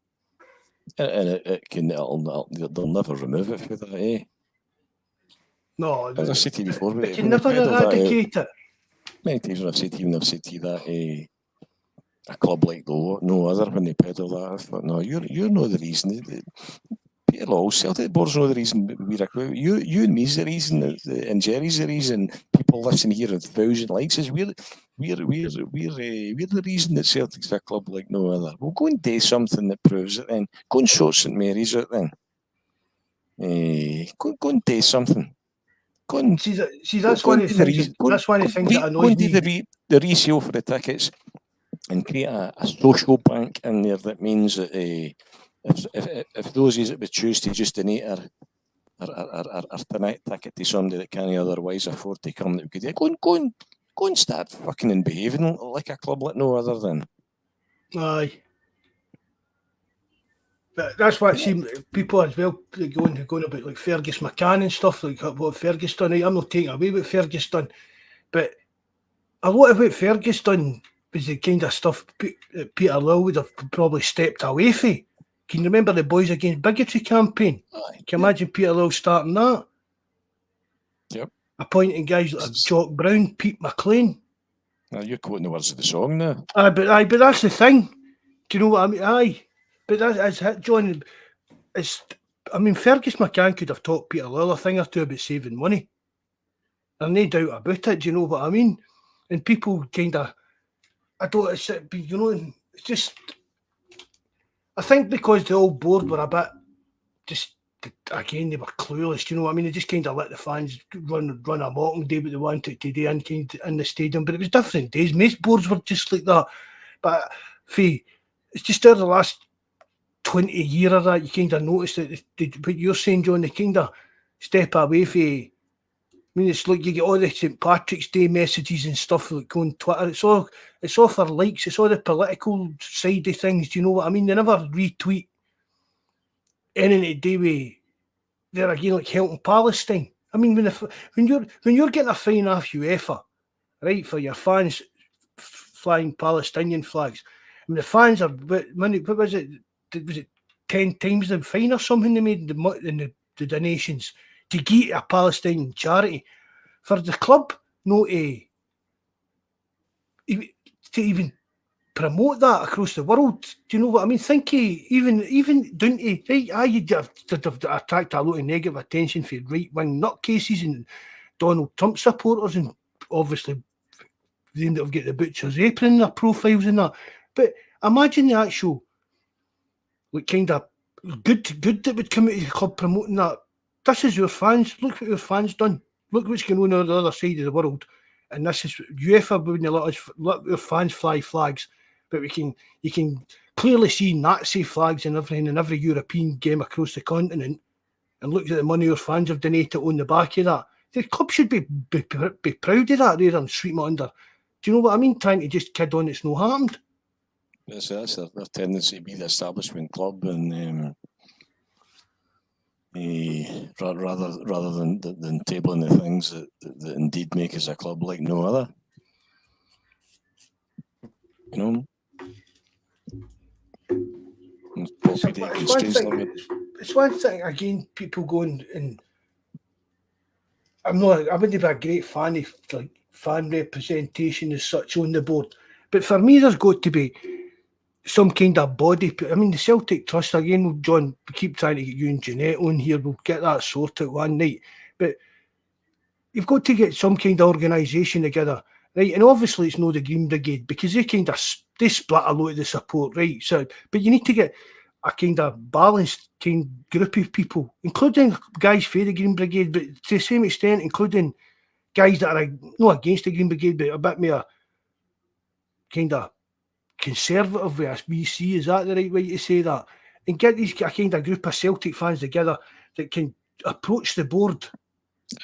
they'll never remove it for that. No, as I said to you before, they can never eradicate it. Many times when I've said to you that a club like no other, when they peddle that, I thought, no, you're not the reason. Peter Law, Celtic board's not the reason we recruit. You and me's the reason, and Jerry's the reason. People listening here with 1,000 likes is we're the reason that Celtic's a club like no other. We'll go and do something that proves it. Then go and sort St Mary's out. Then go and do something. Go and see, that's one of the things. That's one of the things that annoys me. The resale for the tickets and create a social bank in there that means that if those that would choose to just donate our tonight ticket to somebody that can't otherwise afford to come, that we could go and start fucking and behaving like a club like no other than. Aye. But that's what people as well going about like Fergus McCann and stuff, like what Fergus done. I'm not taking away what Fergus done, but a lot of what Fergus done was the kind of stuff that Peter Lowell would have probably stepped away from. Can you remember the Boys Against Bigotry campaign? Aye. Can you imagine Peter Lowell starting that? Yep. Appointing guys like Jock Brown, Pete McLean. Now you're quoting the words of the song now. But that's the thing. Do you know what I mean? Aye. But that's John. Fergus McCann could have taught Peter Lowell a thing or two about saving money. There's no doubt about it. Do you know what I mean? And people kind of, it's just. I think because the old board were a bit, just again they were clueless. Do you know what I mean? They just kind of let the fans run amok and do what they wanted to do in the stadium. But it was different days. Most boards were just like that. But it's just over the last 20 years of that, you kind of notice that what you're saying, John, they kind of step away from. It's like you get all the St. Patrick's Day messages and stuff like on Twitter. It's all for likes. It's all the political side of things. Do you know what I mean? They never retweet anything to do with there again, like helping Palestine. I mean, when you're getting a fine off UEFA, right, for your fans flying Palestinian flags. I mean, the fans are what was it? Was it 10 times the fine or something they made in the donations to give a Palestinian charity for the club not to even promote that across the world? Do you know what I mean? Think even down to right, you'd have attract a lot of negative attention for right-wing nutcases and Donald Trump supporters, and obviously them that have got the butcher's apron in their profiles and that. But imagine the actual like kind of good that would come out of the club promoting that. This is your fans. Look what your fans done. Look what's going on the other side of the world. And this is UEFA wouldn't let your fans fly flags, but you can clearly see Nazi flags and everything in every European game across the continent. And look at the money your fans have donated on the back of that. The club should be proud of that rather than sweep it under. Do you know what I mean? Trying to just kid on it's no happened. That's their tendency to be the establishment club, and rather than tabling the things that indeed make us a club like no other. You know, it's one thing again. People going and I wouldn't be a great fan of like fan representation as such on the board, but for me, there's got to be some kind of body. I mean, the Celtic Trust, again, John, we keep trying to get you and Jeanette on here. We'll get that sorted one night. But you've got to get some kind of organisation together, right? And obviously it's not the Green Brigade because they split a lot of the support, right? So, but you need to get a kind of balanced kind of group of people, including guys for the Green Brigade, but to the same extent, including guys that are not against the Green Brigade, but a bit more kind of conservative with us. BC, is that the right way to say that? And get a kind of group of Celtic fans together that can approach the board.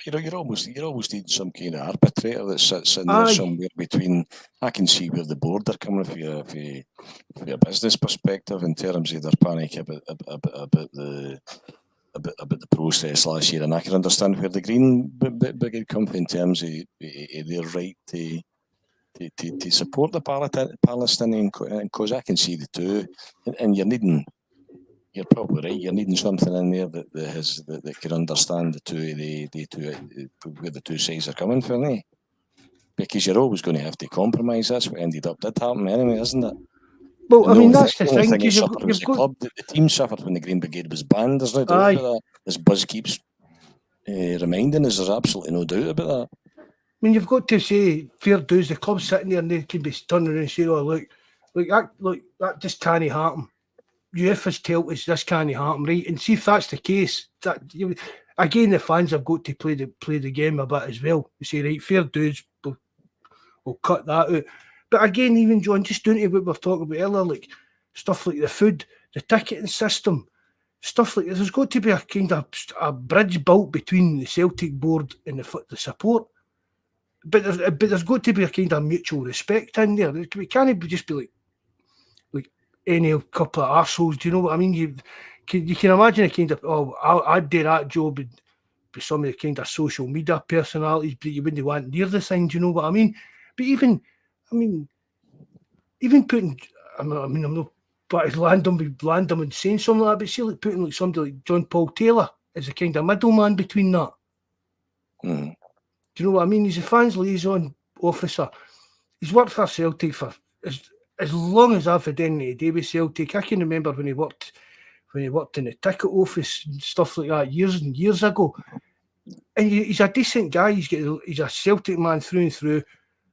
You're almost need some kind of arbitrator that sits in there somewhere between. I can see where the board are coming from a business perspective in terms of their panic about the process last year, and I can understand where the Green Brigade come from in terms of their right to support the Palestinian cause. I can see the two, and you're probably right. You're needing something in there that can understand the two where the two sides are coming from, eh? Because you're always going to have to compromise. That's what did happen anyway, isn't it? Well, I mean, that's the thing. The team suffered when the Green Brigade was banned. There's no doubt about that. This buzz keeps reminding us. There's absolutely no doubt about that. I mean, you've got to say fair dues. The club's sitting there and they can be turning around and saying, "Oh, look, that just can't happen. UEFA's told us this can't happen, right?" And see if that's the case. again, the fans have got to play the game a bit as well. You say, right, fair dues, we'll cut that out. But again, even John, just doing to what we were talking about earlier, like stuff like the food, the ticketing system, stuff like this. There's got to be a kind of a bridge built between the Celtic board and the support. But there's got to be a kind of mutual respect in there. We can't just be like any couple of arseholes. Do you know what I mean? You can imagine a kind of, I'd do that job with some of the kind of social media personalities, but you wouldn't want near the thing. Do you know what I mean? But even putting, I'm not, but landing and saying something like that, but see, like putting like somebody like John Paul Taylor as a kind of middleman between that. Mm. Do you know what I mean? He's a fans liaison officer. He's worked for Celtic for as long as I've had any day with Celtic. I can remember when he worked in the ticket office and stuff like that years and years ago. And he's a decent guy. He's a Celtic man through and through.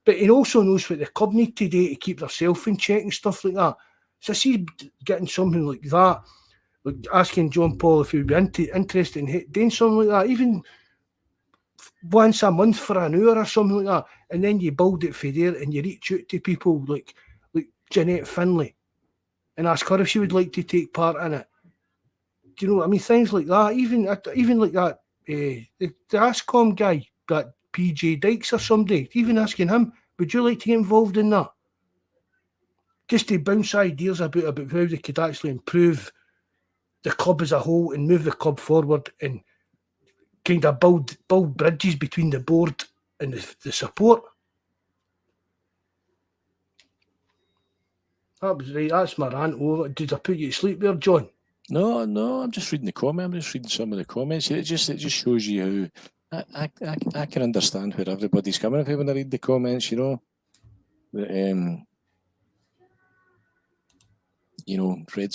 But he also knows what the club need today to keep themselves in check and stuff like that. So I see getting something like that, like asking John Paul if he would be interested in doing something like that, even once a month for an hour or something like that, and then you build it for there and you reach out to people like Jeanette Finlay and ask her if she would like to take part in it. Do you know what I mean? Things like that, even like that, the Ascom guy, that PJ Dykes or somebody, even asking him, would you like to get involved in that? Just to bounce ideas about how they could actually improve the club as a whole and move the club forward and kind of build bridges between the board and the support. That was right. That's my rant over. Did I put you to sleep there, John? No, I'm just reading the comment. I'm just reading some of the comments. It just shows you how I can understand where everybody's coming from when I read the comments.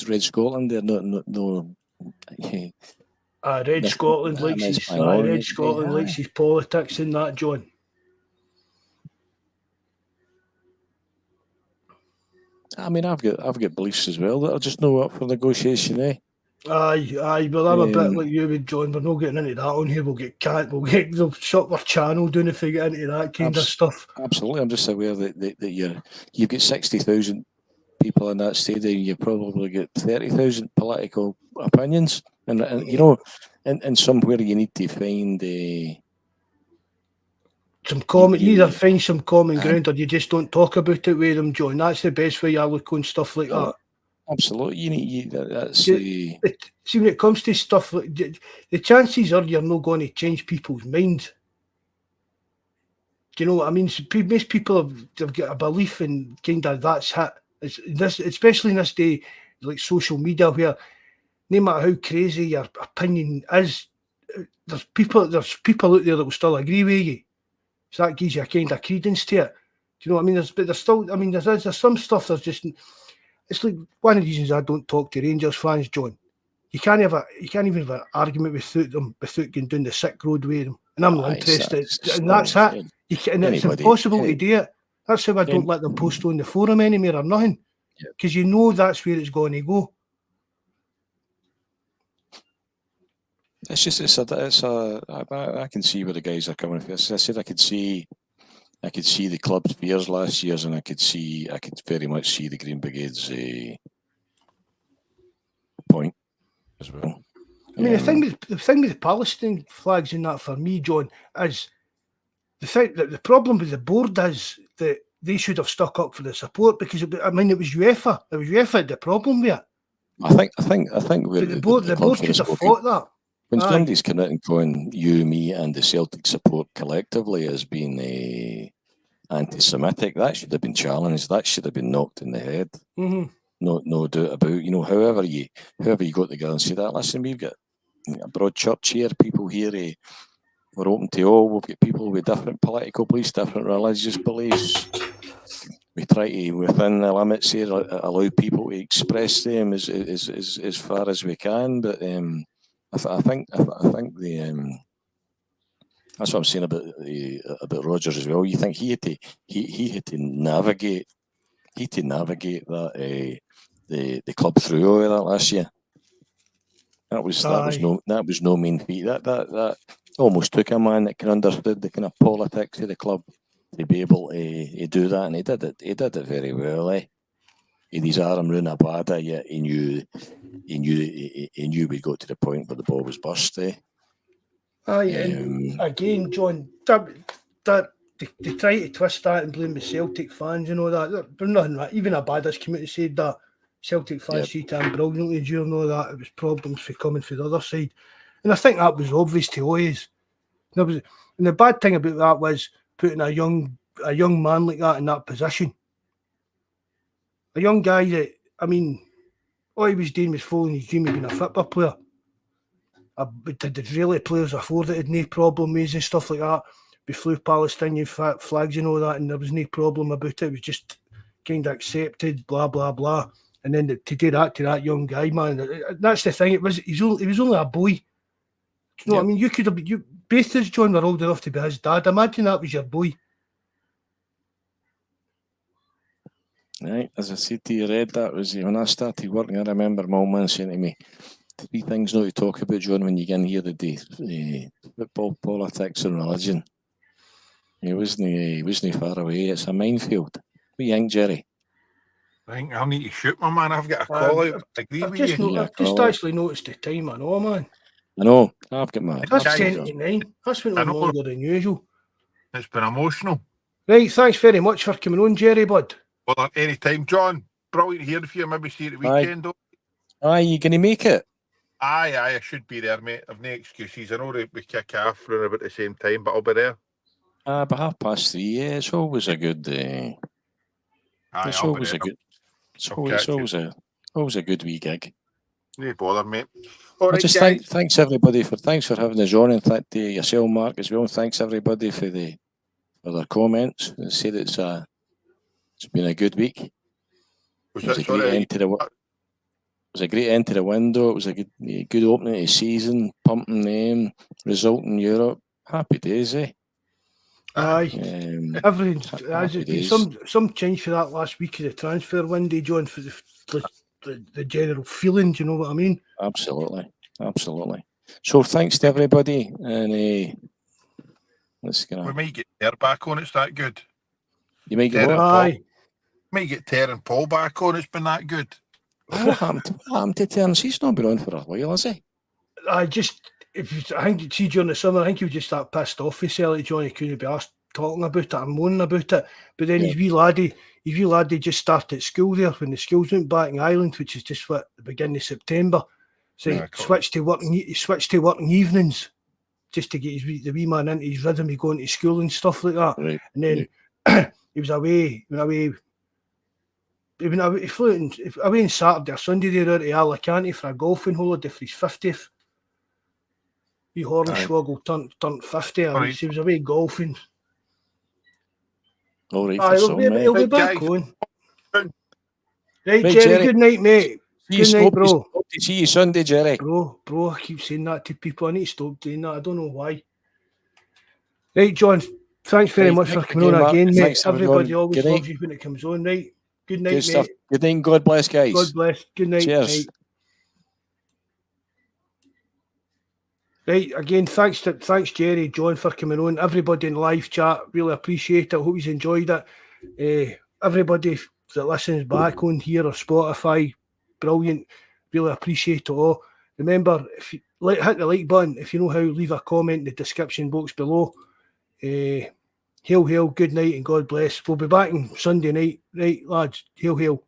Red Scotland. They're no. Red Scotland likes his politics in that, John. I mean, I've got beliefs as well that are just no up for negotiation, eh? Aye. Well, I'm a bit like you with John. We're not getting into that on here. They'll shut our channel down if we get into that kind of stuff. Absolutely, I'm just aware that you've got 60,000 people in that stadium. You probably get 30,000 political opinions, and and somewhere you need to find some common. You either find some common ground, or you just don't talk about it with them, John. That's the best way I look on stuff like that. Absolutely, see, when it comes to stuff like the chances are you're not going to change people's minds. Do you know what I mean? So most people have got a belief in kind of that's it. Especially in this day, like social media, where no matter how crazy your opinion is, there's people out there that will still agree with you. So that gives you a kind of credence to it. Do you know what I mean? There's some stuff that's just. It's like one of the reasons I don't talk to Rangers fans, John. You can't even have an argument without going down the sick road with them. And I'm not interested. And that's it. It's impossible to do it. That's how I don't let them post on the forum anymore or nothing. Because you know that's where it's going to go. I can see where the guys are coming from. As I said, I could see the club's fears last year's, and I could very much see the Green Brigade's point as well. I mean, the thing with the Palestine flags in that for me, John, is the thing that the problem with the board is that they should have stuck up for the support, because it was UEFA. It was UEFA had the problem with it. I think the board could have fought that. When somebody's come out and going, you, me, and the Celtic support collectively as being anti-Semitic, that should have been challenged. That should have been knocked in the head. Mm-hmm. No doubt about. However you got together and say that. Listen, we've got a broad church here. People here, we're open to all. We've got people with different political beliefs, different religious beliefs. We try to, within the limits here, allow people to express them as far as we can. But I think that's what I'm saying about Rodgers as well. You think he had to navigate that the club through all of that last year. That was no mean feat. That almost took a man that can understood the kind of politics of the club to be able to do that, and he did it. He did it very well. He had his arm round a bladder, yet he knew we'd got to the point where the ball was burst. And again, John, that they try to twist that and blame the Celtic fans and all that. There's nothing right. Even a Badish committee said that Celtic fans treated him brilliantly during all that. It was problems for coming from the other side. And I think that was obvious to always. And the bad thing about that was putting a young man like that in that position. A young guy that, I mean, all he was doing was following his dream of being a football player. Did the Israeli players afford it? Had no problem with and stuff like that. We flew Palestinian flags and all that, and there was no problem about it. It was just kind of accepted, blah, blah, blah. And then to do that to that young guy, man, that's the thing. He was only a boy. You know what I mean? You could have both as John were old enough to be his dad. Imagine that was your boy. Right, as I said to you, Red, that was when I started working. I remember my old man saying to me, 3 things not to talk about, John, when you get in here today: football, politics, and religion. He wasn't far away. It's a minefield. What do you think, Jerry? I think I'll need to shoot my man. I've got a call out. I agree with you. I've just actually noticed the time. I know, man. I know. I've got my. That's 10 to 9. That's went on longer than usual. It's been emotional. Right, thanks very much for coming on, Jerry, bud. Well, at any time, John. Brilliant hearing from you. Maybe see you at the weekend. Aye, you going to make it? Aye, I should be there, mate. I've no excuses. I know that we kick off around about the same time, but I'll be there. But 3:30, yeah, it's always a good. It's always a good. It's always a good wee gig. No bother, mate. All right, just thanks everybody thanks for having us on, and thank to yourself, Mark, as well. And thanks everybody for their comments. They said it's been a good week. It was a great end to the window. It was a good opening to the season, pumping name, result in Europe. Happy days, eh? Aye. Everything's some change for that last week of the transfer window, John, for the general feeling, do you know what I mean? Absolutely. So thanks to everybody, and we might get Ter back on. It's that good. You might get what? Aye. Might get Ter and Paul back on. It's been that good. What happened to Terence? He's not been on for a while, has he? I think see during the summer, I think he was just that pissed off with Celtic, John. He couldn't be asked talking about it and moaning about it. But then his wee laddie just started school there when the schools went back in Ireland, which is just the beginning of September. So he switched to working evenings just to get the wee man into his rhythm of going to school and stuff like that. Right. And then he was away. He flew away on Saturday or Sunday there out to Alicante for a golfing holiday for his 50th. Wee Hornswoggle turned 50. Right. He was away golfing. All right, he'll be back on. Right, Jerry, good night, mate. Good night, bro. Hope to see you Sunday, Jerry. Bro, I keep saying that to people. I need to stop doing that. I don't know why. Right, John, thanks very much for coming on again, mate. Everybody always loves you when it comes on, right? Good night, mate. Stuff. Good night, God bless, guys. God bless. Good night. Cheers. Right, again, thanks Jerry, John, for coming on. Everybody in live chat, really appreciate it. Hope you enjoyed it. Everybody that listens back on here or Spotify, brilliant. Really appreciate it all. Remember, if you hit the like button, if you know how, leave a comment in the description box below. Hail, good night, and God bless. We'll be back on Sunday night, right, lads? Hail.